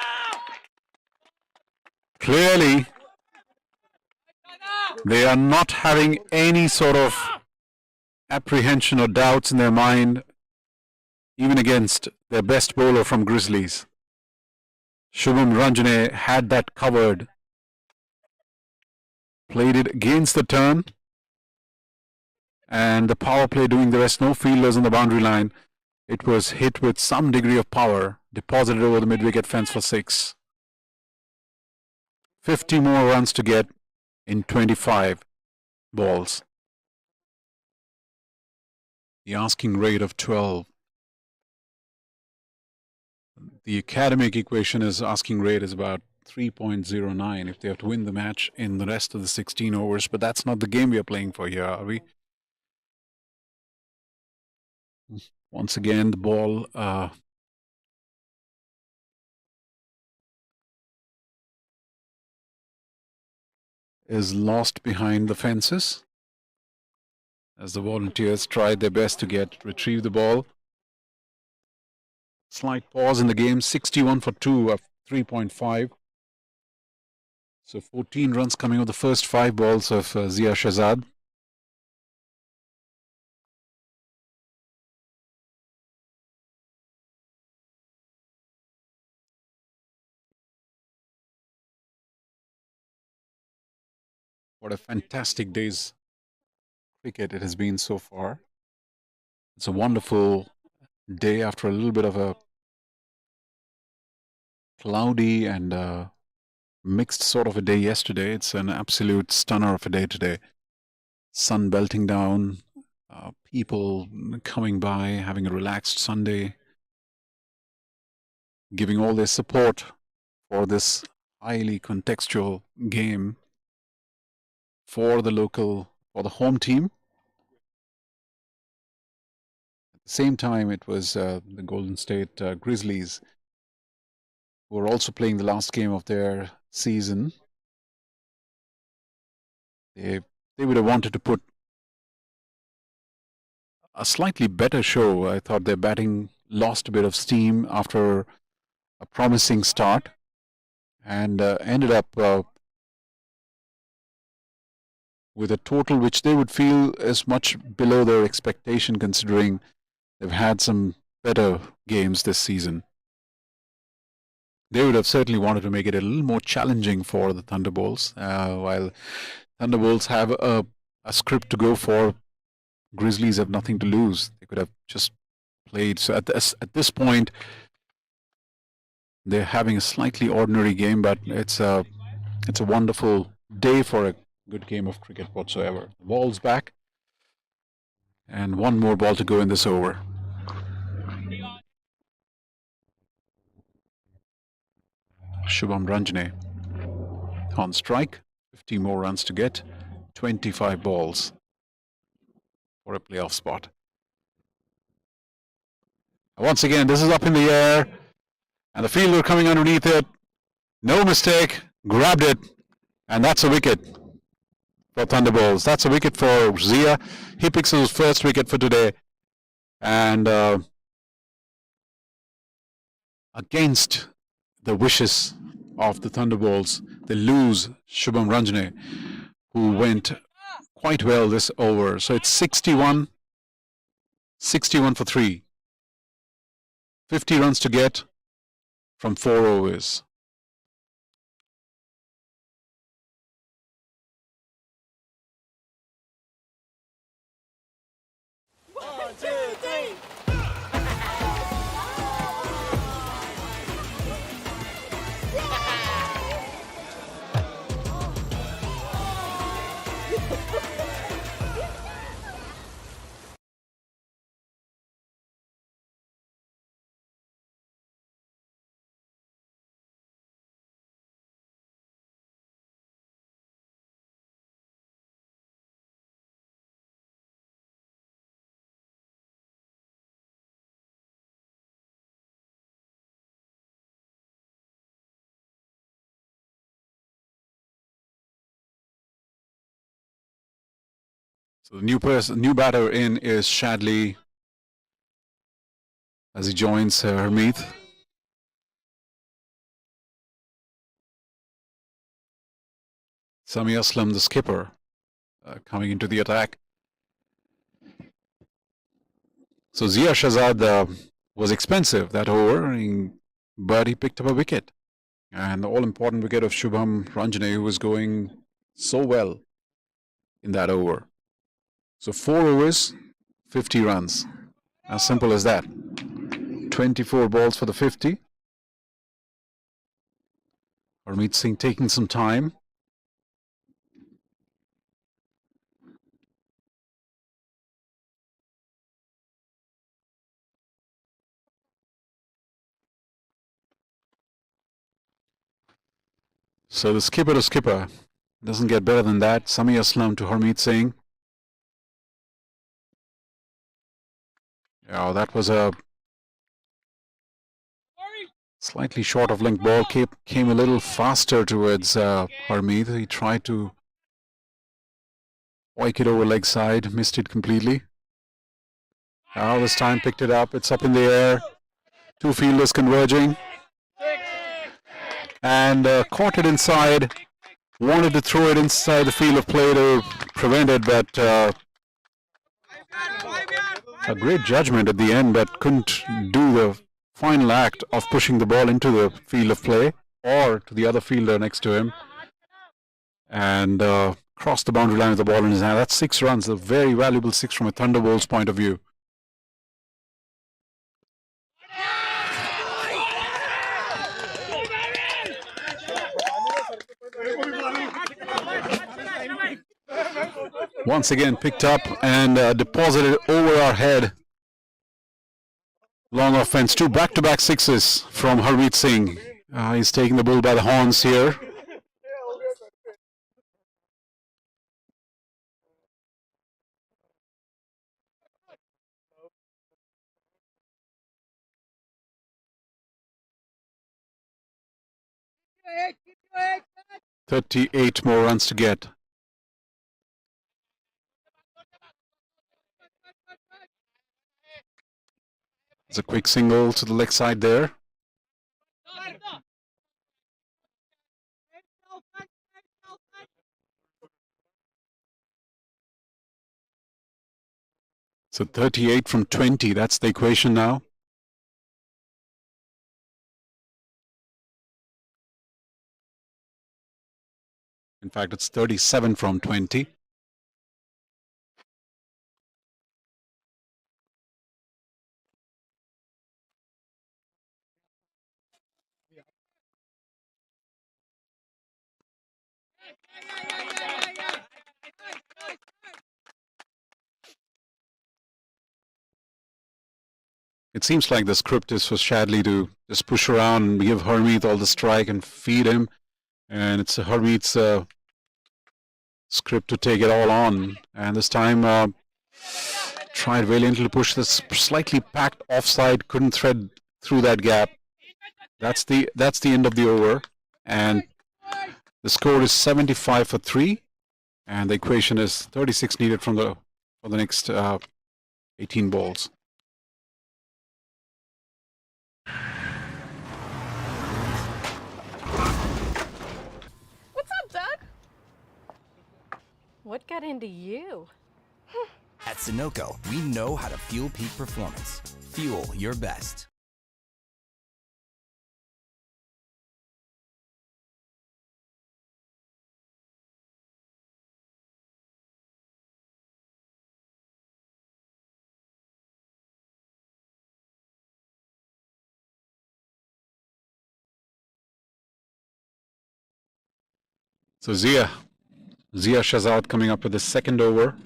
Clearly, they are not having any sort of apprehension or doubts in their mind, even against their best bowler from Grizzlies. Shubham Ranjane had that covered, played it against the turn, and the power play doing the rest. No fielders on the boundary line. It was hit with some degree of power, deposited over the mid-wicket fence for 6. 50 more runs to get in 25 balls. The asking rate of 12. The academic equation is asking rate is about 3.09 if they have to win the match in the rest of the 16 overs. But that's not the game we are playing for here, are we? Once again, the ball is lost behind the fences as the volunteers tried their best to retrieve the ball. Slight pause in the game. 61 for 2 of 3.5. So 14 runs coming of the first 5 balls of Zia Shahzad. What a fantastic day's cricket it has been so far. It's a wonderful day after a little bit of a cloudy and mixed sort of a day yesterday. It's an absolute stunner of a day today. Sun belting down, people coming by, having a relaxed Sunday, giving all their support for this highly contextual game for the home team. At the same time, it was the Golden State Grizzlies who were also playing the last game of their season. They they would have wanted to put a slightly better show. I thought their batting lost a bit of steam after a promising start and ended up with a total which they would feel is much below their expectation, considering they've had some better games this season. They would have certainly wanted to make it a little more challenging for the Thunderbolts. While Thunderbolts have a script to go for, Grizzlies have nothing to lose. They could have just played. So at this point, they're having a slightly ordinary game, but it's a wonderful day for a good game of cricket whatsoever. The ball's back, and one more ball to go in this over. Shubham Ranjane on strike, 50 more runs to get, 25 balls for a playoff spot. Once again, this is up in the air, and the fielder coming underneath it. No mistake, grabbed it, and that's a wicket for Thunderbolts. That's a wicket for Zia. He picks his first wicket for today, and against the wishes of the Thunderbolts, they lose Shubham Ranjane, who went quite well this over. So it's 61 for 3. 50 runs to get from 4 overs. One, two, three. So the new batter in is Shadley as he joins Harmeet. Sami Aslam, the skipper, coming into the attack. So Zia Shahzad was expensive that over, but he picked up a wicket. And the all-important wicket of Shubham Ranjane, who was going so well in that over. So 4 overs, 50 runs. As simple as that. 24 balls for the 50. Harmeet Singh taking some time. So the skipper to skipper. Doesn't get better than that. Sami Aslam to Harmeet Singh. Yeah, that was a slightly short of length ball. Came a little faster towards Harmeet. He tried to whack it over leg side. Missed it completely. Now this time picked it up. It's up in the air. Two fielders converging. And caught it inside. Wanted to throw it inside the field of play to prevent it, but a great judgment at the end, but couldn't do the final act of pushing the ball into the field of play or to the other fielder next to him, and crossed the boundary line with the ball in his hand. That's 6 runs, a very valuable 6 from a Thunderbolts point of view. Once again picked up and deposited over our head. Long offense, 2 back-to-back sixes from Harmeet Singh. He's taking the bull by the horns here. "38 more runs to get." It's a quick single to the leg side there. So 38 from 20, that's the equation now. In fact, it's 37 from 20. It seems like the script is for Shadley to just push around and give Harmeet all the strike and feed him. And it's Harmeet's script to take it all on. And this time tried valiantly to push this slightly packed offside, couldn't thread through that gap. That's the end of the over. And the score is 75 for 3. And the equation is 36 needed for the next 18 balls. What's up, Doug? What got into you? At Sunoco, we know how to fuel peak performance. Fuel your best. So Zia Shahzad coming up with the second over.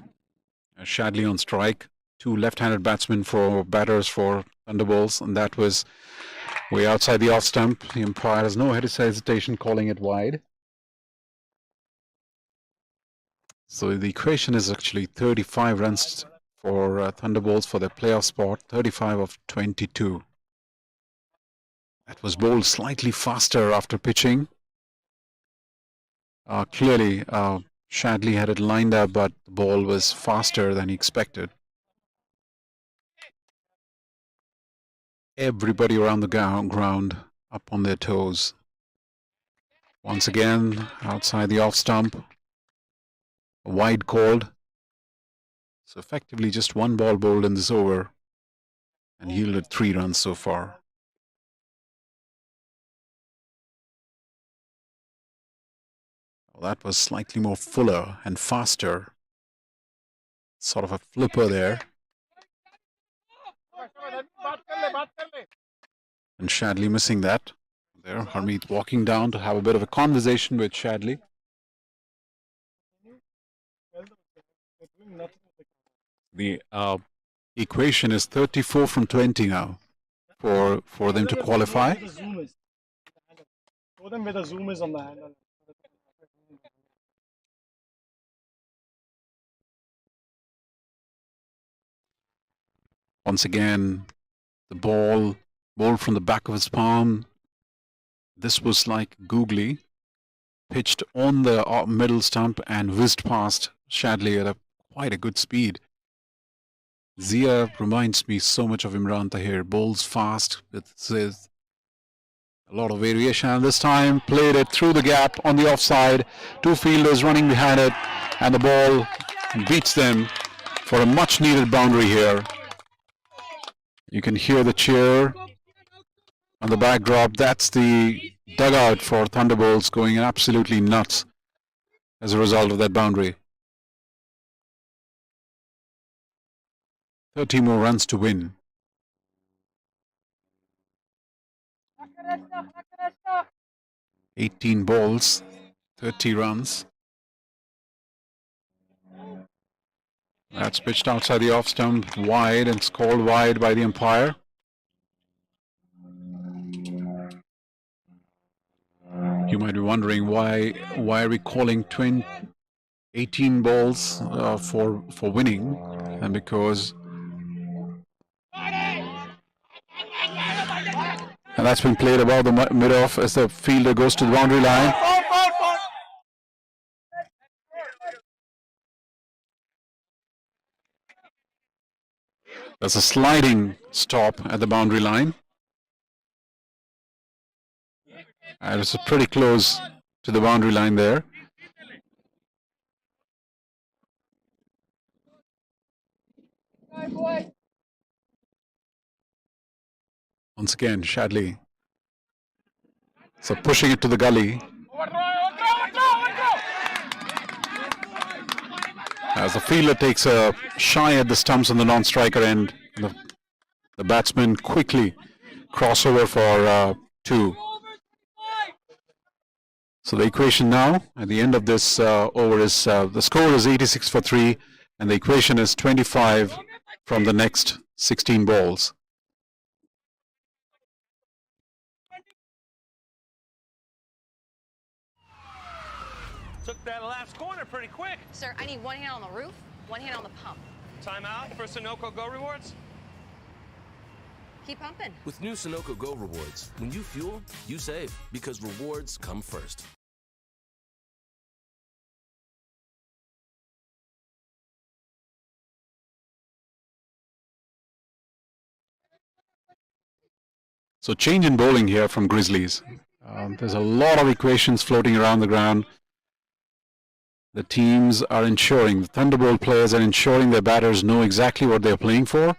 Shadley on strike. 2 left-handed batsmen for batters for Thunderbolts, and that was way outside the off stump. The umpire has no hesitation calling it wide. So the equation is actually 35 runs for Thunderbolts for their playoff spot, 35 of 22. That was bowled slightly faster after pitching. Clearly, Shadley had it lined up, but the ball was faster than he expected. Everybody around the ground up on their toes. Once again, outside the off stump. A wide called. So effectively just 1 ball bowled in this over and yielded 3 runs so far. Well, that was slightly more fuller and faster. Sort of a flipper there. And Shadley missing that. There, Harmeet walking down to have a bit of a conversation with Shadley. The equation is 34 from 20 now for them to qualify. Show them where the zoom is on the handle. Once again, the ball from the back of his palm. This was like googly, pitched on the middle stump and whizzed past Shadley at quite a good speed. Zia reminds me so much of Imran Tahir. Bowls fast with a lot of variation, and this time played it through the gap on the offside. 2 fielders running behind it, and the ball beats them for a much needed boundary here. You can hear the cheer on the backdrop. That's the dugout for Thunderbolts going absolutely nuts as a result of that boundary. 30 more runs to win. "18 balls, 30 runs." That's pitched outside the off stump, wide, and it's called wide by the umpire. You might be wondering why are we calling 18 balls for winning, and because and that's been played above the mid-off as the fielder goes to the boundary line. That's a sliding stop at the boundary line. And it's pretty close to the boundary line there. Once again, Shadley. So pushing it to the gully. As the fielder takes a shy at the stumps on the non-striker end, the batsman quickly crossover for 2. So the equation now at the end of this over is the score is 86 for 3, and the equation is 25 from the next 16 balls. Took that last corner pretty quick. Sir, I need one hand on the roof, one hand on the pump. Timeout for Sunoco Go rewards. Keep pumping. With new Sunoco Go rewards, when you fuel, you save, because rewards come first. So change in bowling here from Grizzlies. There's a lot of equations floating around the ground. The teams are ensuring, the Thunderbolt players are ensuring their batters know exactly what they're playing for.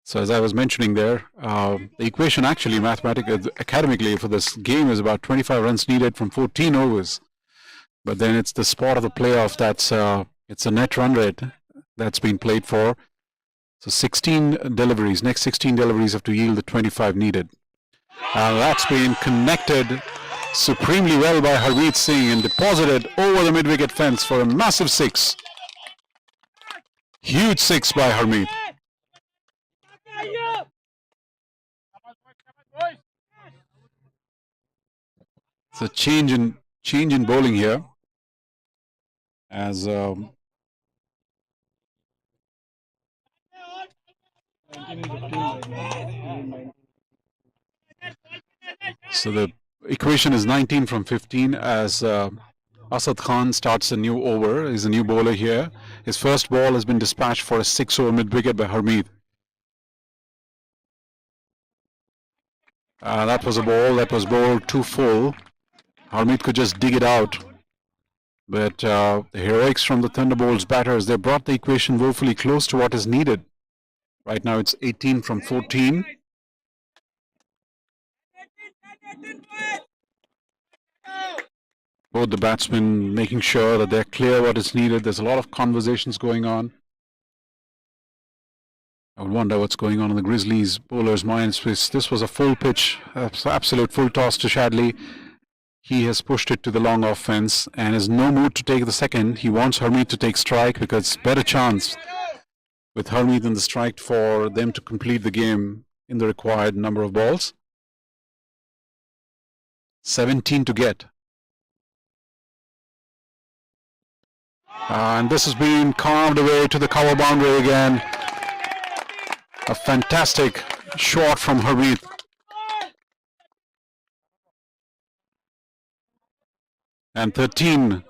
So as I was mentioning there, the equation actually mathematically, academically for this game is about 25 runs needed from 14 overs. But then it's the spot of the playoff that's, it's a net run rate that's been played for. So 16 deliveries, next 16 deliveries have to yield the 25 needed. That's been connected supremely well by Harmeet Singh and deposited over the mid-wicket fence for a massive 6. Huge 6 by Harmeet. It's a change in bowling here, as so the equation is 19 from 15 as Asad Khan starts a new over. He's a new bowler here. His first ball has been dispatched for a 6-over mid-wicket by Harmeet. That was a ball that was bowled too full. Harmeet could just dig it out. But the heroics from the Thunderbolts batters, they brought the equation woefully close to what is needed. Right now it's 18 from 14. Both the batsmen making sure that they're clear what is needed. There's a lot of conversations going on. I would wonder what's going on in the Grizzlies bowlers' minds. This was a full pitch, absolute full toss to Shadley. He has pushed it to the long off fence and is no mood to take the second. He wants Harmeet to take strike because it's better chance with Harmeet in the strike for them to complete the game in the required number of balls. 17 to get. And this has been carved away to the cover boundary again. A fantastic shot from Harmeet. And 13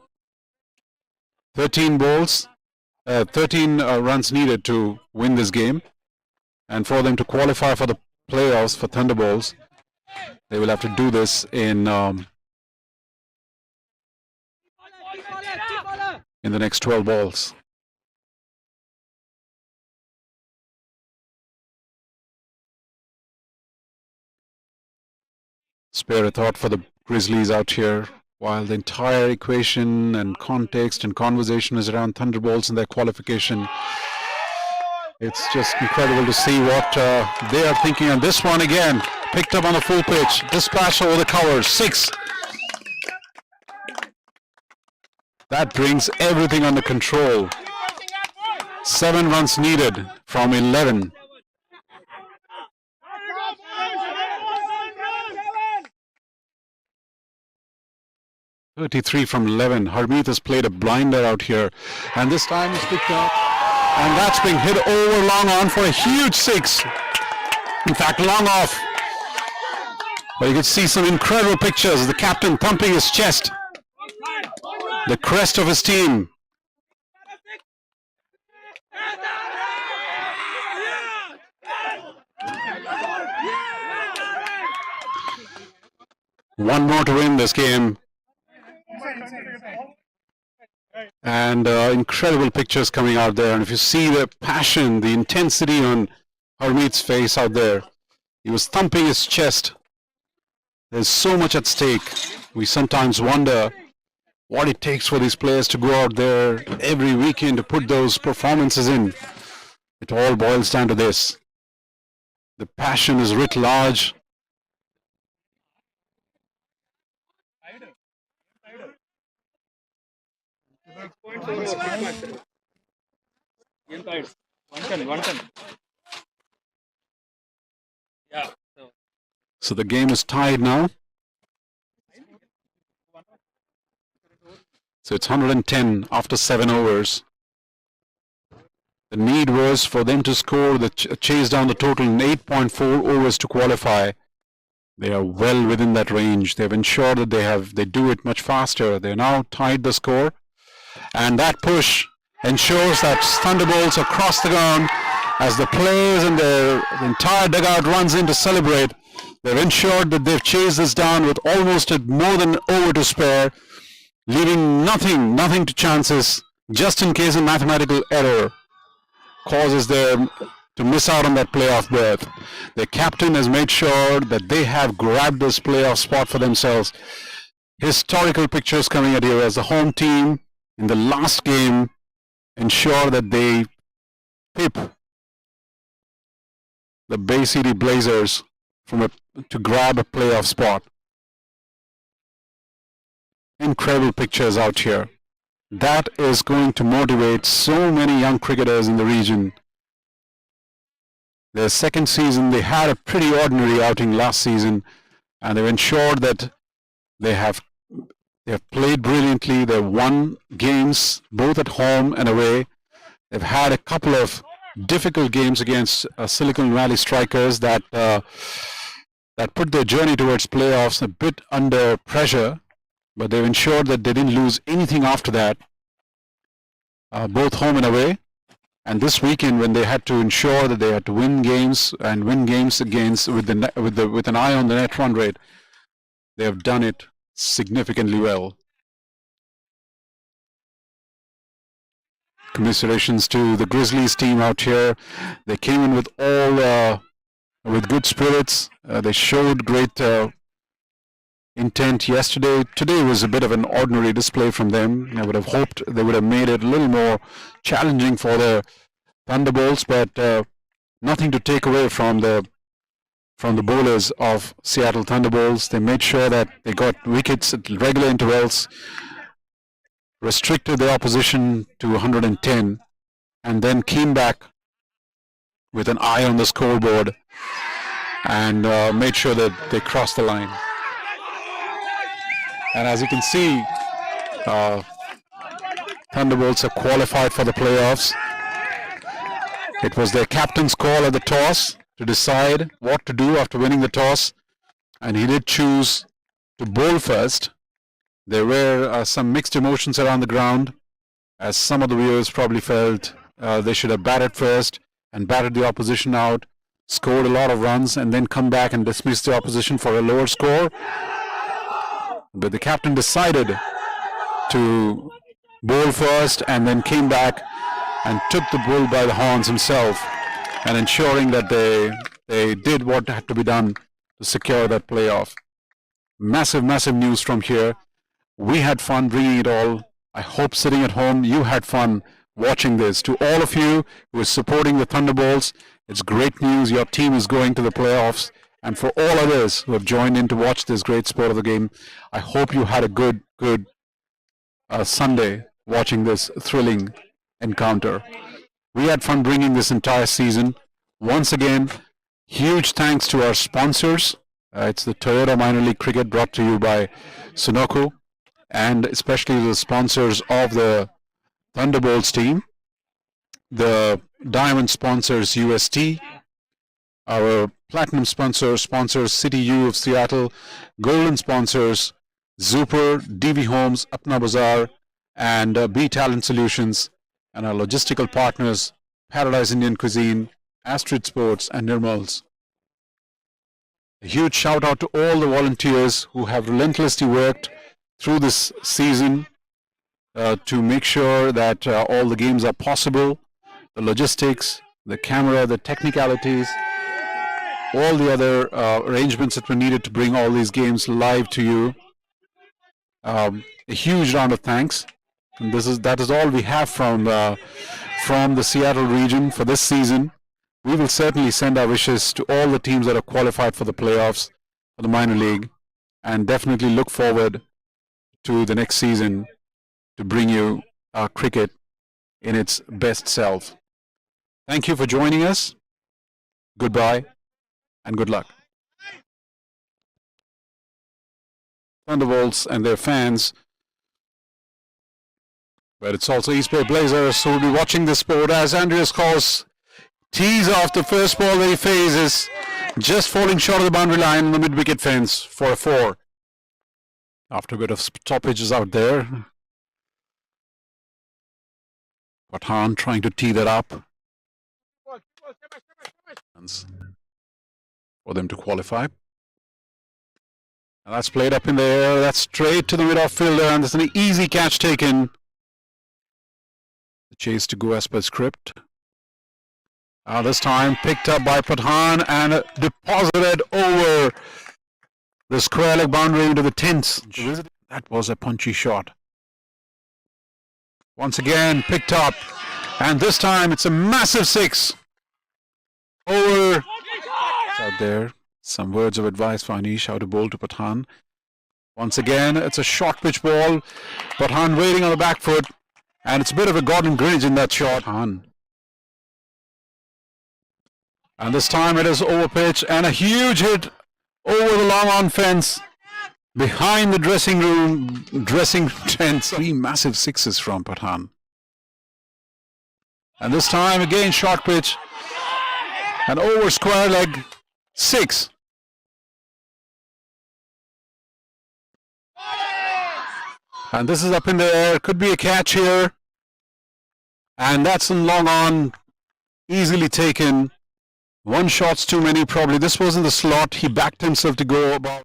balls, 13 runs needed to win this game. And for them to qualify for the playoffs for Thunderbolts, they will have to do this in the next 12 balls. Spare a thought for the Grizzlies out here. While the entire equation and context and conversation is around Thunderbolts and their qualification, it's just incredible to see what they are thinking. On this one again, picked up on the full pitch, dispatched over the cover, 6. That brings everything under control. 7 runs needed from 11. .33 from 11. Harmeet has played a blinder out here, and this time he's picked up, and that's being hit over long on for a huge 6. In fact, long off. But you can see some incredible pictures of the captain thumping his chest, the crest of his team. One more to win this game. And incredible pictures coming out there. And if you see the passion, the intensity on Harmeet's face out there, he was thumping his chest. There's so much at stake. We sometimes wonder what it takes for these players to go out there every weekend to put those performances in. It all boils down to this. The passion is writ large. So the game is tied now. So it's 110 after 7 overs. The need was for them to score, chase down the total in 8.4 overs to qualify. They are well within that range. They've ensured that they do it much faster. They're now tied the score. And that push ensures that Thunderbolts across the ground as the players and the entire dugout runs in to celebrate. They've ensured that they've chased this down with almost more than an over to spare, leaving nothing to chances, just in case a mathematical error causes them to miss out on that playoff berth. Their captain has made sure that they have grabbed this playoff spot for themselves. Historical pictures coming at you as the home team in the last game ensure that they pip the Bay City Blazers to grab a playoff spot. Incredible pictures out here. That is going to motivate so many young cricketers in the region. Their second season, they had a pretty ordinary outing last season, and they've ensured that they have played brilliantly. They've won games both at home and away. They've had a couple of difficult games against Silicon Valley Strikers that put their journey towards playoffs a bit under pressure, but they've ensured that they didn't lose anything after that, both home and away. And this weekend, when they had to ensure that they had to win games and win games against with an eye on the net run rate, they have done it significantly well. Commiserations to the Grizzlies team out here. They came in with with good spirits. They showed great intent yesterday. Today was a bit of an ordinary display from them. I would have hoped they would have made it a little more challenging for the Thunderbolts, but nothing to take away from the bowlers of Seattle Thunderbolts. They made sure that they got wickets at regular intervals, restricted the opposition to 110, and then came back with an eye on the scoreboard and made sure that they crossed the line. And as you can see, Thunderbolts are qualified for the playoffs. It was their captain's call at the toss to decide what to do after winning the toss, and he did choose to bowl first. There were some mixed emotions around the ground, as some of the viewers probably felt they should have batted first and batted the opposition out, scored a lot of runs, and then come back and dismiss the opposition for a lower score. But the captain decided to bowl first and then came back and took the bull by the horns himself, and ensuring that they did what had to be done to secure that playoff. Massive news from here. We had fun bringing it all. I hope sitting at home you had fun watching this. To all of you who are supporting the Thunderbolts, it's great news. Your team is going to the playoffs. And for all others who have joined in to watch this great sport of the game, I hope you had a good Sunday watching this thrilling encounter. We had fun bringing this entire season. Once again, huge thanks to our sponsors. It's the Toyota Minor League Cricket, brought to you by Sunoco, and especially the sponsors of the Thunderbolts team. The Diamond sponsors UST. Our Platinum sponsors City U of Seattle. Golden sponsors Zuper, DV Homes, Apna Bazaar, and B Talent Solutions. And our logistical partners, Paradise Indian Cuisine, Astrid Sports, and Nirmals. A huge shout out to all the volunteers who have relentlessly worked through this season to make sure that all the games are possible, the logistics, the camera, the technicalities, all the other arrangements that were needed to bring all these games live to you. A huge round of thanks. And that is all we have from the Seattle region for this season. We will certainly send our wishes to all the teams that are qualified for the playoffs for the minor league, and definitely look forward to the next season to bring you our cricket in its best self. Thank you for joining us. Goodbye and good luck. Thunderbolts and their fans, but it's also East Bay Blazers who will be watching this sport as Andreas Kos tees off the first ball that he faces, just falling short of the boundary line on the mid-wicket fence for a 4. After a bit of stoppages out there, Pathan trying to tee that up for them to qualify. And that's played up in the air. That's straight to the mid-off fielder, and there's an easy catch taken. The chase to go as per script. This time picked up by Pathan and deposited over the square leg boundary into the 10th. That was a punchy shot. Once again picked up, and this time it's a massive 6 over. Out there, some words of advice for Anish how to bowl to Pathan. Once again, it's a short pitch ball. Pathan waiting on the back foot, and it's a bit of a Gordon Greenwich in that shot. And this time it is over pitch, and a huge hit over the long on fence behind the dressing tent. 3 massive 6s from Pathan. And this time again short pitch and over square leg 6. And this is up in the air, could be a catch here. And that's in long on, easily taken. 1 shot's too many probably. This was in the slot. He backed himself to go about.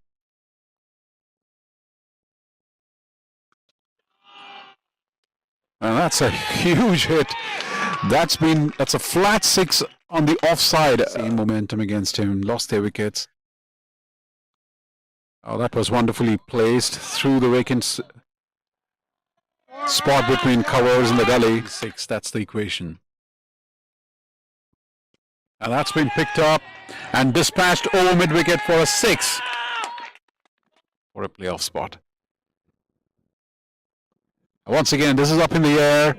And that's a huge hit. That's a flat 6 on the offside. Same momentum against him. Lost their wickets. Oh, that was wonderfully placed through the vacant spot between covers and the gully. 6, that's the equation. And that's been picked up and dispatched over mid-wicket for a 6 for a playoff spot. Once again, this is up in the air,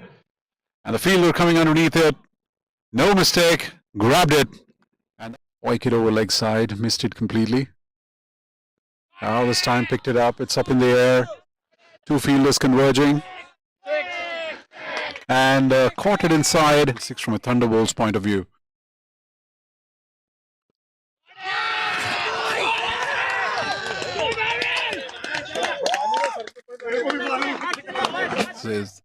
and the fielder coming underneath it. No mistake, grabbed it, and wicket over leg side, missed it completely. Now this time picked it up, it's up in the air. 2 fielders converging. And caught it inside. 6 from a Thunderbolts point of view. There's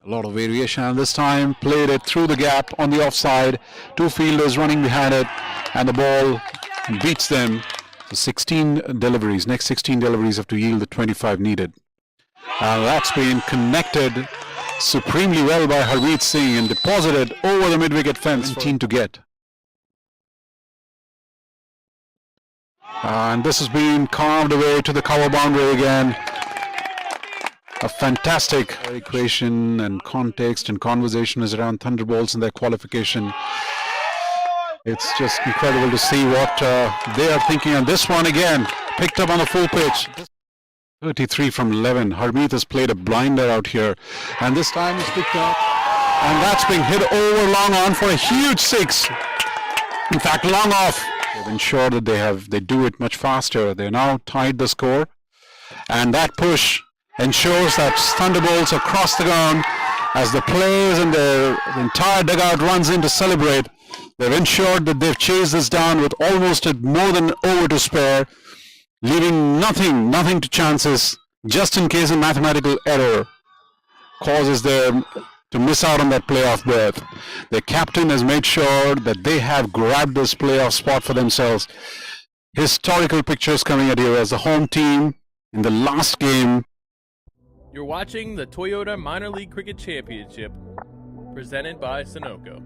a lot of variation, and this time played it through the gap on the offside. 2 fielders running behind it, and the ball beats them. So 16 deliveries. Next 16 deliveries have to yield the 25 needed. That's been connected supremely well by Harmeet Singh and deposited over the mid-wicket fence. 17 to get. And this has been carved away to the cover boundary again. A fantastic equation and context and conversation is around Thunderbolts and their qualification. It's just incredible to see what they are thinking. And this one again, picked up on the full pitch. 33 from 11. Harmeet has played a blinder out here. And this time it's picked up. And that's being hit over long on for a huge 6. In fact, long off. They've ensured that they do it much faster. They now tied the score. And that push ensures that Thunderbolts across the ground as the players and the entire dugout runs in to celebrate. They've ensured that they've chased this down with almost more than over to spare, leaving nothing to chances, just in case a mathematical error causes them to miss out on that playoff berth. Their captain has made sure that they have grabbed this playoff spot for themselves. historical pictures coming at you as the home team in the last game. You're watching the Toyota Minor League Cricket Championship, presented by Sunoco.